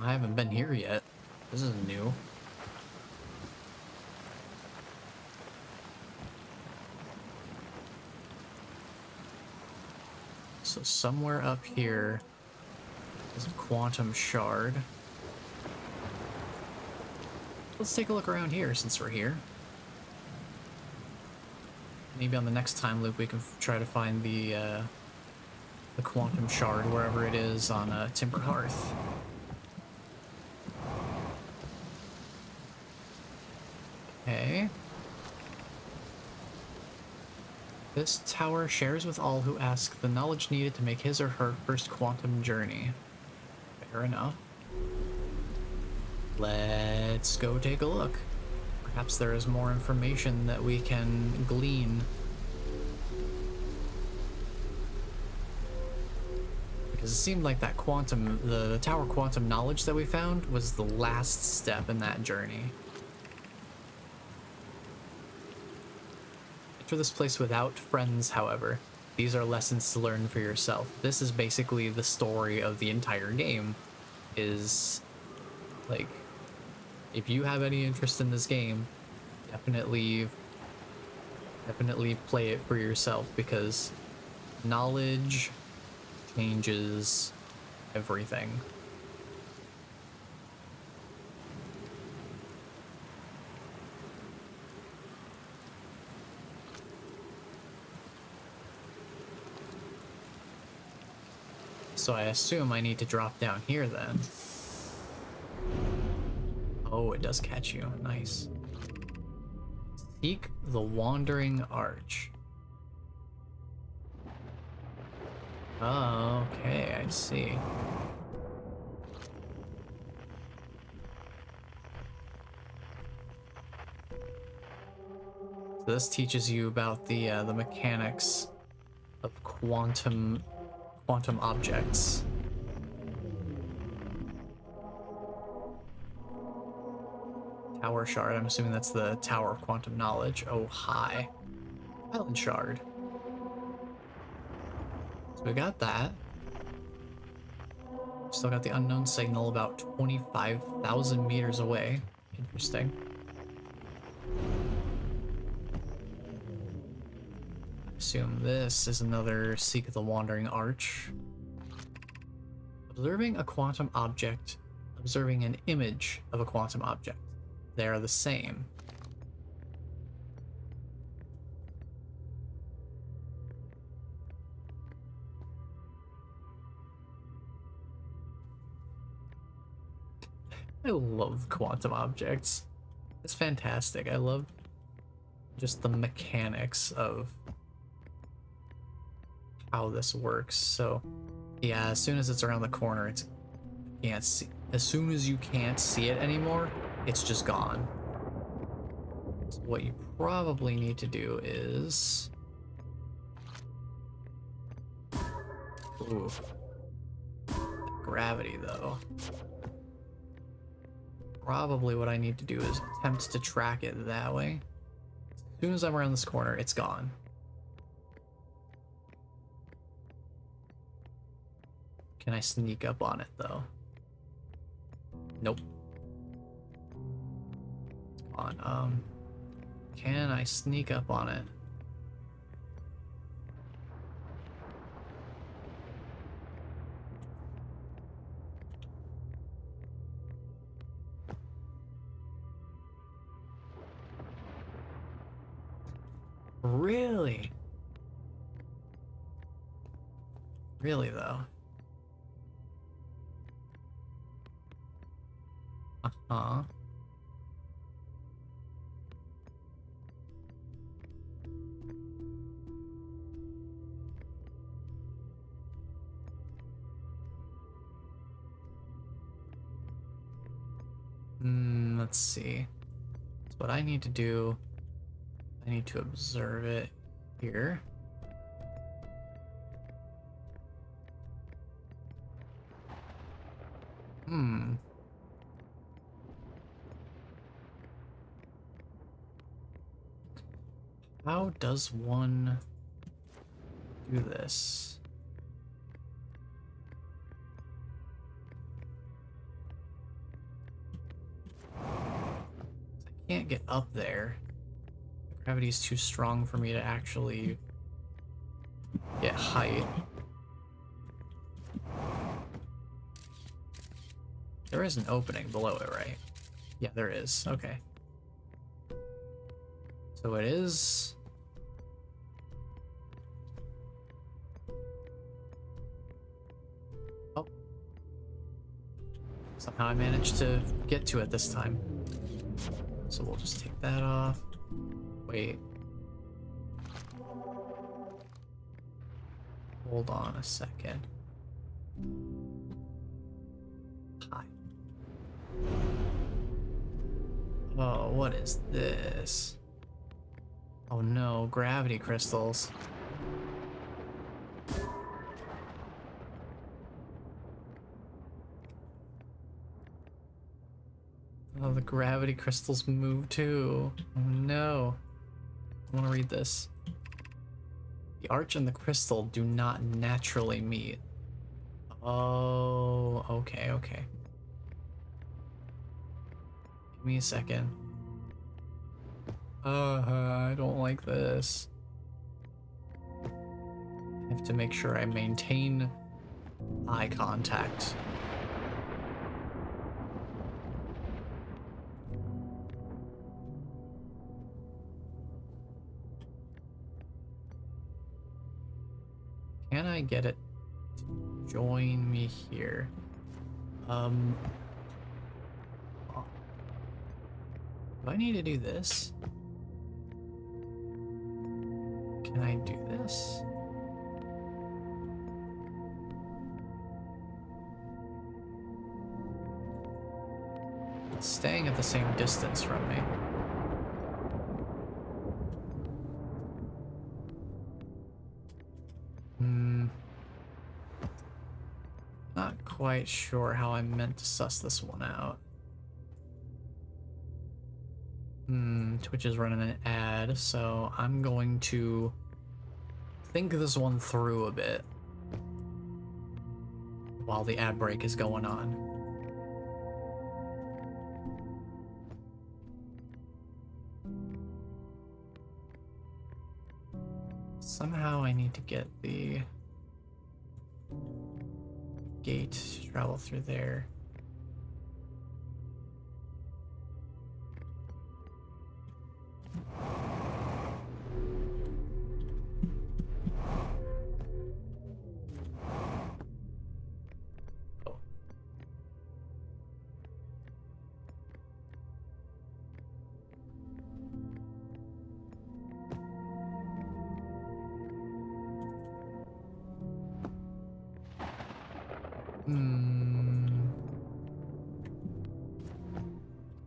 I haven't been here yet. This is new. So somewhere up here is a quantum shard. Let's take a look around here since we're here. Maybe on the next time loop we can try to find the quantum shard wherever it is on Timber Hearth. Okay. This tower shares with all who ask the knowledge needed to make his or her first quantum journey. Fair enough. Let's go take a look. Perhaps there is more information that we can glean. Because it seemed like that quantum, the tower quantum knowledge that we found was the last step in that journey. Enter this place without friends, however. These are lessons to learn for yourself. This is basically the story of the entire game. Is like, if you have any interest in this game, definitely play it for yourself, because knowledge changes everything. So I assume I need to drop down here then. Oh, it does catch you. Nice. Seek the Wandering Arch. Oh, okay, I see. So this teaches you about the mechanics of quantum objects. Tower shard. I'm assuming that's the Tower of Quantum Knowledge. Oh, hi. Island shard. So we got that. Still got the unknown signal about 25,000 meters away. Interesting. I assume this is another Seek the Wandering Arch. Observing a quantum object. Observing an image of a quantum object. They are the same. I love quantum objects. It's fantastic. I love just the mechanics of how this works. So yeah, as soon as it's around the corner, it's can't see. As soon as you can't see it anymore, it's just gone. So what you probably need to do is, ooh, gravity though. Probably what I need to do is attempt to track it that way. As soon as I'm around this corner, it's gone. Can I sneak up on it though? Nope. Come on, can I sneak up on it? Really? Really though? Uh-huh. Let's see. So what I need to do, I need to observe it here. How does one do this? I can't get up there. Gravity's too strong for me to actually get height. There is an opening below it, right? Yeah, there is. Okay. So it is... Oh. Somehow I managed to get to it this time. So we'll just take that off. Wait. Hold on a second. Hi. Oh, what is this? Oh no, gravity crystals. Oh, the gravity crystals move too. Oh no. I want to read this. The arch and the crystal do not naturally meet. Oh, okay, okay. Give me a second. I don't like this. I have to make sure I maintain eye contact. Can I get it to join me here? Do I need to do this? Can I do this? It's staying at the same distance from me. Not quite sure how I meant to suss this one out. Twitch is running an ad, so I'm going to think this one through a bit while the ad break is going on. Somehow I need to get the gate to travel through there. Oh. Hmm.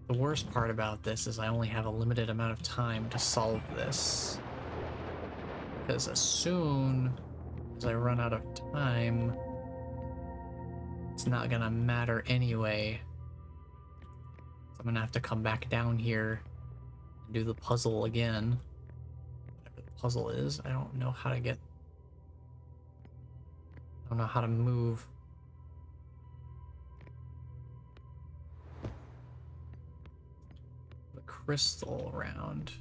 The worst part about this is I only have a limited amount of time to solve this. Because as soon as I run out of time, it's not gonna matter anyway. So I'm gonna have to come back down here and do the puzzle again. Whatever the puzzle is, I don't know how to get... I don't know how to move. The crystal around.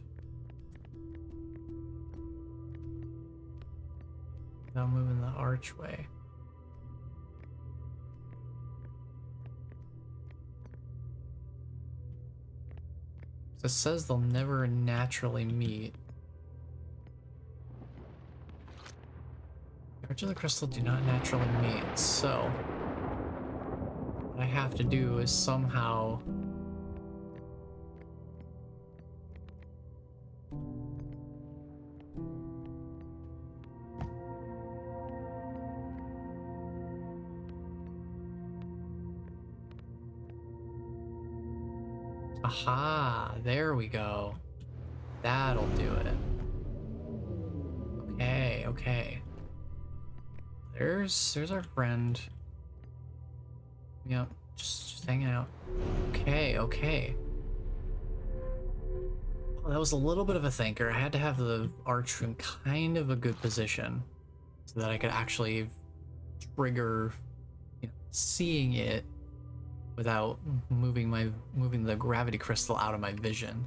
Without moving the archway. It says they'll never naturally meet. The arch and the crystal do not naturally meet, so what I have to do is somehow aha, there we go. That'll do it. Okay, okay. There's our friend. Yep, just hanging out. Okay, okay. Well, that was a little bit of a thinker. I had to have the arch in kind of a good position so that I could actually trigger, seeing it without moving the gravity crystal out of my vision.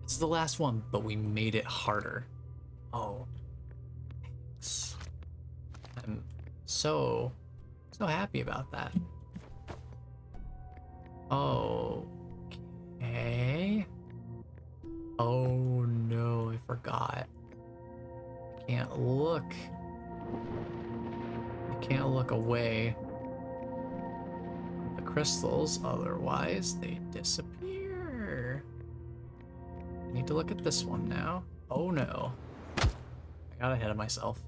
This is the last one, but we made it harder. Oh, thanks. I'm so happy about that. Oh, okay. Oh no, I forgot. I can't look. I can't look away from the crystals, otherwise they disappear. I need to look at this one now. Oh no. I got ahead of myself.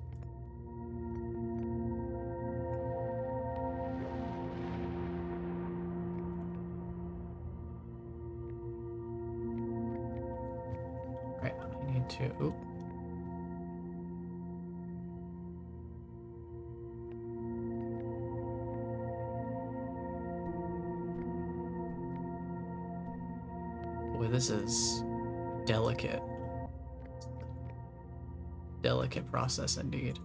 Right, I need to... Oop. Boy, this is delicate. Delicate process indeed.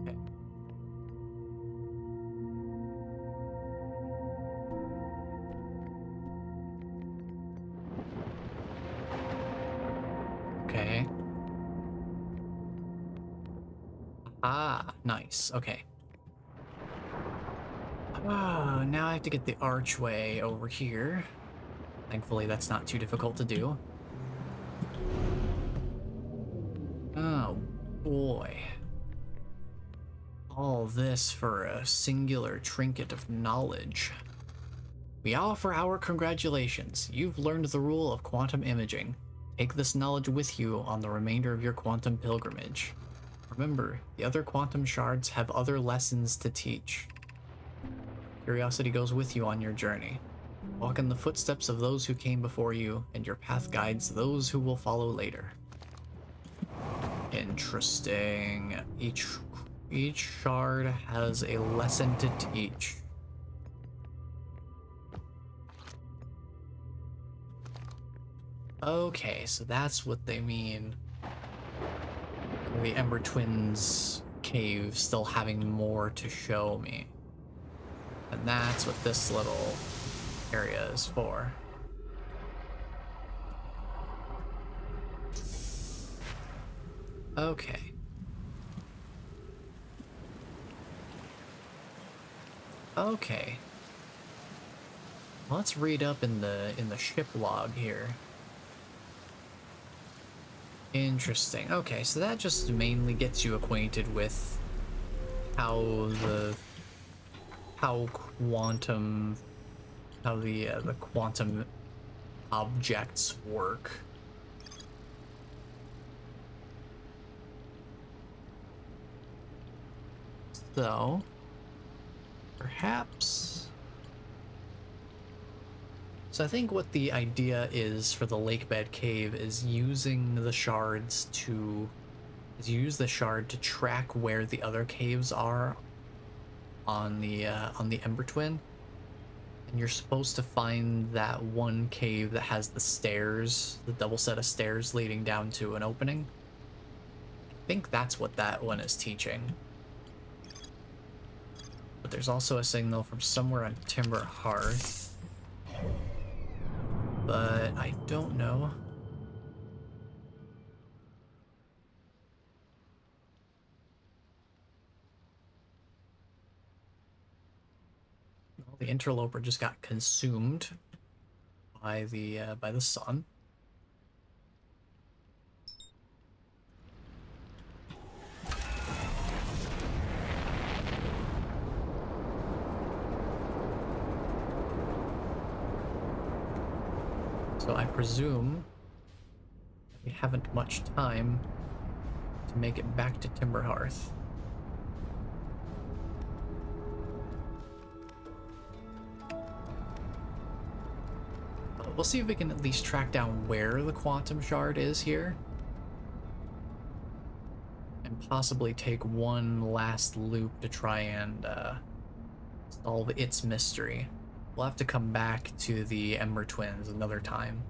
Okay. Okay. Ah, nice. Okay. Oh, now I have to get the archway over here. Thankfully, that's not too difficult to do. Oh, boy. All this for a singular trinket of knowledge. We offer our congratulations. You've learned the rule of quantum imaging. Take this knowledge with you on the remainder of your quantum pilgrimage. Remember, the other quantum shards have other lessons to teach. Curiosity goes with you on your journey. Walk in the footsteps of those who came before you, and your path guides those who will follow later. Interesting. Each shard has a lesson to teach. Okay, so that's what they mean. The Ember Twins cave still having more to show me. And that's what this little area is for. Okay. Okay. Let's read up in the ship log here. Interesting. Okay, so that just mainly gets you acquainted with how the quantum objects work. So Perhaps. So I think what the idea is for the lake bed cave is using the shards to use the shard to track where the other caves are on the Ember Twin. And you're supposed to find that one cave that has the stairs, the double set of stairs leading down to an opening. I think that's what that one is teaching. But there's also a signal from somewhere on Timber Hearth. But I don't know. Well, the interloper just got consumed by the sun. So I presume we haven't much time to make it back to Timber Hearth. We'll see if we can at least track down where the quantum shard is here. And possibly take one last loop to try and solve its mystery. We'll have to come back to the Ember Twins another time.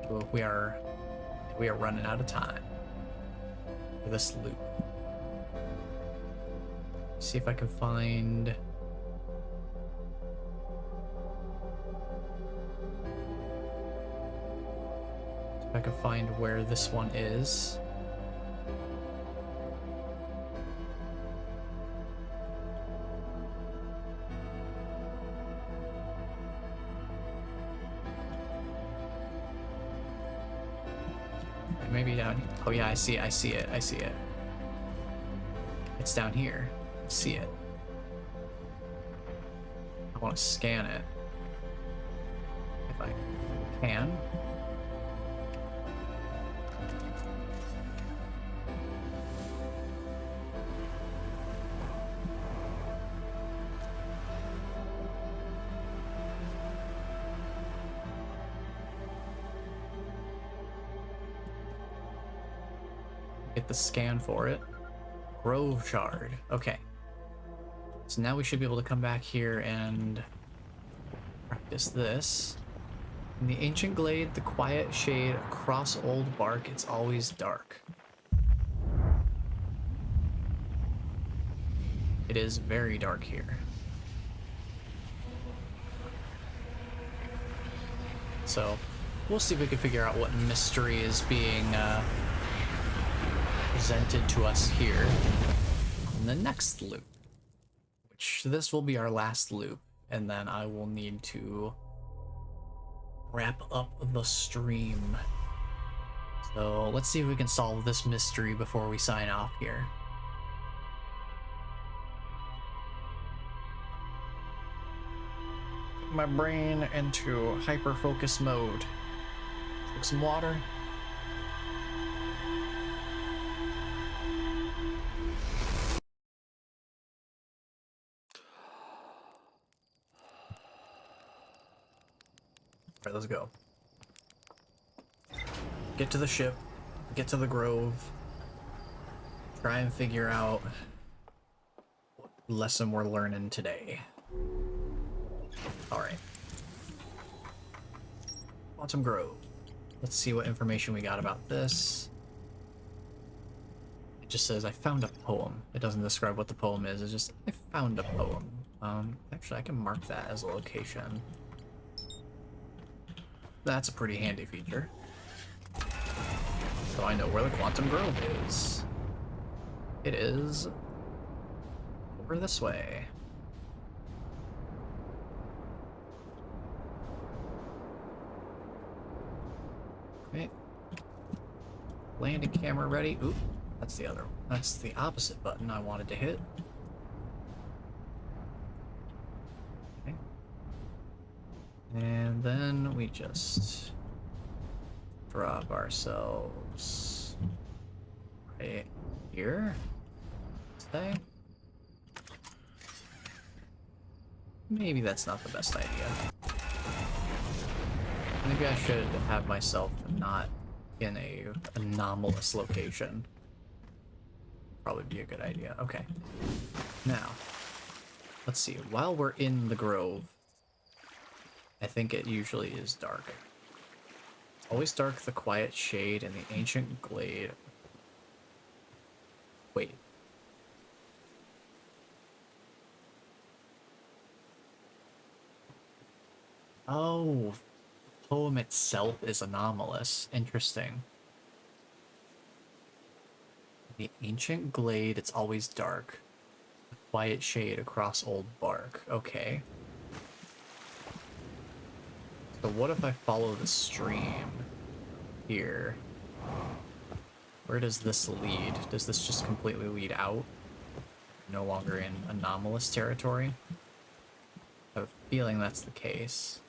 So we are running out of time for this loop. See if I can find... if I can find where this one is. Maybe down. Oh yeah, I see it. I see it. I see it. It's down here. I see it. I want to scan it if I can. Get the scan for it. Grove shard. Okay. So now we should be able to come back here and practice this. In the ancient glade, the quiet shade across old bark, it's always dark. It is very dark here. So we'll see if we can figure out what mystery is being presented to us here in the next loop, which this will be our last loop, and then I will need to wrap up the stream. So let's see if we can solve this mystery before we sign off here. Put my brain into hyper focus mode. Drink some water. Alright, let's go. Get to the ship, get to the grove, try and figure out what lesson we're learning today. Alright. Quantum Grove. Let's see what information we got about this. It just says, I found a poem. It doesn't describe what the poem is, it's just, I found a poem. Actually, I can mark that as a location. That's a pretty handy feature. So I know where the Quantum Grove is. It is over this way. Okay. Landing camera ready. Oop, that's the other one. That's the opposite button I wanted to hit. And then we just drop ourselves right here. Stay. maybe that's not the best idea. Maybe I should have myself not in a anomalous location. Probably be a good idea. Okay. Now, let's see. While we're in the grove, I think it usually is dark. It's always dark, the quiet shade, and the ancient glade. Wait. Oh, the poem itself is anomalous. Interesting. The ancient glade, it's always dark. The quiet shade across old bark. Okay. So what if I follow the stream here? Where does this lead? Does this just completely lead out? No longer in anomalous territory? I have a feeling that's the case.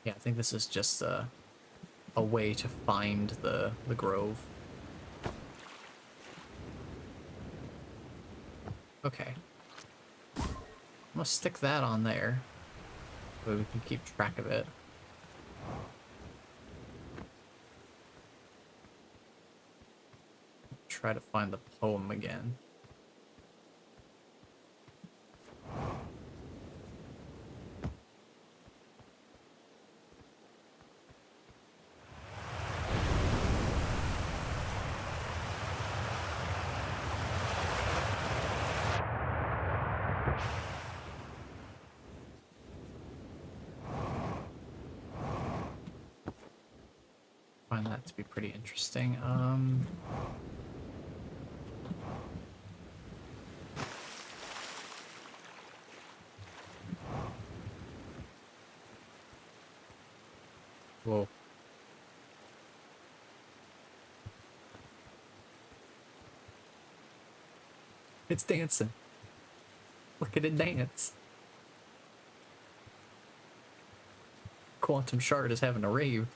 Yeah, I think this is just a way to find the grove. Okay. I'm gonna stick that on there so we can keep track of it. Try to find the poem again. Find that to be pretty interesting. Whoa. It's dancing. Look at it dance. Quantum Shard is having a rave.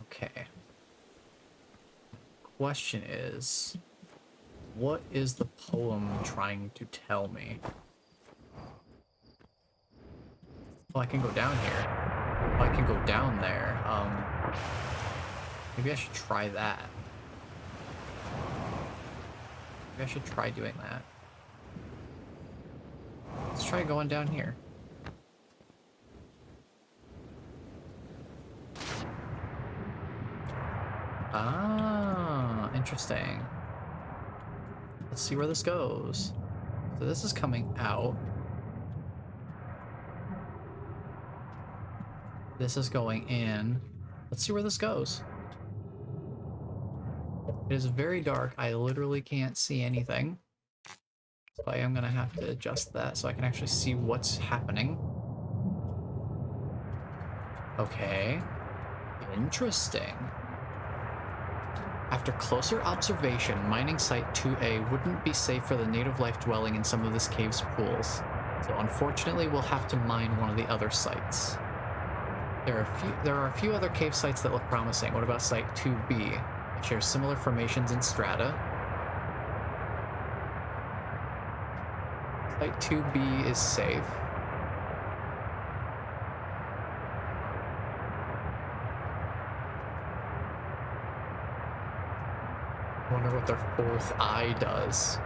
Okay. Question is, what is the poem trying to tell me? Well, I can go down here. Oh, I can go down there. Maybe I should try that. Maybe I should try doing that. Let's try going down here. Ah, interesting. Let's see where this goes. So this is coming out. This is going in. Let's see where this goes. It is very dark. I literally can't see anything. So I am gonna have to adjust that so I can actually see what's happening. Okay. Interesting. After closer observation, mining site 2A wouldn't be safe for the native life dwelling in some of this cave's pools. So unfortunately, we'll have to mine one of the other sites. There are a few other cave sites that look promising. What about site 2B? It shares similar formations and strata. Site 2B is safe. I wonder what their fourth eye does.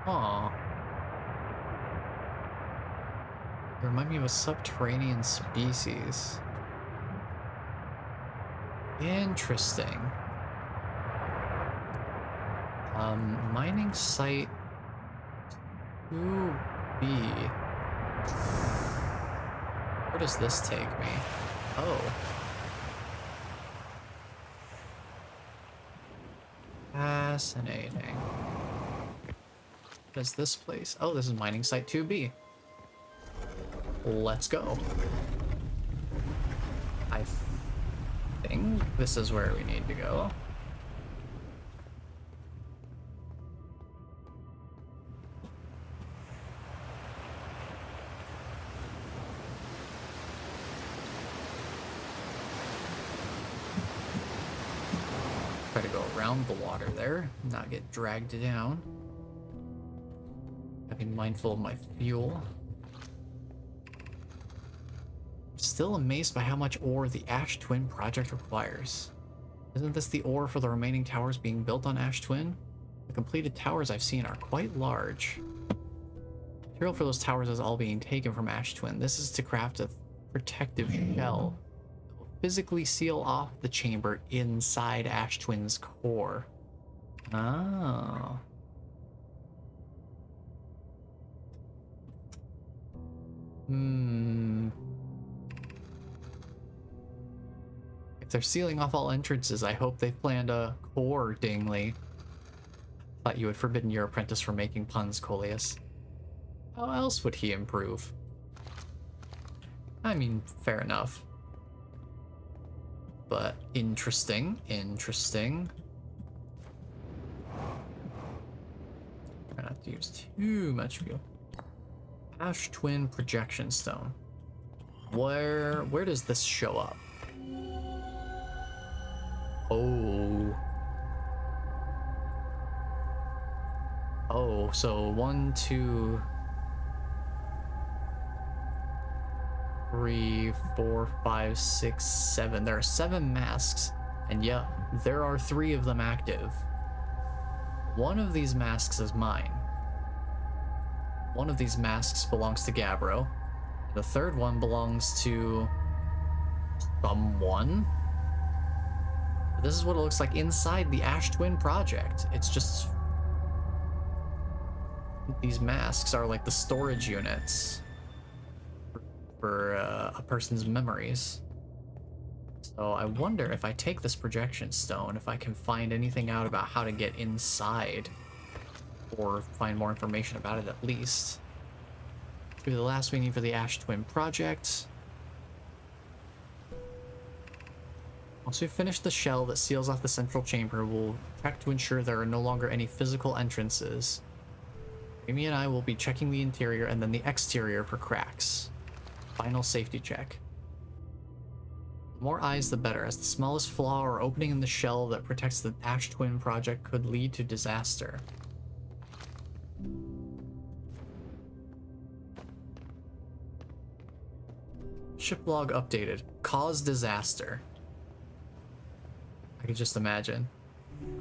Aw. They remind me of a subterranean species. Interesting. Mining site 2B. Where does this take me? Oh. Fascinating. What is this place? Oh, this is mining site 2B. Let's go. I think this is where we need to go. Try to go around around the water there, not get dragged down. Gotta be mindful of my fuel. I'm still amazed by how much ore the Ash Twin project requires. Isn't this the ore for the remaining towers being built on Ash Twin? The completed towers I've seen are quite large. Material for those towers is all being taken from Ash Twin. This is to craft a protective shell that will physically seal off the chamber inside Ash Twin's core. Oh. If they're sealing off all entrances, I hope they've planned accordingly. Thought you had forbidden your apprentice from making puns, Coleus. How else would he improve? I mean, fair enough. But interesting, interesting. Try not to use too much fuel. Ash Twin Projection Stone. Where does this show up? Oh. Oh, so 1, 2, 3, 4, 5, 6, 7. There are 7 masks, and yeah, there are 3 of them active. One of these masks is mine. One of these masks belongs to Gabbro. The third one belongs to someone. This is what it looks like inside the Ash Twin project. It's just... these masks are like the storage units for a person's memories. So I wonder if I take this projection stone, if I can find anything out about how to get inside, or find more information about it at least. Should be the last we need for the Ash Twin project. Once we finish the shell that seals off the central chamber, we'll check to ensure there are no longer any physical entrances. Amy and I will be checking the interior and then the exterior for cracks. Final safety check. The more eyes, the better, as the smallest flaw or opening in the shell that protects the Ash Twin project could lead to disaster. Ship log updated. Cause disaster. I could just imagine.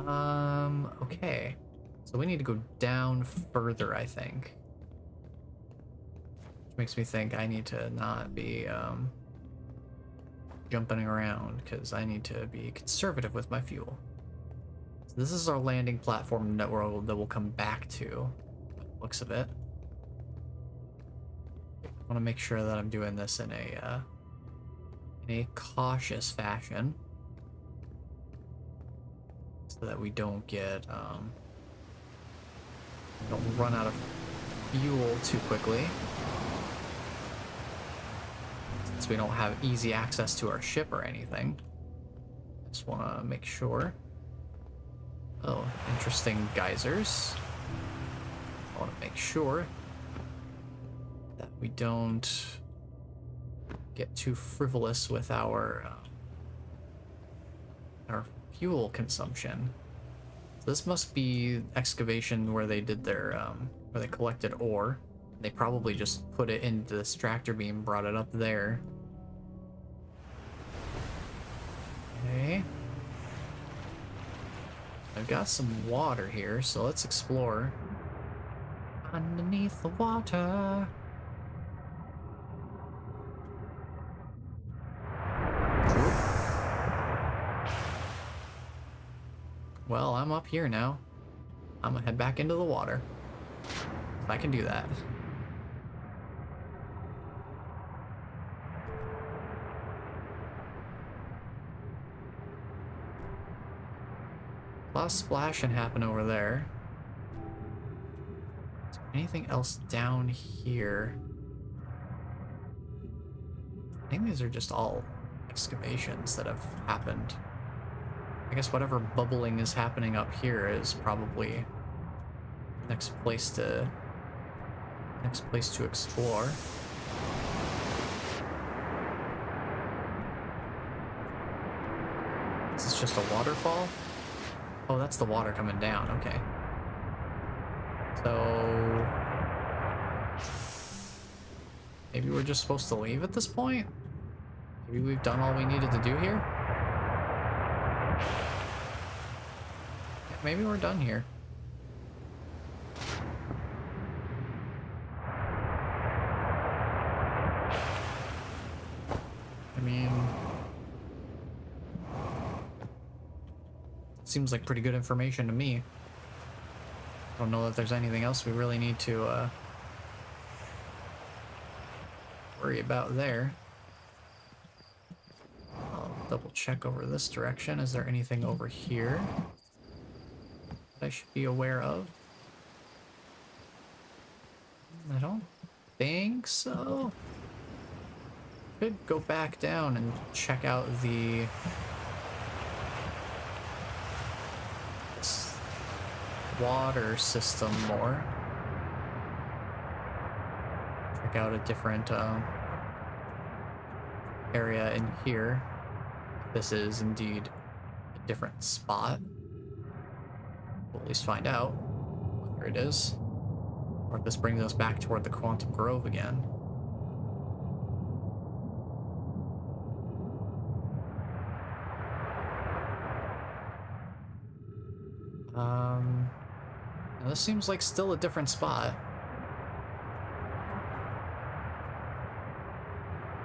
Okay. So we need to go down further, I think. Which makes me think I need to not be jumping around, because I need to be conservative with my fuel. So this is our landing platform that we'll come back to, by the looks of it. I want to make sure that I'm doing this in a cautious fashion, so that we don't get don't run out of fuel too quickly, since we don't have easy access to our ship or anything. Just want to make sure. Oh, interesting geysers. I want to make sure that we don't get too frivolous with our fuel consumption. So this must be excavation where they did their where they collected ore. They probably just put it into this tractor beam, brought it up there. Okay. I've got some water here, so let's explore underneath the water. Well, I'm up here now. I'm gonna head back into the water. If I can do that. A lot of splashing happen over there. Is there anything else down here? I think these are just all excavations that have happened. I guess whatever bubbling is happening up here is probably next place to explore. Is this just a waterfall? Oh, that's the water coming down. Okay. So maybe we're just supposed to leave at this point? Maybe we've done all we needed to do here? Yeah, maybe we're done here. I mean, seems like pretty good information to me. I don't know that there's anything else we really need to worry about there. I'll double check over this direction. Is there anything over here that I should be aware of? I don't think so. Could go back down and check out the water system more. Check out a different area in here. This is indeed a different spot. We'll at least find out whether it is, or if this brings us back toward the Quantum Grove again. Now this seems like still a different spot.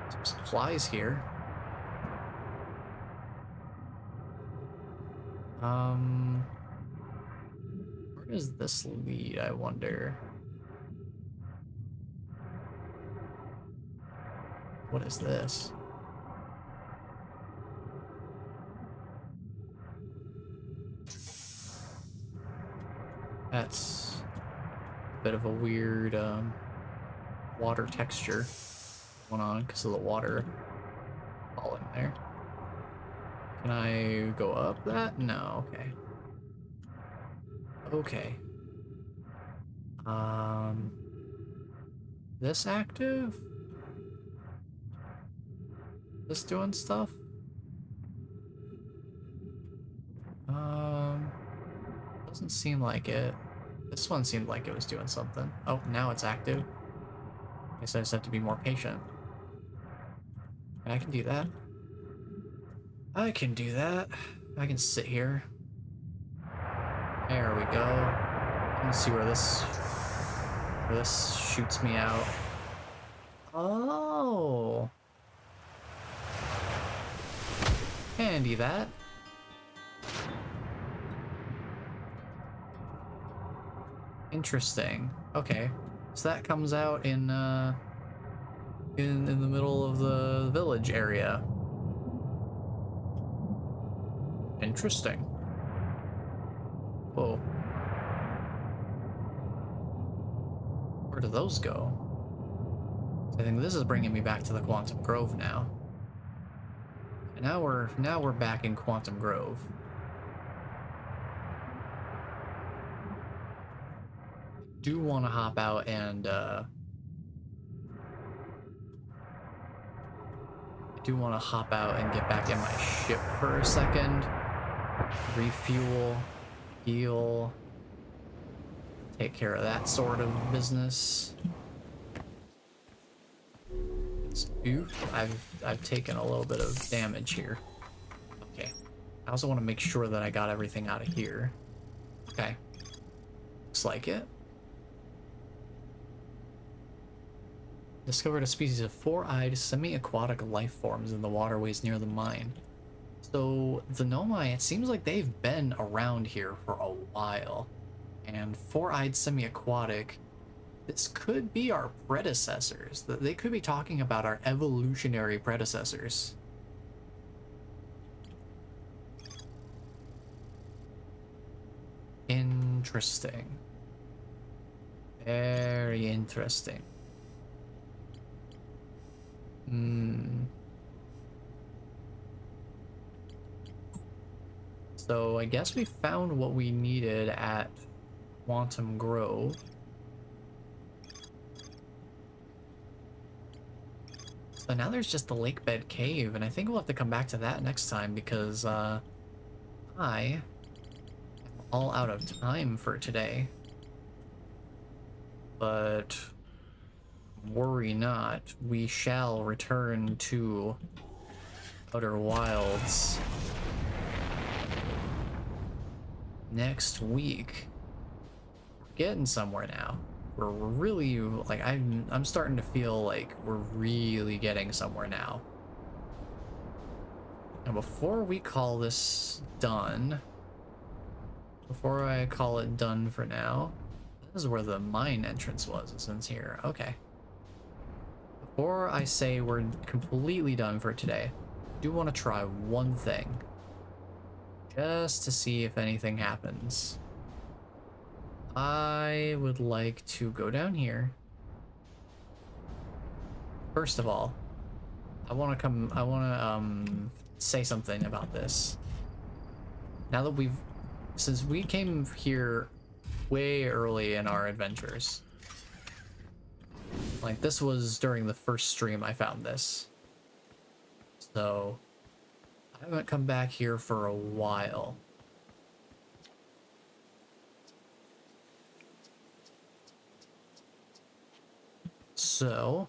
Some supplies here. Where does this lead, I wonder? What is this? That's a bit of a weird water texture going on because of the water falling there. Can I go up that? No, okay. Okay. This active? This doing stuff? Doesn't seem like it. This one seemed like it was doing something. Oh, now it's active. Guess I just have to be more patient. I can do that. I can do that. I can sit here. There we go. Let's see where this shoots me out. Oh. Handy that. Interesting. Okay. So that comes out in the middle of the village area. Interesting. Whoa. Where do those go? I think this is bringing me back to the Quantum Grove now. And now we're back in Quantum Grove. Do want to hop out and I do want to hop out and get back in my ship for a second. Refuel, heal, take care of that sort of business. Oof, I've taken a little bit of damage here. Okay. I also want to make sure that I got everything out of here. Okay. Looks like it. Discovered a species of four-eyed semi-aquatic life forms in the waterways near the mine. So the Nomai, it seems like they've been around here for a while. And four-eyed semi-aquatic, this could be our predecessors. They could be talking about our evolutionary predecessors. Interesting. Very interesting. So I guess we found what we needed at Quantum Grove. So now there's just the lake bed cave, and I think we'll have to come back to that next time because I all out of time for today. But worry not, we shall return to Outer Wilds next week. We're getting somewhere now. We're really, like, I'm starting to feel like we're really getting somewhere now. And before we call this done, before I call it done for now, this is where the mine entrance was, since here. Okay. Before I say we're completely done for today, I do want to try one thing. Just to see if anything happens. I would like to go down here. First of all, I want to say something about this. Now that since we came here way early in our adventures, like this was during the first stream I found this. So I haven't come back here for a while. So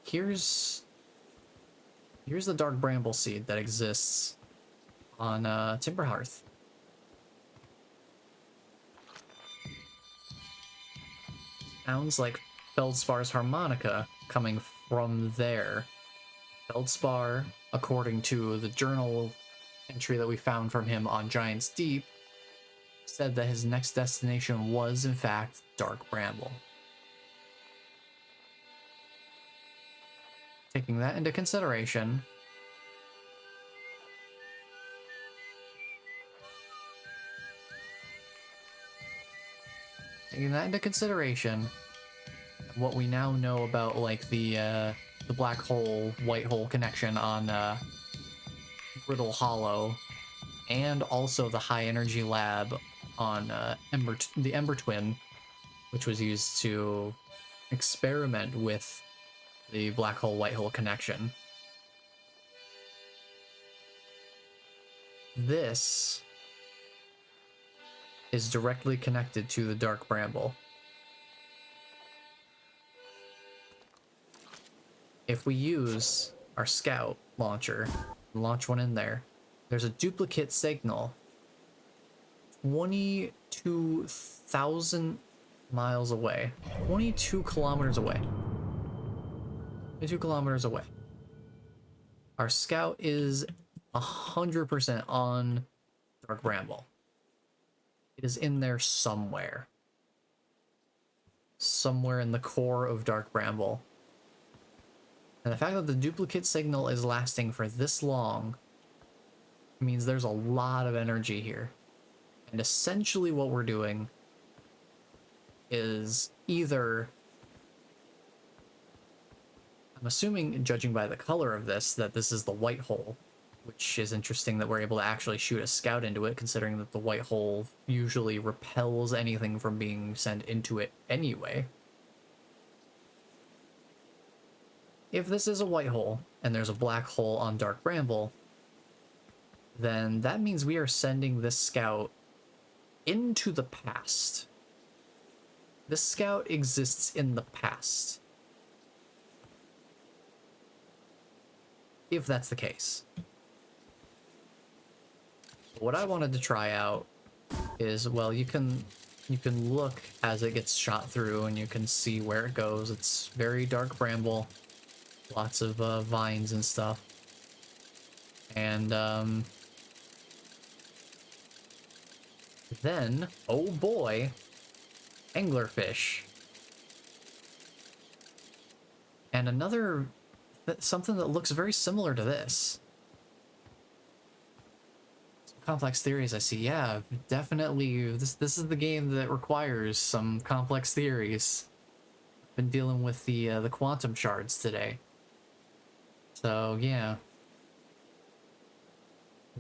here's the dark bramble seed that exists on Timberhearth. Sounds like Feldspar's harmonica coming from there. Feldspar, according to the journal entry that we found from him on Giant's Deep, said that his next destination was in fact Dark Bramble. Taking that into consideration, what we now know about like the black hole, white hole connection on Brittle Hollow, and also the high energy lab on the Ember Twin, which was used to experiment with the black hole, white hole connection. This is directly connected to the Dark Bramble. If we use our scout launcher, launch one in there, there's a duplicate signal 22,000 miles away, 22 kilometers away. 22 kilometers away. Our scout is 100% on Dark Bramble. It is in there somewhere. Somewhere in the core of Dark Bramble. And the fact that the duplicate signal is lasting for this long means there's a lot of energy here. And essentially what we're doing is either, I'm assuming, judging by the color of this, that this is the white hole, which is interesting that we're able to actually shoot a scout into it, considering that the white hole usually repels anything from being sent into it anyway. If this is a white hole, and there's a black hole on Dark Bramble, then that means we are sending this scout into the past. This scout exists in the past. If that's the case. What I wanted to try out is, well, you can look as it gets shot through and you can see where it goes. It's very Dark Bramble. Lots of vines and stuff. And then, oh boy, anglerfish. And another, something that looks very similar to this. Complex theories I see. Yeah, definitely. This is the game that requires some complex theories. Been dealing with the quantum shards today. So, yeah.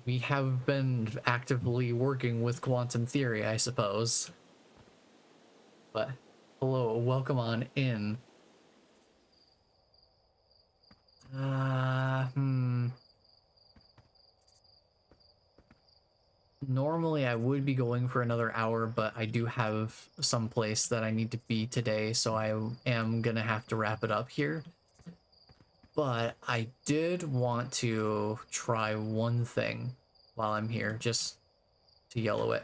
We have been actively working with quantum theory, I suppose. But, hello, welcome on in. Normally I would be going for another hour, but I do have some place that I need to be today, so I am gonna have to wrap it up here. But I did want to try one thing while I'm here, just to yellow it.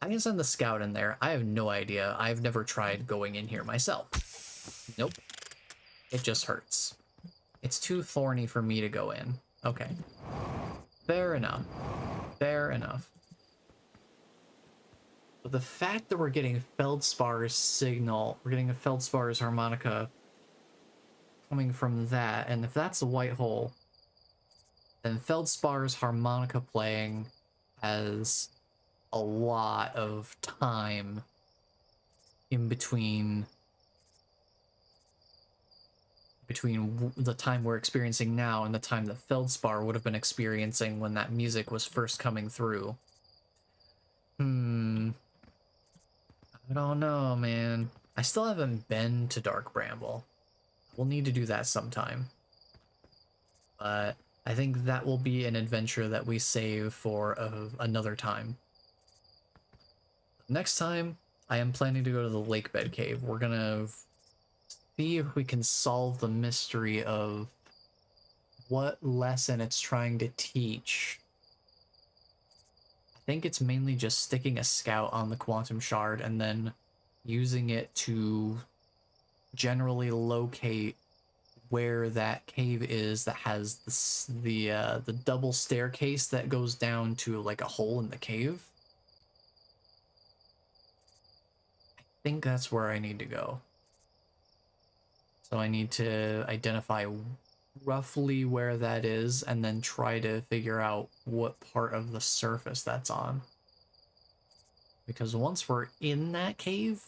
I can send the scout in there. I have no idea. I've never tried going in here myself. Nope. It just hurts. It's too thorny for me to go in. Okay. Fair enough. Fair enough. But the fact that we're getting Feldspar's signal, we're getting a Feldspar's harmonica coming from that, and if that's a white hole, then Feldspar's harmonica playing has a lot of time in between the time we're experiencing now and the time that Feldspar would have been experiencing when that music was first coming through. I don't know, man. I still haven't been to Dark Bramble. We'll need to do that sometime. But I think that will be an adventure that we save for another time. Next time, I am planning to go to the Lake Bed Cave. We're gonna see if we can solve the mystery of what lesson it's trying to teach. I think it's mainly just sticking a scout on the quantum shard and then using it to generally locate where that cave is that has the double staircase that goes down to like a hole in the cave. I think that's where I need to go. So I need to identify roughly where that is and then try to figure out what part of the surface that's on. Because once we're in that cave,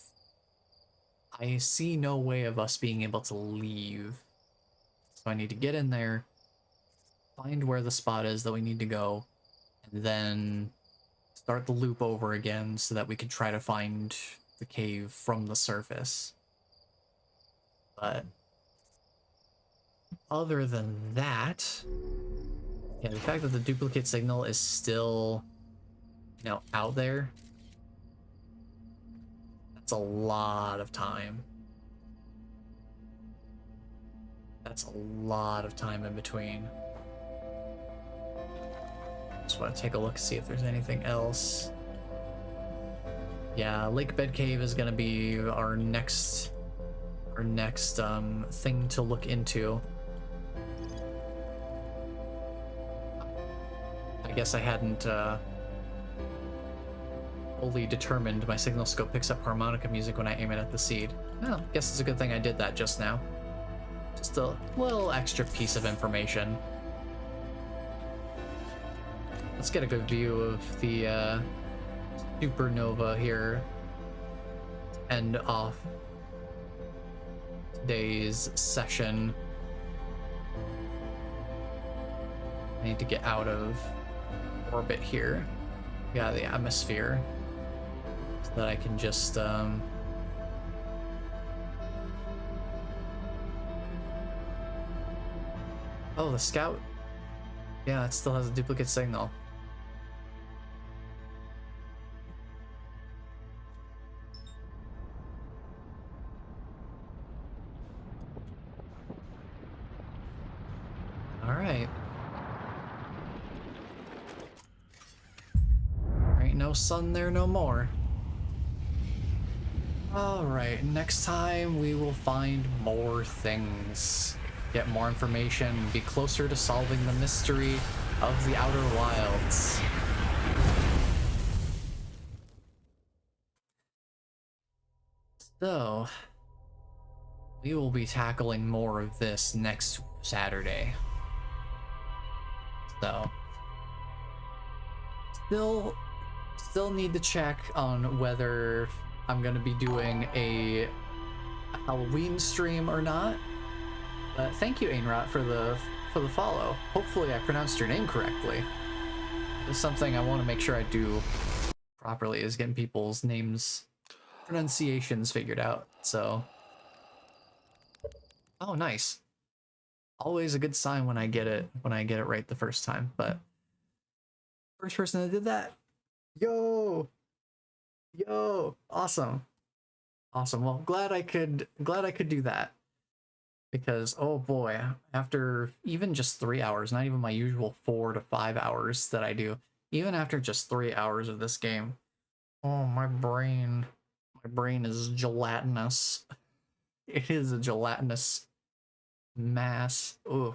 I see no way of us being able to leave. So I need to get in there, find where the spot is that we need to go, and then start the loop over again so that we can try to find the cave from the surface. But other than that, yeah, the fact that the duplicate signal is still, you know, out there, that's a lot of time. That's a lot of time in between. Just want to take a look, see if there's anything else. Yeah, Lake Bed Cave is gonna be our next thing to look into. I guess I hadn't fully determined my signal scope picks up harmonica music when I aim it at the seed. Well, I guess it's a good thing I did that just now. Just a little extra piece of information. Let's get a good view of the supernova here. End off today's session. I need to get out of orbit here. Yeah, the atmosphere. So that I can just oh, the scout. Yeah, it still has a duplicate signal. All right. There ain't no sun there no more. All right, next time we will find more things. Get more information, be closer to solving the mystery of the Outer Wilds. So, we will be tackling more of this next Saturday. So, still need to check on whether I'm gonna be doing a Halloween stream or not. Thank you, Ainrot, for the follow. Hopefully I pronounced your name correctly. It's something I want to make sure I do properly, is getting people's names pronunciations figured out. So, oh, nice. Always a good sign when I get it right the first time. But first person that did that, Yo! Yo! Awesome. Awesome. Well, glad I could do that. Because oh boy, after even just 3 hours, not even my usual 4 to 5 hours that I do, even after just 3 hours of this game, oh my brain is gelatinous. It is a gelatinous mass. Ugh.